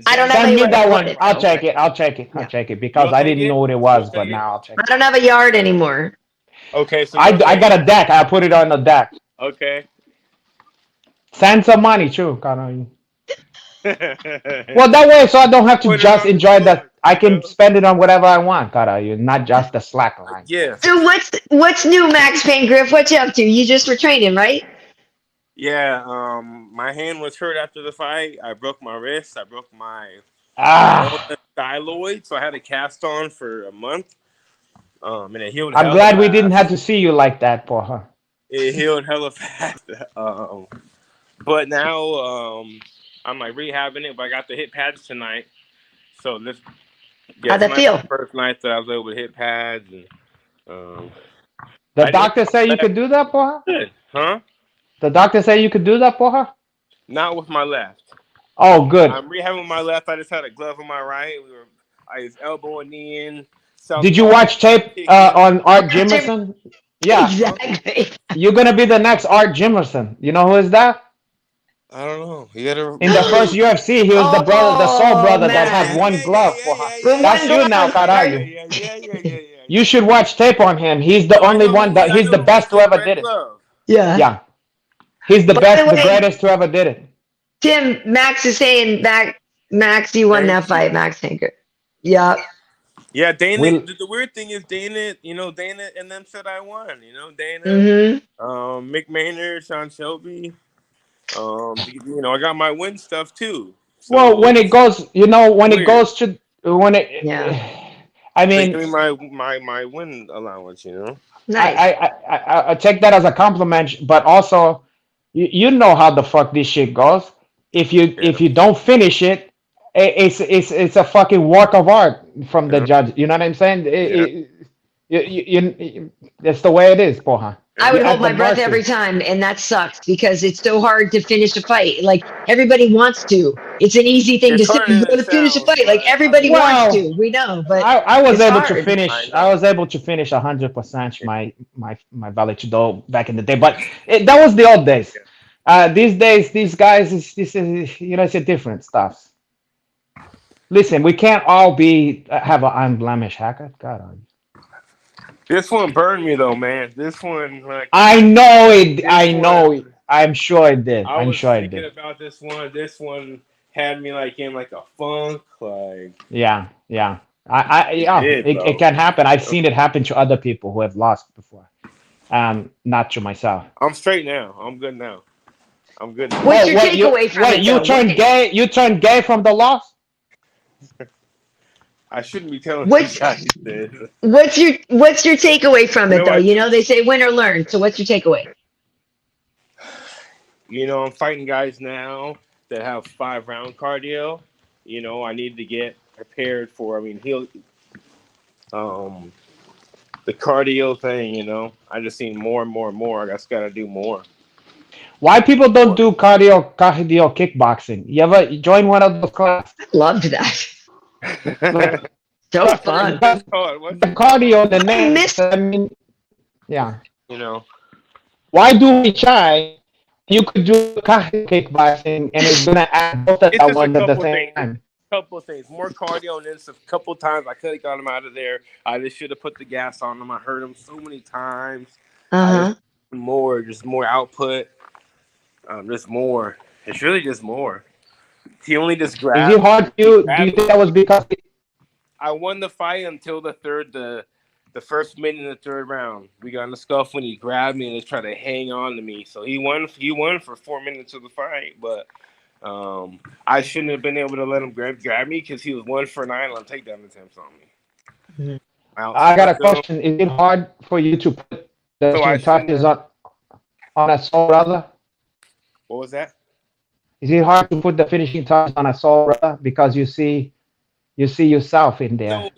S1: I don't
S4: Zen
S1: have
S2: Send me
S4: Monkey
S2: that
S1: anywhere to put
S2: one.
S1: it
S4: Slackline.
S2: I'll
S1: though.
S2: check it. I'll check it. I'll
S1: Yeah,
S2: check it
S4: You
S2: because
S4: want
S2: I
S4: to take
S2: didn't know
S4: it?
S2: what it
S4: You
S2: was,
S4: want to
S2: but
S4: take it?
S2: now I'll check
S1: I
S2: it.
S1: don't have a yard anymore.
S4: Okay, so you want to
S2: I
S4: take
S2: got
S4: it?
S2: a deck. I put it on the deck.
S4: Okay.
S2: Send some money too, Kara.
S4: Put
S2: Well, that way, so I don't have to
S4: it
S2: just
S4: on the
S2: enjoy that.
S4: board,
S2: I can spend it on whatever I want, Kara. You not just the slack line.
S4: Yeah.
S1: So what's new, Max Payne Griff? What you up to? You just were training, right?
S4: Yeah. My hand was hurt after the fight. I broke my wrist. I broke my ulnar
S2: Ah,
S4: styloid, so I had a cast on for a month. And it healed
S2: I'm
S4: hella
S2: glad we didn't have
S4: fast.
S2: to see you like that, porra.
S4: It healed hella fast. But now I'm like rehabbing it, but I got to hit pads tonight. So
S1: How'd that
S4: tonight's the
S1: feel?
S4: first night that I was able to hit pads, and um,
S2: The
S4: I didn't
S2: doctor say you
S4: hit
S2: could do that, porra?
S4: good, huh?
S2: The doctor say you could do that, porra?
S4: Not with my left.
S2: Oh, good.
S4: I'm rehabbing my left. I just had a glove on my right. I was elbowing knee in.
S2: Did you
S4: Southpaw
S2: watch tape
S4: kicking.
S2: on Art Jimerson? Yeah,
S1: Exactly.
S2: you're gonna be the next Art Jimerson. You know who is that?
S4: I don't know. You gotta.
S2: In the first UFC, he was the brother, the soul
S1: Oh,
S2: brother that had
S1: man.
S2: one glove for her.
S1: With
S2: That's
S1: one
S2: you now,
S1: glove.
S2: caralho.
S4: Yeah.
S2: You should watch tape on him. He's the
S4: No, I
S2: only
S4: know
S2: one that
S4: I
S2: he's
S4: know
S2: the
S4: who
S2: best
S4: with
S2: who
S4: the
S2: ever
S4: red
S2: did it.
S4: glove.
S1: Yeah.
S2: Yeah, he's the
S1: By
S2: best,
S1: the
S2: the
S1: way,
S2: greatest who ever did it.
S1: Tim, Max is saying that Max, you won that fight, Max Hanker. Yeah.
S4: Yeah, Dana.
S2: We'll,
S4: The weird thing is Dana. Dana and them said I won. Dana,
S1: Mm-hmm.
S4: Mick Maynard, Sean Shelby. I got my win stuff too.
S2: well,
S4: So
S2: when it goes, when it
S4: weird.
S2: goes to when it,
S1: Yeah.
S2: I
S4: They
S2: mean,
S4: give me my win allowance.
S1: Nice.
S2: I take that as a compliment, but also, you know how the fuck this shit goes. If you
S4: Yeah.
S2: if you don't finish it, it's a fucking work of art from the
S4: Yeah.
S2: judge. You know what I'm saying? That's the way it is, porra.
S1: I
S2: You're
S1: would hold
S2: at the
S1: my breath every
S2: mercy.
S1: time, and that sucks because it's so hard to finish a fight. Like everybody wants to. It's an easy thing to
S4: It's
S1: say.
S4: harder
S1: You
S4: than
S1: go
S4: it
S1: to finish a
S4: sounds,
S1: fight. Like
S4: but I
S1: everybody
S4: mean,
S1: wants to.
S2: Well,
S1: We know, but
S2: I was
S1: it's
S2: able to
S1: hard.
S4: I
S2: finish. I
S4: know.
S2: was able to finish 100% my Vallechido back in the day, but that was the old days. These days, these guys this is it's a different stuff. Listen, we can't all be have an unblemished haircut. God,
S4: This one burned me though, man. This one, like
S2: I know it.
S4: this
S2: I know
S4: one,
S2: it. I'm sure it did.
S4: I
S2: I'm
S4: was
S2: sure it
S4: thinking
S2: did.
S4: about this one. This one had me like in like a funk. Like
S2: Yeah, yeah.
S4: it
S2: Yeah.
S4: did,
S2: It
S4: bro.
S2: can happen. I've seen it happen to other people who have lost before. Not to myself.
S4: I'm straight now. I'm good now. I'm good now.
S1: What's
S2: Oh,
S1: your takeaway from it,
S2: you
S1: though?
S2: turned gay? You turned gay from the loss?
S4: I shouldn't be telling you
S1: What's
S4: guys this.
S1: what's your takeaway from
S4: You
S1: it,
S4: know,
S1: though?
S4: I think
S1: They say win or learn. So what's your takeaway?
S4: I'm fighting guys now that have 5-round cardio. I need to get prepared for. I mean, the cardio thing. I just seen more and more and more. I just got to do more.
S2: Why people don't do cardio kickboxing? You ever join one of those classes?
S1: I loved that.
S2: Like,
S1: So fun.
S2: because
S4: What's
S2: the
S4: it called?
S2: cardio, the
S1: I
S2: name.
S1: miss
S2: I mean, yeah.
S4: You know.
S2: Why do we try? You could do cardio kickboxing, and it's gonna add both of
S4: It's
S2: that
S4: just a
S2: one at the
S4: couple of
S2: same
S4: things.
S2: time.
S4: Couple of things. More cardio, and then a couple of times I could have got him out of there. I just should have put the gas on him. I hurt him so many times.
S1: Uh-huh.
S4: Just more output. Just more. It's really just more. He only just
S2: Is
S4: grabbed.
S2: it hard for you? Do you think that was because?
S4: I won the fight until the first minute in the third round. We got in a scuffle when he grabbed me and just tried to hang on to me. So he won for 4 minutes of the fight, but I shouldn't have been able to let him grab me because he was 1 for 9 on takedown attempts on me.
S1: Mhm.
S2: I got a question. Is it hard for you to put the
S4: So I
S2: finishing touches
S4: shouldn't
S2: on a soul brother?
S4: What was that?
S2: Is it hard to put the finishing touch on a soul brother because you see yourself in there?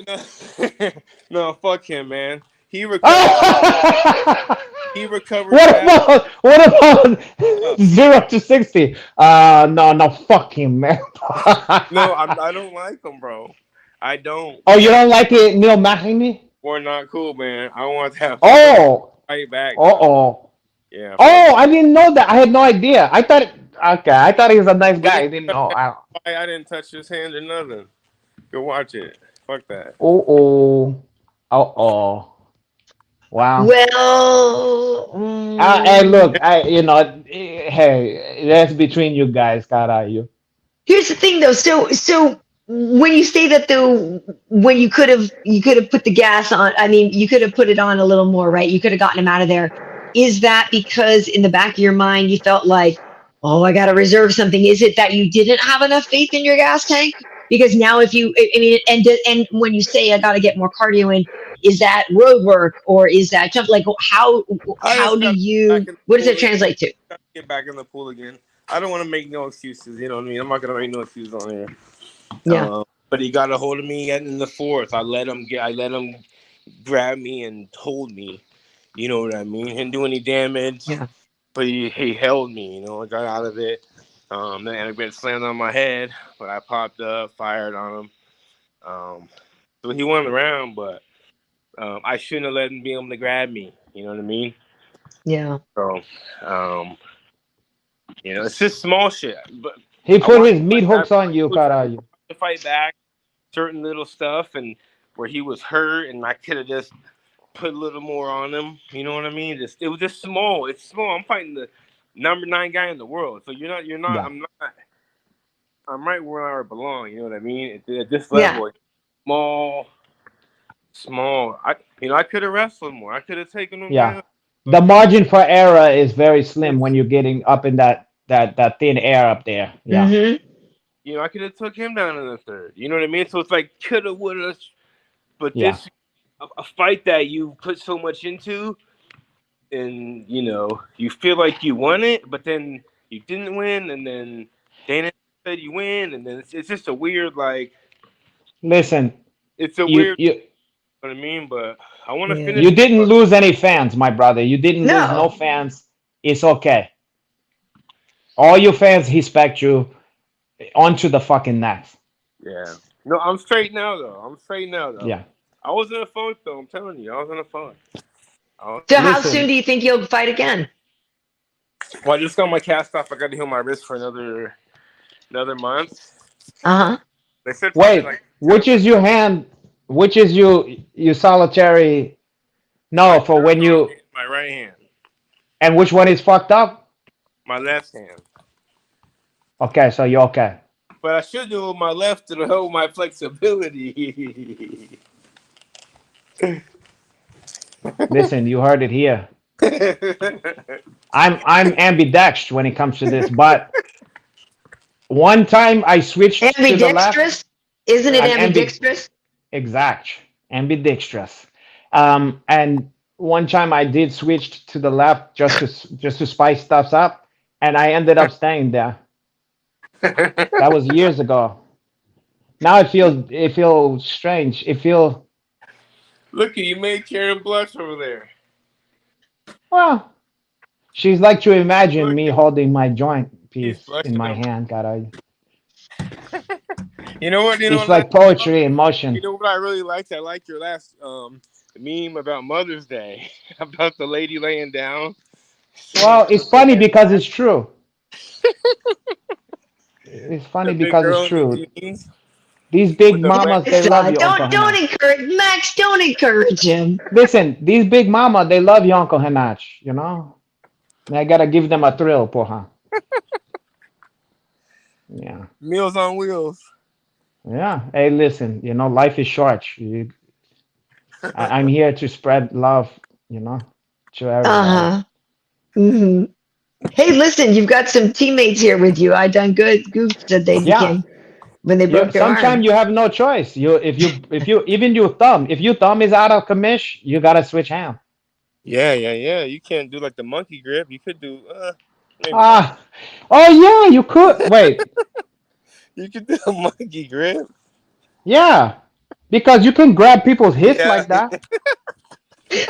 S4: No, no, fuck him, man. He recovered.
S2: what
S4: He recovered fast.
S2: about 0 to 60? No, fuck him, man.
S4: No, I don't like him, bro. I don't.
S2: Oh, you don't like it, Neil Mahimi?
S4: We're not cool, man. I want to have
S2: Oh,
S4: fight back.
S2: oh.
S4: Yeah.
S2: Oh, I didn't know that. I had no idea. I thought he was a nice guy. I didn't know.
S4: I didn't touch his hand or nothing. Go watch it. Fuck that.
S2: Oh. Wow.
S1: Well,
S2: Hey, look, hey, that's between you guys, caralho.
S1: here's the thing, though. So when you say that, though, when you could have put the gas on. I mean, you could have put it on a little more, right? You could have gotten him out of there. Is that because in the back of your mind you felt like, oh, I got to reserve something? Is it that you didn't have enough faith in your gas tank? Because now, if you, I mean, and when you say I got to get more cardio in, is that road work, or is that jump? Like
S4: I
S1: how
S4: just
S1: do
S4: got back
S1: you,
S4: in the
S1: what does
S4: pool.
S1: it translate to?
S4: Get back in the pool again. I don't want to make no excuses. You know what I mean? I'm not gonna make no excuses on here.
S1: Yeah,
S4: But he got a hold of me in the fourth. I let him grab me and hold me. You know what I mean? He didn't do any damage,
S1: yeah,
S4: but he held me. You know, I got out of it. Then I been slammed on my head, but I popped up, fired on him. Um, so he went around, but I shouldn't have let him be able to grab me. You know what I mean?
S1: yeah,
S4: So, um, it's just small shit. But
S2: He
S4: I
S2: put
S4: wanted
S2: his
S4: to
S2: meat
S4: fight back.
S2: hooks on you,
S4: I
S2: caralho.
S4: wanted to fight back certain little stuff, and where he was hurt, and I could have just put a little more on him. You know what I mean? It was just small. It's small. I'm fighting the number 9 guy in the world. So you're not.
S2: Yeah.
S4: I'm not. I'm right where I belong. You know what I mean? At this
S1: yeah,
S4: level, it's small. I could have wrestled more. I could have taken him
S2: Yeah.
S4: down.
S2: The
S4: But
S2: margin for error is very slim
S4: it's
S2: when you're getting up in that thin air up there. Yeah.
S1: mm-hmm,
S4: I could have took him down in the third. You know what I mean? So it's like coulda, woulda. But
S2: Yeah.
S4: this a fight that you put so much into, and you feel like you won it, but then you didn't win, and then Dana said you win, and then it's just a weird
S2: Listen,
S4: it's a
S2: you
S4: weird,
S2: you
S4: you know what I mean? But I want to
S1: yeah.
S4: finish.
S2: you didn't lose any fans, my brother. You didn't lose no
S1: No,
S2: fans. It's okay. All your fans respect you. On to the fucking next.
S4: Yeah. No, I'm straight now though.
S2: Yeah.
S4: I was in a funk though. I'm telling you, I was in a funk.
S1: so how soon
S2: Listen,
S1: do you think you'll fight again?
S4: Well, I just got my cast off. I got to heal my wrist for another month.
S1: Uh-huh.
S4: They said probably
S2: wait.
S4: like
S2: Which is your hand? Which is your solitary?
S4: my
S2: No, for
S4: third
S2: when
S4: arm
S2: you.
S4: hand, my right hand,
S2: And which one is fucked up?
S4: my left hand.
S2: Okay, so you're okay.
S4: But I should do it with my left to hold my flexibility.
S2: Listen, you heard it here. I'm ambidextrous when it comes to this, but one time I switched to the left.
S1: Ambidextrous? Isn't it
S2: I'm
S1: ambidextrous?
S2: exact ambidextrous. And one time I did switch to the left just to spice stuff up, and I ended up staying there. That was years ago. Now it feels strange. It feels
S4: Look, you made Karen blush over there.
S2: well. She's like to imagine
S4: Look,
S2: me holding my joint
S4: he's
S2: piece in
S4: blushing
S2: my
S4: over.
S2: hand. God,
S4: You know what?
S2: it's like poetry in motion.
S4: You know what I really liked? I liked your last meme about Mother's Day about the lady laying down.
S2: Well, it's funny because it's true. It's funny
S4: The big
S2: because it's
S4: girl in the
S2: true.
S4: jeans
S2: These
S4: with
S2: big
S4: the red.
S2: mamas, they
S1: It's,
S2: love you, Uncle
S1: don't
S2: Hanach.
S1: encourage Max. Don't encourage him.
S2: Listen, these big mama, they love you, Uncle Hanach. You know, and I gotta give them a thrill, porra. Yeah,
S4: Meals on Wheels.
S2: yeah. Hey, listen, life is short. I'm here to spread love, to everybody.
S1: Uh-huh. Hmm. Hey, listen, you've got some teammates here with you. I done good. Goof said they
S2: Yeah.
S1: became when they broke their arm.
S2: Sometimes you have no choice. If you even your thumb, if your thumb is out of commish, you gotta switch hand.
S4: Yeah. You can't do like the monkey grip. You could do maybe not.
S2: Ah, oh yeah, you could wait.
S4: You could do a monkey grip.
S2: Yeah, because you can grab people's hips
S4: Yeah.
S2: like that.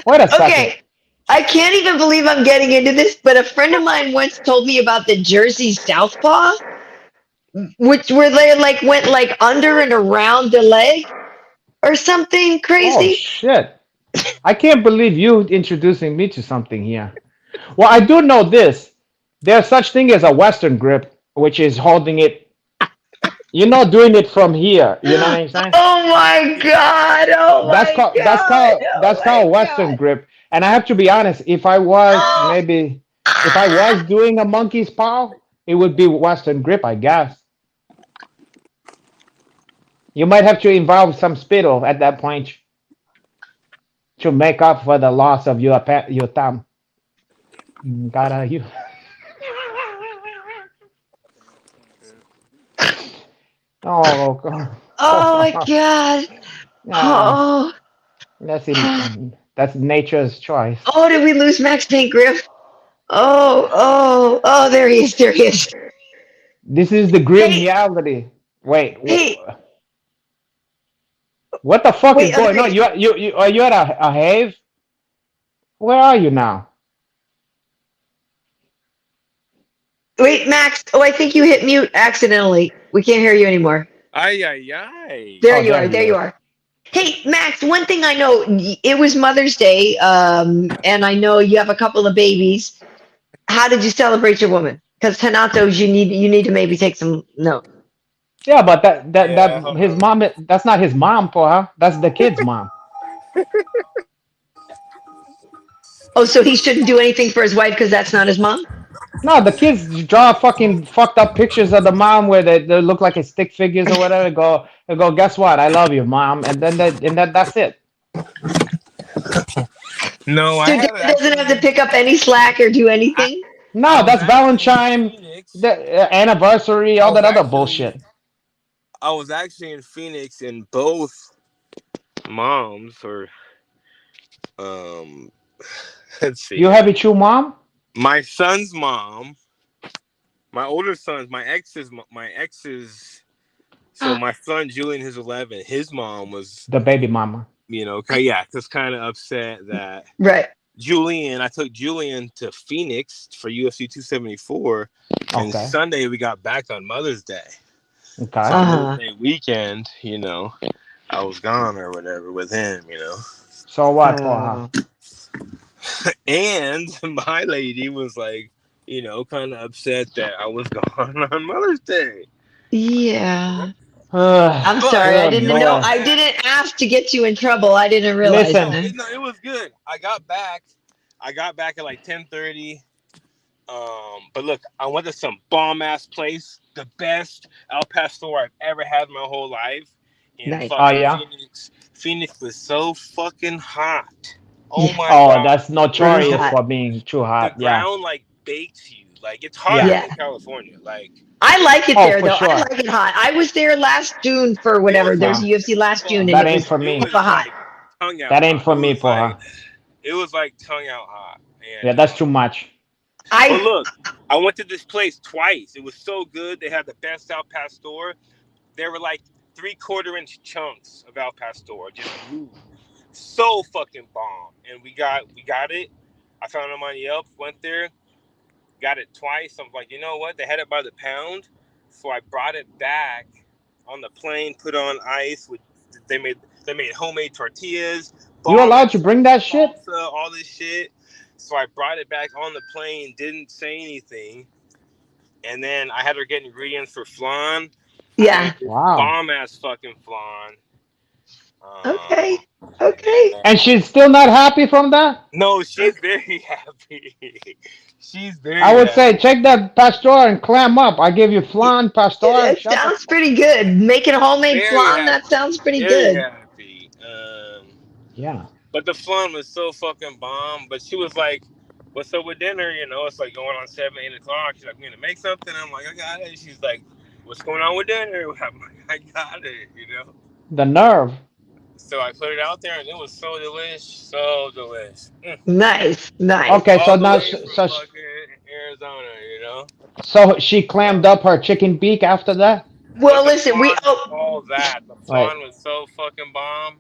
S2: Wait a second.
S1: Okay, I can't even believe I'm getting into this, but a friend of mine once told me about the Jersey Southpaw, which where they went under and around the leg or something
S2: Oh
S1: crazy.
S2: shit! I can't believe you introducing me to something here. Well, I do know this. There's such thing as a Western grip, which is holding it. You're not doing it from here. You know what I'm saying?
S1: Oh my god! Oh
S2: That's
S1: my
S2: called that's
S1: god!
S2: called
S1: Oh
S2: that's
S1: my
S2: called Western
S1: god!
S2: grip. And I have to be honest, if I was doing a monkey's paw, it would be Western grip, I guess. You might have to involve some spittle at that point to make up for the loss of your thumb. Gotta you. Oh God.
S1: Oh my god!
S2: Yeah.
S1: Oh,
S2: That's nature's choice.
S1: Oh, did we lose Max Paint Griff? Oh, there he is. There he is.
S2: This is the grim
S1: Hey,
S2: reality. Wait,
S1: hey,
S2: what the fuck is
S1: wait, oh,
S2: going
S1: there
S2: on?
S1: he is.
S2: You are you at a have? Where are you now?
S1: Wait, Max. Oh, I think you hit mute accidentally. We can't hear you anymore.
S4: Ay, ay, ay.
S1: There
S2: Oh,
S1: you
S2: there
S1: are.
S2: he
S1: There you
S2: is.
S1: are. Hey, Max, one thing I know, it was Mother's Day, and I know you have a couple of babies. How did you celebrate your woman? Because Hanatos, you need to maybe take some note.
S2: Yeah, but that
S4: Yeah, hold
S2: his
S4: on.
S2: mom. That's not his mom, for her. That's the kid's mom.
S1: Oh, so he shouldn't do anything for his wife because that's not his mom?
S2: No, the kids draw fucking fucked up pictures of the mom where they look like a stick figures or whatever. They go. Guess what? I love you, mom. That's it.
S4: No, I
S1: So
S4: had
S1: Dad doesn't have to
S4: actually.
S1: pick up any slack or do
S4: I
S1: anything?
S2: No,
S4: I was
S2: that's
S4: actually in
S2: Valentine,
S4: Phoenix.
S2: the anniversary,
S4: I
S2: all
S4: was
S2: that other
S4: actually
S2: bullshit.
S4: I was actually in Phoenix, and both moms or um let's see
S2: You
S4: here.
S2: have a true mom,
S4: My son's mom, my older son's, my ex's. So my son Julian, who's 11, his mom was,
S2: the baby mama.
S4: yeah, just kind of upset that
S1: Right.
S4: I took Julian to Phoenix for UFC 274, and
S2: Okay,
S4: Sunday we got back on Mother's Day. So
S2: okay.
S4: Mother's
S1: Uh,
S4: Day weekend, I was gone or whatever with him.
S2: So what for her?
S1: uh,
S4: And my lady was like, kind of upset that I was gone on Mother's Day.
S1: yeah. I'm sorry.
S4: But
S1: I
S2: Good
S1: didn't know.
S2: lord.
S1: I didn't ask to get you in trouble. I didn't realize
S4: no,
S2: Listen,
S1: that.
S4: it was good. I got back at like 10:30. But look, I went to some bomb ass place, the best El Pastor I've ever had in my whole life. In
S1: Nice.
S2: oh
S4: fucking
S2: yeah.
S4: Phoenix. Phoenix was so fucking hot. Oh
S1: Yeah.
S4: my
S2: Oh,
S4: god.
S2: that's
S1: Really
S2: notorious
S1: hot.
S2: for being too
S4: The
S2: hot. Yeah,
S4: ground like bakes you. Like it's hotter
S2: yeah.
S1: Yeah.
S4: than California. Like
S1: I like it
S2: Oh,
S1: there
S2: for
S1: though. I
S2: sure.
S1: like it hot. I was there last June for
S4: it
S1: whatever.
S4: was
S1: There's
S4: hot
S1: a
S2: No,
S1: UFC
S4: as
S1: last June
S4: fuck.
S1: and
S2: that
S1: it
S2: ain't
S1: was
S2: for
S4: It
S2: me.
S1: hella
S4: was
S1: hot.
S4: like tongue out
S2: That ain't
S4: hot.
S2: for me, for her.
S4: It was like tongue out hot.
S2: Yeah,
S4: And
S2: that's too much.
S4: but
S1: I
S4: look, I went to this place twice. It was so good. They had the best Al Pastor. There were like 3/4 inch chunks of Al Pastor, just blue. So fucking bomb. And we got it. I found them on Yelp, went there, got it twice. I'm like, you know what? They had it by the pound. So I brought it back on the plane, put on ice with they made homemade tortillas,
S2: You
S4: bomb
S2: allowed to
S4: ass
S2: bring that shit?
S4: salsa, all this shit. So I brought it back on the plane, didn't say anything. And then I had her get ingredients for flan. I
S1: yeah.
S4: made this
S2: Wow.
S4: bomb ass fucking flan.
S1: Okay.
S4: And
S1: Okay.
S2: And
S4: then
S2: she's still not happy from that?
S4: no, she's
S1: Okay.
S4: very happy. She's
S2: I
S4: very
S2: would say
S4: happy.
S2: check that pastor and clam up. I give you flan, pastor.
S1: It
S2: Shut the
S1: sounds
S2: fuck.
S1: pretty good. Making homemade
S4: Very
S1: flan, that
S4: happy.
S1: sounds pretty
S4: Very
S1: good.
S4: happy.
S2: Yeah.
S4: But the flan was so fucking bomb. But she was like, "What's up with dinner?" It's like going on 7, 8 o'clock. She's like, "I'm gonna make something." I'm like, "I got it." She's like, "What's going on with dinner?" I'm like, "I got it."
S2: The nerve.
S4: So I put it out there, and it was so delish, so delish.
S1: Nice. Nice.
S2: Okay, so
S4: All the
S2: now
S4: way from fucking Arizona.
S2: so she clammed up her chicken beak after that?
S4: But
S1: Well,
S4: the
S1: listen, we
S4: flan is
S1: oh
S4: all that. The
S2: Right.
S4: flan was so fucking bomb.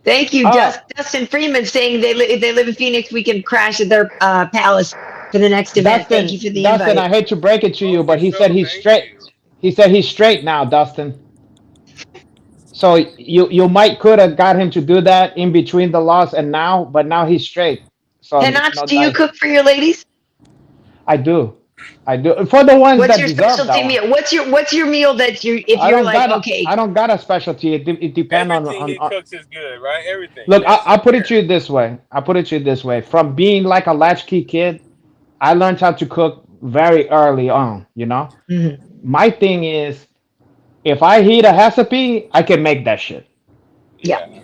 S1: thank you,
S2: Uh
S1: Dustin Freeman saying they live in Phoenix. We can crash at their palace for the next event. Thank you for the
S2: Dustin, I
S1: invite.
S2: hate to break it to
S4: Oh,
S2: you,
S4: for
S2: but he said
S4: sure.
S2: he's
S4: Thank
S2: straight.
S4: you.
S2: He said he's straight now, Dustin. So you might could have got him to do that in between the loss and now, but now he's straight. So
S1: Penach,
S2: no,
S1: do you cook for your ladies?
S2: I do. I do for the ones
S1: What's
S2: that
S1: your
S2: deserve that
S1: specialty
S2: one.
S1: meal? What's your meal that you if
S2: I
S1: you're
S2: don't
S1: like
S2: got a
S1: okay,
S2: I don't got a specialty. It depends
S4: Everything
S2: on,
S4: he cooks is good, right? Everything.
S2: look.
S4: That's
S2: I'll put it to
S4: fair.
S2: you this way. I'll put it to you this way. From being like a latchkey kid, I learned how to cook very early on.
S1: Mhm.
S2: My thing is, if I heat a recipe, I can make that shit.
S1: Yeah.
S4: Yeah.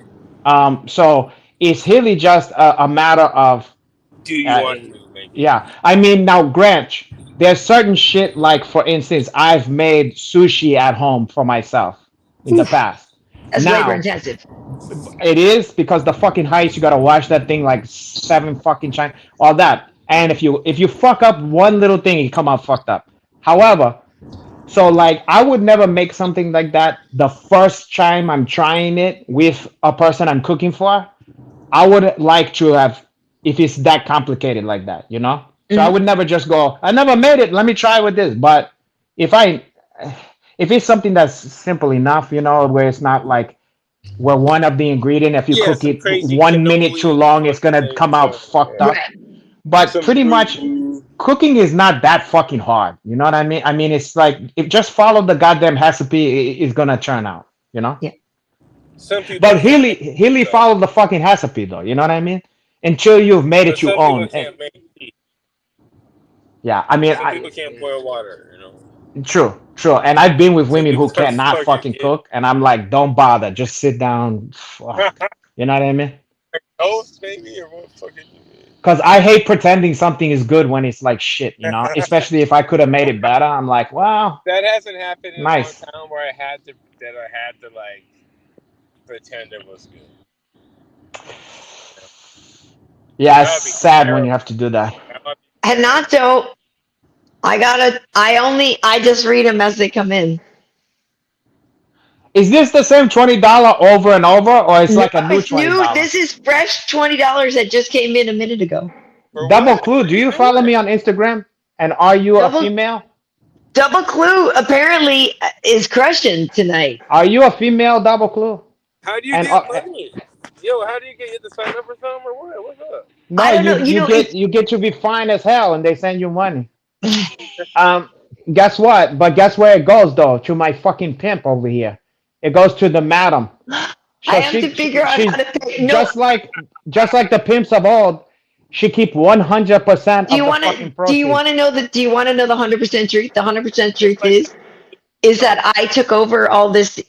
S2: So it's really just a matter of,
S4: Do you
S2: uh,
S4: want to make it?
S2: yeah. I mean, now, Grant, there's certain shit like, for instance, I've made sushi at home for myself in the
S1: Oof.
S2: past.
S1: That's labor
S2: Now,
S1: intensive.
S2: it is because the fucking heights, you gotta wash that thing like 7 fucking times, all that. And if you fuck up one little thing, you come out fucked up. However, so like I would never make something like that the first time I'm trying it with a person I'm cooking for. I would like to have if it's that complicated like that, you know? So I
S1: Mhm.
S2: would never just go, I never made it, let me try with this. But if I if it's something that's simple enough, you know, where it's not like where one of the ingredient, if you
S4: Yeah,
S2: cook
S4: some
S2: it
S4: crazy
S2: 1 minute too
S4: cannoli,
S2: long, it's
S4: what's the
S2: gonna
S4: name,
S2: come out
S4: some
S2: fucked up.
S1: Right.
S2: But
S4: some
S2: pretty much
S4: boo.
S2: cooking is not that fucking hard. You know what I mean? I mean, it's like if just follow the goddamn recipe, it's gonna turn out. You know.
S1: Yeah.
S4: Some people
S2: But
S4: can't make it
S2: Healy
S4: though.
S2: follow the fucking recipe though. You know what I mean? Until you've made
S4: But
S2: it your
S4: some people
S2: own. And,
S4: can't make tea.
S2: yeah, I mean,
S4: Some people can't boil water, you know.
S2: true. And I've been with
S4: Some
S2: women
S4: people
S2: who
S4: just
S2: cannot
S4: fucking
S2: fucking
S4: get
S2: cook, and I'm like, don't bother, just sit down. Fuck. You know what I mean?
S4: toast, maybe, or what fucking.
S2: Because I hate pretending something is good when it's like shit, you know? Especially if I could have made it better. I'm like, well,
S4: That hasn't happened in a long
S2: nice.
S4: time where I had to like pretend it was good.
S2: Yeah, it's
S4: That would be
S2: sad when you
S4: terrible.
S2: have to do that.
S4: That would be
S1: And
S4: terrible.
S1: Nacho, I just read them as they come in.
S2: Is this the same $20 over and over, or it's
S1: No,
S2: like a new
S1: it's new.
S2: $20?
S1: This is fresh $20 that just came in a minute ago.
S4: For
S2: Double
S4: what?
S2: clue,
S4: What are
S2: do
S4: you
S2: you follow
S4: doing?
S2: me on Instagram? And are you a
S1: Double
S2: female?
S1: double clue apparently is crushing tonight.
S2: Are you a female double clue?
S4: How do you
S2: And
S4: get money? Yo, how do you get you to sign up for something or what? What's up?
S2: no,
S1: I don't know.
S2: you
S1: It's
S2: you get to be fine as hell, and they send you money. Um, guess what? But guess where it goes though? To my fucking pimp over here. It goes to the madam.
S1: I
S2: So
S1: have to figure out how
S2: she's
S1: to pay. No,
S2: just like the pimps of old. She keep 100%
S1: do
S2: of
S1: you
S2: the
S1: want
S2: fucking
S1: to? Do you
S2: proceeds.
S1: want to know the? Do you want to know the 100% truth? The 100%
S4: It's
S1: truth
S4: like
S1: is
S4: no.
S1: that I took over all this,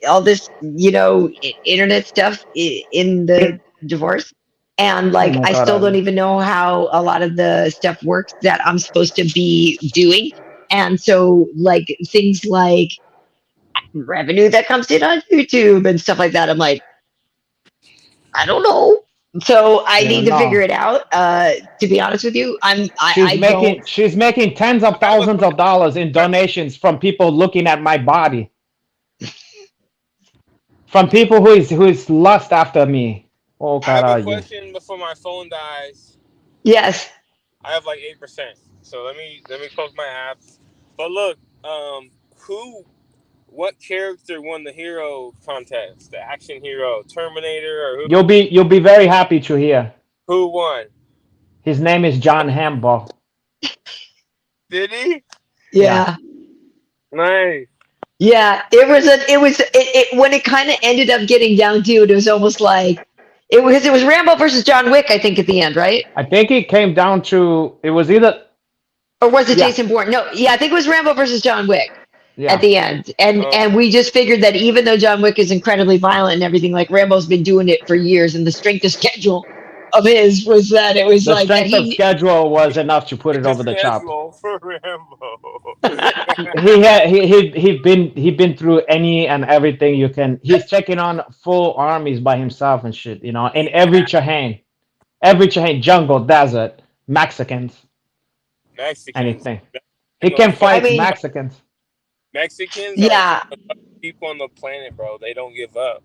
S1: internet stuff in the divorce, and
S2: Oh
S1: like
S2: my
S1: I still don't
S2: god.
S1: even know how a lot of the stuff works that I'm supposed to be doing, and so like things like revenue that comes in on YouTube and stuff like that. I'm like, I don't know. So I
S2: You
S1: need
S2: don't
S1: to figure
S2: know.
S1: it out. To be honest with you, I don't.
S2: She's making tens of
S4: I have a
S2: thousands of dollars in donations from people looking at my body. From people who is lust after me. Oh
S4: I have a
S2: caralho.
S4: question before my phone dies.
S1: Yes.
S4: I have like 8%. So let me close my apps. But look, who what character won the hero contest? The action hero, Terminator, or who?
S2: You'll be very happy to hear.
S4: Who won?
S2: His name is John Hambo.
S4: Did he?
S2: Yeah.
S1: Yeah.
S4: Nice.
S1: Yeah. It when it kind of ended up getting down to it, it was almost like it was Rambo versus John Wick, I think, at the end, right?
S2: I think it came down to it was either
S1: Or was it
S2: yeah,
S1: Jason Bourne? No, yeah, I think it was Rambo versus John Wick at
S2: yeah.
S1: the end. And
S4: Um,
S1: and we just figured that even though John Wick is incredibly violent and everything, like Rambo's been doing it for years, and the strength of schedule of his was that it was
S2: The
S1: like that
S2: strength of
S1: he
S2: schedule was enough to put it
S4: the
S2: over the top.
S4: schedule for Rambo.
S2: He been through any and everything you can. He's taking on full armies by himself and shit, you know, in every chain, jungle, desert, Mexicans,
S4: Mexicans.
S2: anything. He
S4: You know,
S2: can
S1: I
S2: fight
S1: mean,
S2: Mexicans.
S4: Mexicans are some
S1: yeah,
S4: of the toughest people on the planet, bro. They don't give up.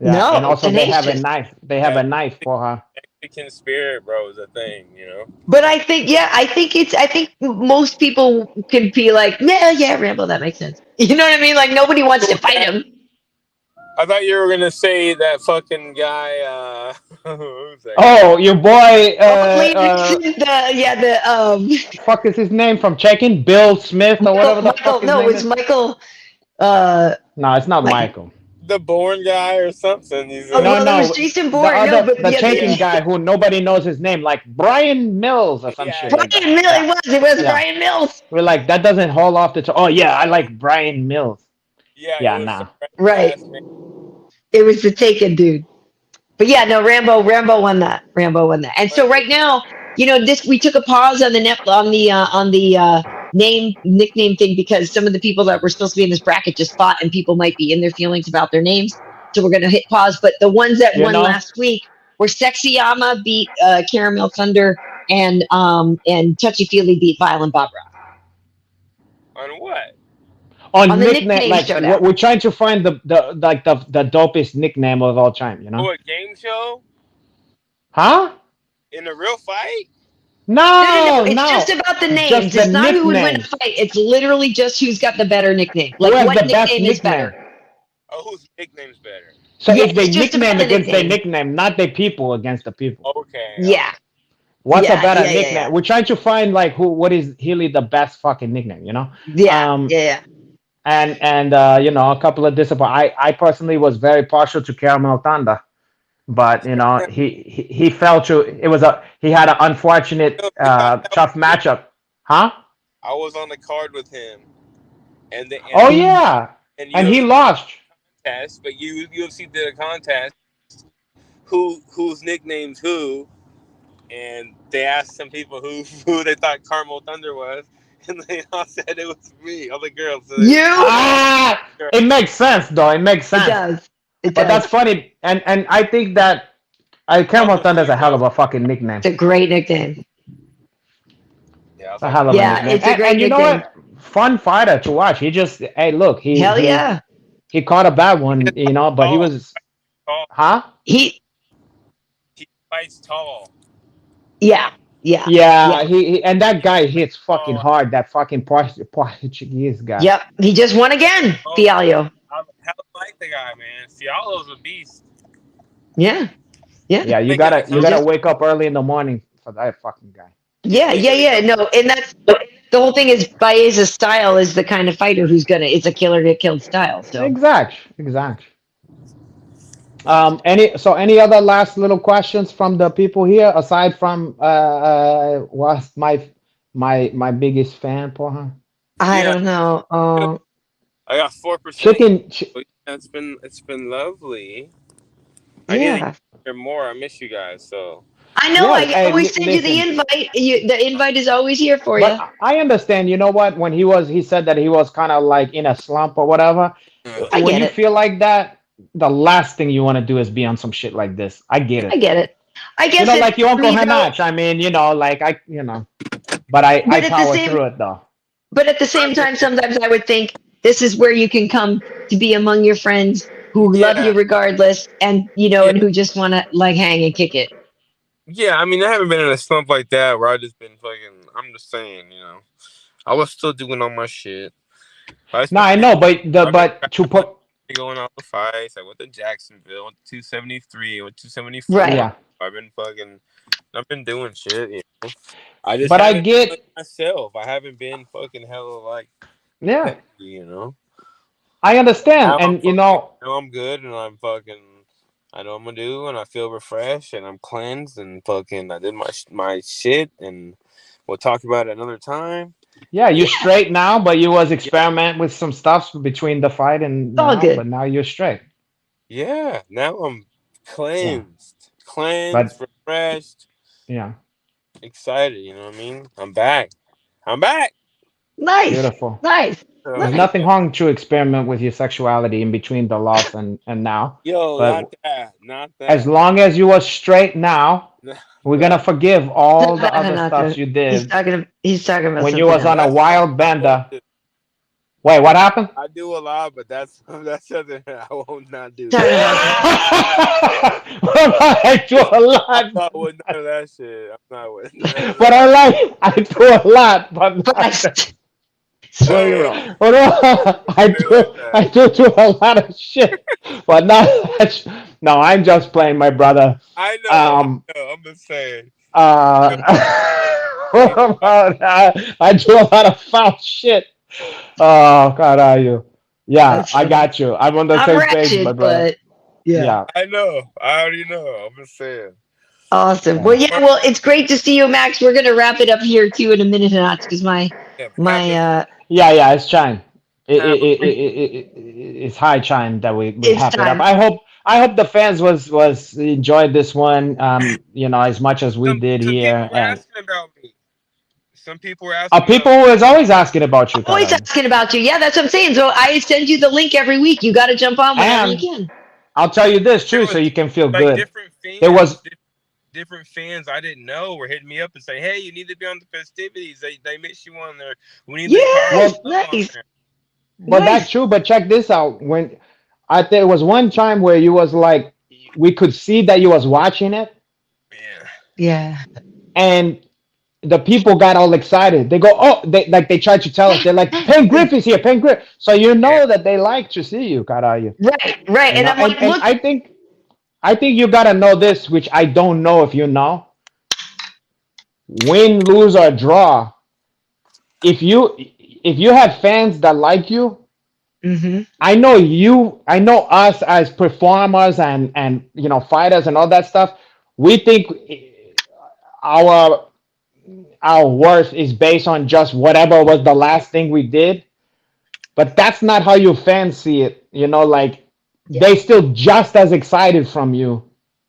S2: Yeah, and
S1: no,
S2: also they have a
S1: tenacious.
S2: knife. They have
S4: That
S2: a knife for her.
S4: Mexican spirit, bro, is a thing, you know?
S1: But I think most people can be like, yeah, Rambo, that makes sense. You know what I mean? Like nobody wants
S4: So
S1: to fight him.
S4: I thought you were gonna say that fucking guy. Who's that guy?
S2: Oh, your boy.
S1: Oh, Liam Neeson, the
S2: Fuck is his name from Checking? Bill Smith or whatever the fuck
S1: Michael.
S2: his
S1: No,
S2: name
S1: it's
S2: is.
S1: Michael.
S2: No, it's not
S1: Like,
S2: Michael.
S4: The Bourne guy or something. He's
S1: oh
S2: No,
S1: well, there was
S2: no,
S1: Jason
S2: the
S1: Bourne. No,
S2: other,
S1: but
S2: the Checking
S4: yeah,
S2: guy who nobody knows his name, like Brian Mills or some shit
S4: yeah,
S2: like that.
S1: Brian Mills.
S2: Yeah,
S1: It was
S2: yeah.
S1: Brian Mills.
S2: We're like that doesn't hold off the. Oh yeah, I like Brian Mills.
S4: yeah. It
S2: Yeah,
S4: was some
S2: nah.
S1: Right.
S4: ass man.
S1: It was the Taken dude. But yeah, no, Rambo won that. Rambo won that. And so
S4: But
S1: right now, this we took a pause on the name nickname thing because some of the people that were supposed to be in this bracket just fought, and people might be in their feelings about their names. so we're gonna hit pause. But the ones that
S2: You
S1: won
S2: know?
S1: last week were Sexyama beat Caramel Thunder, and Touchy Feely beat Violent Bob Ross.
S4: On what?
S2: On
S1: On the
S2: nickname,
S1: nickname
S2: like
S1: showdown.
S2: we're trying to find the dopest nickname of all time, you know?
S4: Oh, a game show
S2: Huh?
S4: in a real fight?
S1: No.
S2: No,
S1: It's
S2: no.
S1: just about the
S2: Just
S1: names.
S2: the
S1: It's not who would win a
S2: nicknames.
S1: fight. It's literally just who's got the better nickname.
S2: Who
S1: Like
S2: has
S1: what
S2: the best
S1: nickname is
S2: nickname?
S1: better.
S4: Oh, whose nickname's better?
S2: So
S1: Yeah,
S2: it's the
S1: it's just
S2: nickname
S1: about the
S2: against the
S1: nickname.
S2: nickname, not the people against the people.
S4: Okay.
S1: Yeah.
S2: What's a better
S1: Yeah.
S2: nickname? We're trying to find like what is really the best fucking nickname, you know?
S1: Yeah.
S2: And you know, a couple of disappoint. I personally was very partial to Caramel Thunder, but you know, he fell to he had an unfortunate
S4: No, you thought that
S2: tough
S4: was me?
S2: matchup, huh?
S4: I was on the card with him, and
S2: Oh yeah,
S4: and
S2: and he
S4: UFC
S2: lost.
S4: contest, but UFC did a contest. Whose nicknames who, and they asked some people who they thought Carmel Thunder was, and they all said it was me. All the girls. So
S1: You?
S2: It makes sense though. It makes
S1: It
S2: sense.
S1: does. It
S2: But
S1: does.
S2: that's funny, and I think that Caramel Thunder is a hell of a fucking nickname.
S1: It's a great nickname.
S4: Yeah, I was
S2: It's a
S4: like,
S2: hell of a
S1: Yeah,
S2: nickname.
S1: it's a great
S2: and you know
S1: nickname.
S2: what? Fun fighter to watch. He just look,
S1: Hell yeah.
S2: he caught a bad one, you know, but he
S4: tall.
S2: was
S4: Tall.
S2: huh?
S1: He
S4: Fights tall.
S1: Yeah.
S2: Yeah, he and that guy hits fucking hard. That fucking Portuguese guy.
S1: Yep. He just won again,
S4: Oh,
S1: Fialio.
S4: I like the guy, man. Fialo's a beast.
S1: Yeah.
S2: Yeah, you gotta wake up early in the morning for that fucking guy.
S1: Yeah. No, and that's the whole thing is Baeza's style is the kind of fighter who's it's a killer get killed style. So
S2: Exact. Any other last little questions from the people here aside from what's my biggest fan, Porha?
S1: I
S4: Yeah.
S1: don't know.
S4: I got 4%.
S2: Chicken.
S4: It's been lovely.
S1: Yeah.
S4: I need to hear more. I miss you guys. So
S1: I know.
S2: Yes,
S1: I always
S2: hey,
S1: send you the
S2: listen.
S1: invite. The invite is always here for you.
S2: But I understand. You know what? When he said that he was kind of like in a slump or whatever.
S1: I
S2: When
S1: get
S2: you
S1: it.
S2: feel like that, the last thing you want to do is be on some shit like this. I get it.
S1: I get it. I guess
S2: You know, like your Uncle
S1: for me, though,
S2: Hanach. I mean, you know, like but I
S1: But at the
S2: power
S1: same-
S2: through it though.
S1: But at the same time, sometimes I would think this is where you can come to be among your friends who love you regardless, and and who just want to like hang and kick it.
S4: yeah, I mean, I haven't been in a slump like that where I just been fucking. I'm just saying, I was still doing all my shit.
S2: No, I know, but to put
S4: going out the fights. I went to Jacksonville, went to 273, went to 274.
S1: Right.
S2: yeah.
S4: I've been doing shit. I just
S2: But I
S4: haven't
S2: get-
S4: been myself. I haven't been fucking hella like,
S2: Yeah,
S4: I
S2: I understand,
S4: Now
S2: and you know,
S4: I'm good, and I know what I'm gonna do, and I feel refreshed, and I'm cleansed, and fucking, I did my shit, and we'll talk about it another time.
S2: yeah, you're straight now, but you was experiment with some stuff between the fight and
S1: all
S2: now,
S1: good.
S2: but now you're straight.
S4: Yeah, now I'm cleansed,
S2: But-
S4: refreshed,
S2: Yeah,
S4: excited. You know what I mean? I'm back.
S1: Nice.
S2: beautiful.
S1: Nice.
S2: There's nothing wrong to experiment with your sexuality in between the loss and now.
S4: Yo,
S2: But
S4: not that.
S2: as long as you are straight now, we're gonna forgive all the other
S1: Not
S2: stuff
S1: gonna-
S2: you
S1: He's
S2: did
S1: talking about
S2: when you
S1: something
S2: was on
S1: else.
S2: a wild bender. Wait, what happened?
S4: I do a lot, but that's something I won't not do.
S1: Talking about
S2: I do a lot.
S4: I'm not with none of that shit. I'm not with none of that.
S2: But I do a lot, but
S1: But
S2: not-
S1: slow your roll.
S2: But I do a lot of shit, but not no. I'm just playing, my brother.
S4: I know. I'm just saying.
S2: I do a lot of foul shit. Oh God, are you? Yeah,
S1: That's
S2: I
S1: funny.
S2: got you. I'm on the
S1: I'm
S2: same page,
S1: ratchet,
S2: my brother.
S1: but
S2: Yeah.
S4: I know. I already know. I'm just saying.
S1: awesome. Well, yeah. Well, it's great to see you, Max. We're gonna wrap it up here too in a minute and not because my
S2: Yeah, it's time. It's high time that we
S1: It's
S2: have it
S1: time.
S2: up. I hope the fans was enjoyed this one. As much as we did
S4: Some
S2: here.
S4: people were
S2: And
S4: asking about me. Some people were asking.
S2: people was always asking about you.
S1: always
S2: Karyn.
S1: asking about you. Yeah, that's what I'm saying. So I send you the link every week. You got to jump on whenever
S2: And-
S1: you can.
S2: I'll tell you this
S4: There
S2: too,
S4: was
S2: so you can feel
S4: like
S2: good. There was
S4: different fans I didn't know were hitting me up and saying, "Hey, you need to be on the festivities. They miss you on there. We need the power
S1: Yes,
S4: glove on
S1: nice,
S4: there."
S2: but that's
S1: nice.
S2: true. But check this out. When I think it was one time where you was like, we could see that you was watching it,
S4: Yeah.
S1: Yeah.
S2: and the people got all excited. They go, oh, they tried to tell us. They're like, Pen Griff is here, Pen Griff. So you
S4: Yeah.
S2: know that they like to see you, Carayo.
S1: Right, right.
S2: You
S1: And
S2: know,
S1: I'm like,
S2: and
S1: look.
S2: I think you gotta know this, which I don't know if you know. Win, lose, or draw. If you have fans that like you,
S1: Hmm.
S2: I know us as performers and fighters and all that stuff. We think our our worth is based on just whatever was the last thing we did, but that's not how your fans see it. Like
S1: Yeah.
S2: they still just as excited from you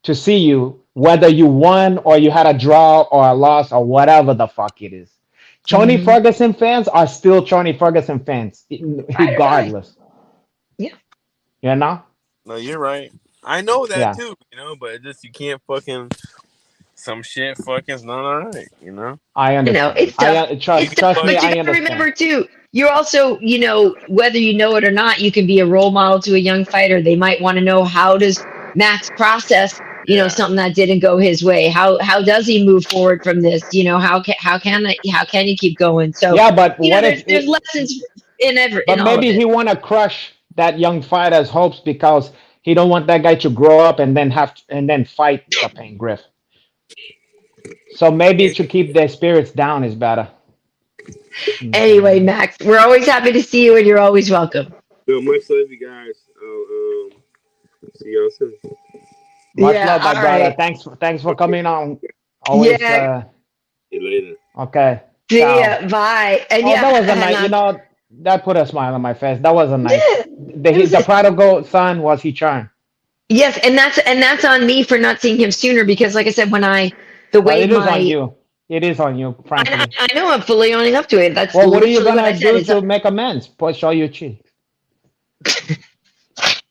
S2: to see you, whether you won or you had a draw or a loss or whatever the fuck it is. Tony
S1: Hmm.
S2: Ferguson fans are still Tony Ferguson fans,
S1: Right, right.
S2: regardless.
S1: Yeah.
S2: You know?
S4: No, you're right. I know that
S2: Yeah,
S4: too, but it just you can't fucking some shit fucking's not alright,
S2: I
S1: I know
S2: understand.
S1: it's tough.
S4: You
S1: It's
S4: can
S1: tough,
S2: Trust me,
S1: but you
S2: I
S1: got to
S2: understand.
S1: remember too. You're also, whether you know it or not, you can be a role model to a young fighter. They might want to know, how does Max process,
S4: yeah.
S1: something that didn't go his way. How does he move forward from this? How can he keep going? So,
S2: Yeah, but what
S1: there's
S2: if
S1: there's
S2: it,
S1: lessons in
S2: but
S1: all of
S2: maybe
S1: it.
S2: he want to crush that young fighter's hopes because he don't want that guy to grow up and then fight the Pain Griff. So maybe
S4: Yeah.
S2: to keep their spirits down is better.
S1: Anyway, Max, we're always happy to see you, and you're always welcome.
S4: No, much love, you guys. See y'all soon.
S2: Much
S1: Yeah.
S2: love, my
S1: All
S2: brother.
S1: right.
S2: Thanks for coming on. Always
S1: Yeah.
S4: See you later.
S2: okay.
S1: See
S2: Ciao.
S1: ya. Bye. And
S2: Oh, that
S1: yeah,
S2: was a nice.
S1: Hannah.
S2: That put a smile on my face. That was a nice.
S1: Yeah. It
S2: The
S1: was
S2: the prodigal son was he charmed,
S1: Yes, and that's on me for not seeing him sooner, because, like I said, the
S2: but
S1: way
S2: it is on
S1: my
S2: you. It is on you, frankly.
S1: I know I'm fully owning up to it. That's
S2: Well, what are you
S1: literally what I
S2: gonna
S1: said.
S2: do
S1: Is
S2: to make amends? Show your cheeks.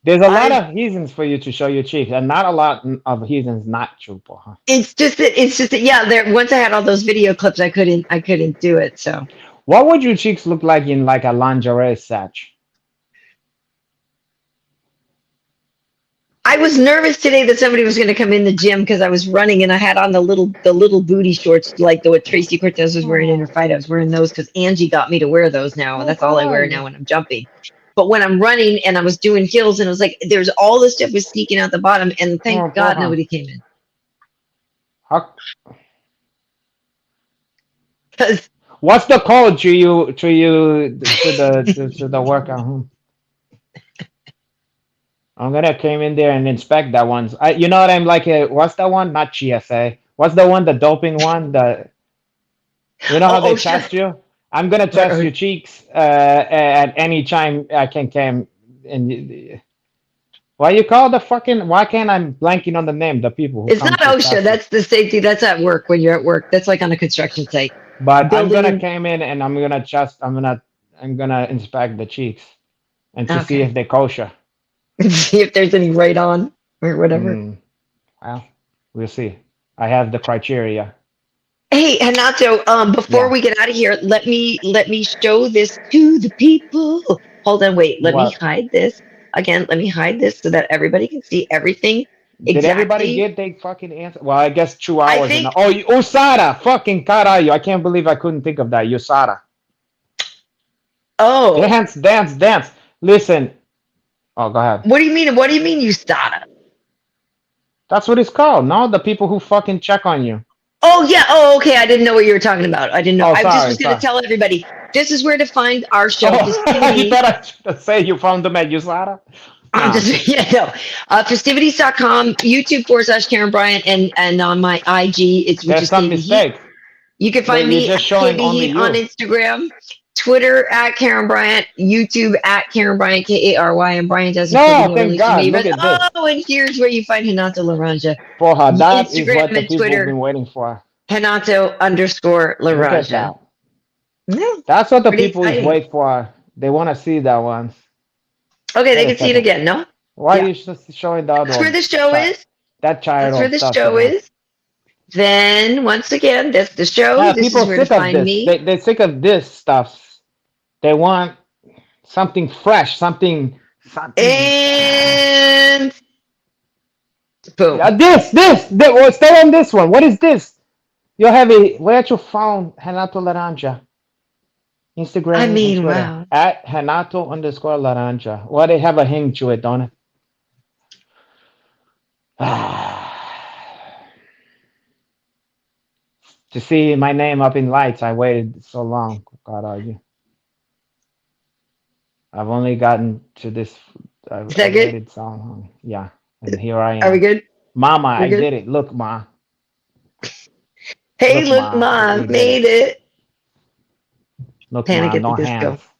S2: There's a lot
S1: I
S2: of reasons for you to show your cheeks, and not a lot of reasons not to, huh?
S1: it's just that yeah. There, once I had all those video clips, I couldn't do it. So
S2: What would your cheeks look like in like a lingerie set?
S1: I was nervous today that somebody was going to come in the gym, because I was running and I had on the little booty shorts, like what Tracy Cortez was wearing in her
S2: Oh,
S1: fight. I was wearing those because Angie got me to wear those now, and
S2: oh,
S1: that's all I wear
S2: caralho.
S1: now when I'm jumping. But when I'm running and I was doing heels, and it was like there's all this stuff was sneaking out the bottom, and
S2: Oh,
S1: thank God
S2: porra.
S1: nobody came in.
S2: How,
S1: Because
S2: what's the code to the workout? I'm gonna came in there and inspect that one. You know what I'm like? What's that one? Not GSA. What's the one? The doping one? You know how they
S1: sure.
S2: test you? I'm gonna test your cheeks at any time I can come. And why you call the fucking? Why can't I'm blanking on the name? The people who
S1: It's
S2: come
S1: not
S2: to
S1: OSHA.
S2: test you.
S1: That's the safety. That's at work, when you're at work. That's like on a construction site.
S2: But I'm gonna
S1: Building.
S2: come in and I'm gonna inspect the cheeks and to see
S1: Okay.
S2: if they're kosher.
S1: See if there's any right on or whatever.
S2: Mm, well, we'll see. I have the criteria.
S1: Hey, Hanato, before
S2: Yeah.
S1: we get out of here, let me show this to the people. Hold on, wait. Let me
S2: What?
S1: hide this. Again, let me hide this so that everybody can see everything
S2: Did everybody
S1: exactly.
S2: get their fucking answer? Well, I guess two
S1: I
S2: hours and
S1: think.
S2: oh, Usada, fucking caralho! I can't believe I couldn't think of that. Usada,
S1: Oh,
S2: dance, dance, dance. Listen. Oh, go ahead.
S1: what do you mean? What do you mean, you started?
S2: That's what it's called. No, the people who fucking check on you.
S1: Oh yeah. Oh, okay. I didn't know what you were talking about. I didn't know.
S2: Oh,
S1: I just
S2: sorry,
S1: was going to
S2: sorry.
S1: tell everybody, this is where to find our show,
S2: Oh, you
S1: Festivities.
S2: thought I should say you found them at Usada?
S1: I'm
S2: Nah.
S1: just yeah, no. Festivities.com, YouTube /Karyn Bryant, and on my IG, which
S2: There's
S1: is
S2: some
S1: KBheat.
S2: mistake.
S1: You can find
S2: You're
S1: me at
S2: just showing only
S1: KBheat on
S2: you.
S1: Instagram, Twitter at Karyn Bryant, YouTube at Karyn Bryant, Kary, and Bryant doesn't put
S2: No,
S1: any
S2: thank
S1: relation to
S2: God.
S1: me.
S2: Look
S1: But
S2: at this.
S1: and here's where you find Renato Laranja.
S2: Porra, that is what
S1: Instagram
S2: the
S1: and
S2: people have
S1: Twitter,
S2: been waiting for. Look at
S1: Renato_Laranja.
S2: that.
S1: Yeah,
S2: That's what the
S1: pretty
S2: people is
S1: exciting.
S2: wait for. They want to see that one.
S1: Okay, they
S2: Wait a
S1: can see it
S2: second.
S1: again, no?
S2: Why are
S1: Yeah.
S2: you just showing the other
S1: That's where
S2: one?
S1: the show is.
S2: That
S1: That's where
S2: child
S1: the
S2: stuff
S1: show
S2: again.
S1: is. Then once again, that's the show.
S2: Yeah,
S1: This
S2: people
S1: is where to
S2: sick of
S1: find
S2: this.
S1: me.
S2: They're sick of this stuff. They want something fresh, something.
S1: And boom.
S2: Well, stay on this one. What is this? You have a where you found Renato Laranja?
S1: I
S2: Instagram and
S1: mean,
S2: Twitter
S1: wow.
S2: at Renato_Laranja. Well, they have a hang to it, don't it? To see my name up in lights, I waited so long. God, I've only gotten to this.
S1: Is
S2: I
S1: that good?
S2: waited so long. Yeah, and here I
S1: Are we
S2: am.
S1: good?
S2: Mama,
S1: We're
S2: I
S1: good.
S2: did it. Look, Ma.
S1: Hey,
S2: Look,
S1: look,
S2: Ma.
S1: mom,
S2: We did
S1: made
S2: it.
S1: it.
S2: Look,
S1: Panic
S2: Ma.
S1: at the
S2: No hands.
S1: Disco.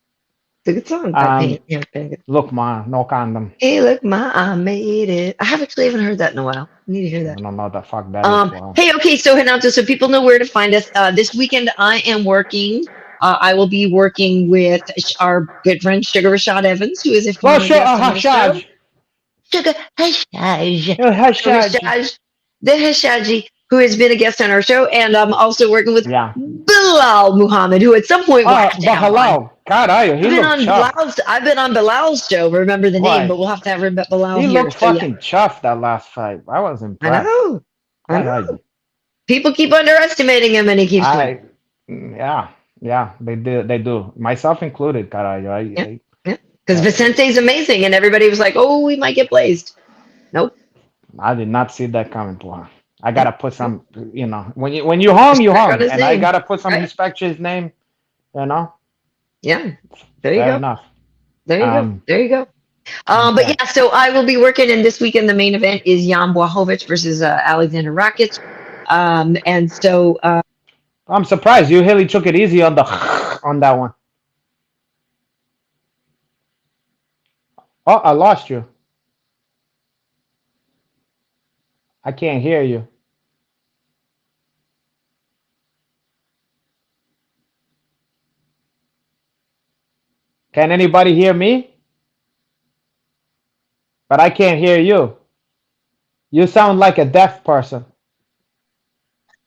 S1: It's a good song by
S2: Um,
S1: Panic.
S2: look, Ma. No condom.
S1: Hey, look, ma, I made it. I haven't even heard that in a while. I need to hear
S2: I
S1: that.
S2: don't know what the fuck that is. Wow.
S1: Hey, okay, so Renato, so people know where to find us. This weekend I am working. I will be working with our good friend Sugar Rashad Evans, who is a
S2: Well,
S1: former
S2: sure.
S1: guest on the show.
S2: Hashaj.
S1: Sugar Rashad.
S2: Hashaj.
S1: Rashad, the Hashaji, who has been a guest on our show, and I'm also working with
S2: Yeah.
S1: Bilal Muhammad, who at some point we'll
S2: Oh,
S1: have to
S2: but
S1: have on.
S2: hello. God, he looked chuffed.
S1: I've been on Bilal's show. Remember the name,
S2: Why?
S1: but we'll have to have Bilal
S2: He
S1: here.
S2: looked
S1: So yeah,
S2: fucking chuffed that last fight. I was
S1: I
S2: impressed.
S1: know, I
S2: God,
S1: know. People keep underestimating him, and he keeps winning.
S2: Yeah, they do. Myself included, caralho.
S1: Yeah, yeah. Because Vicente's amazing, and everybody was like, "Oh, we might get blazed." Nope.
S2: I did not see that coming, boy. I
S1: Nope.
S2: gotta put some, when you hung, you
S1: Respect on
S2: hung,
S1: his
S2: and I
S1: name,
S2: gotta put some
S1: right?
S2: respect to his name. You know,
S1: Yeah. There you
S2: fair
S1: go.
S2: enough.
S1: There you go. There you go. But
S2: Okay.
S1: yeah, so I will be working, and this weekend the main event is Jan Błachowicz versus Alexander Rakic. And so
S2: I'm surprised you really took it easy on the on that one. Oh, I lost you. I can't hear you. Can anybody hear me? But I can't hear you. You sound like a deaf person.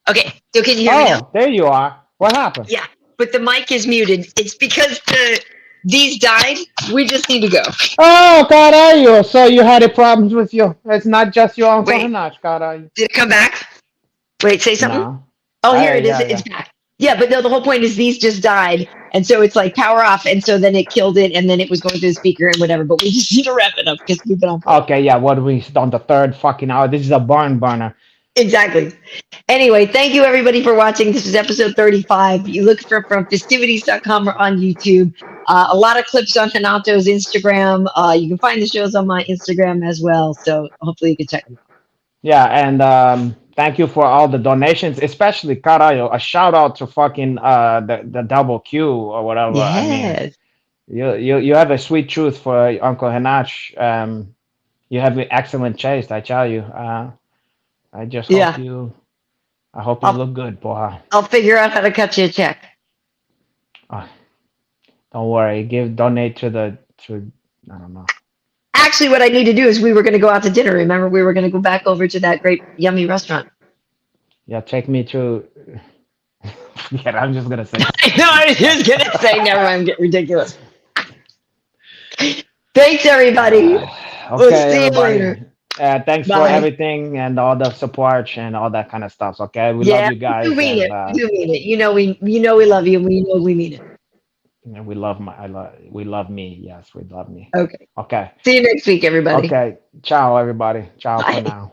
S1: okay, so can you hear me now?
S2: Oh, there you are. What happened?
S1: Yeah, but the mic is muted. It's because these died. We just need to go.
S2: Oh, caralho. So you had a problems with you. It's not just your Uncle
S1: Wait,
S2: Hanach, caralho.
S1: did it come back? Wait, say something.
S2: No.
S1: Oh, here it is.
S2: Yeah,
S1: It's
S2: yeah.
S1: back. Yeah, but no, the whole point is these just died, and so it's like power off, and so then it killed it, and then it was going through the speaker and whatever. But we just need to wrap it up because we've been on for a while.
S2: Okay, yeah. What we on the third fucking hour? This is a barn burner.
S1: Exactly. Anyway, thank you everybody for watching. This is episode 35. You look for from festivities.com or on YouTube. A lot of clips on Hanato's Instagram. You can find the shows on my Instagram as well. So hopefully you can check them out.
S2: Yeah, and thank you for all the donations, especially caralho. A shout out to fucking the double Q or whatever. I mean,
S1: Yes.
S2: you have a sweet tooth for Uncle Hanach. You have an excellent taste, I tell you. I just hope
S1: Yeah.
S2: I hope you
S1: I'll,
S2: look good, boy.
S1: I'll figure out how to cut you a check.
S2: Oh, don't worry. Donate to I don't know.
S1: Actually, what I need to do is we were going to go out to dinner. Remember, we were going to go back over to that great, yummy restaurant.
S2: Yeah, take me to. Yeah, I'm just gonna say.
S1: No, I was just going to say, never mind, get ridiculous. Thanks, everybody.
S2: Okay,
S1: We'll see you
S2: everybody.
S1: later.
S2: Thanks for
S1: Bye.
S2: everything and all the support and all that kind of stuff. Okay, we love you guys.
S1: We mean
S2: and,
S1: it. We do mean it. You know we love you, and we know we mean it.
S2: we love me. Yes, we love me.
S1: Okay.
S2: Okay.
S1: See you next week, everybody.
S2: Okay. Ciao, everybody. Ciao
S1: Bye.
S2: for now.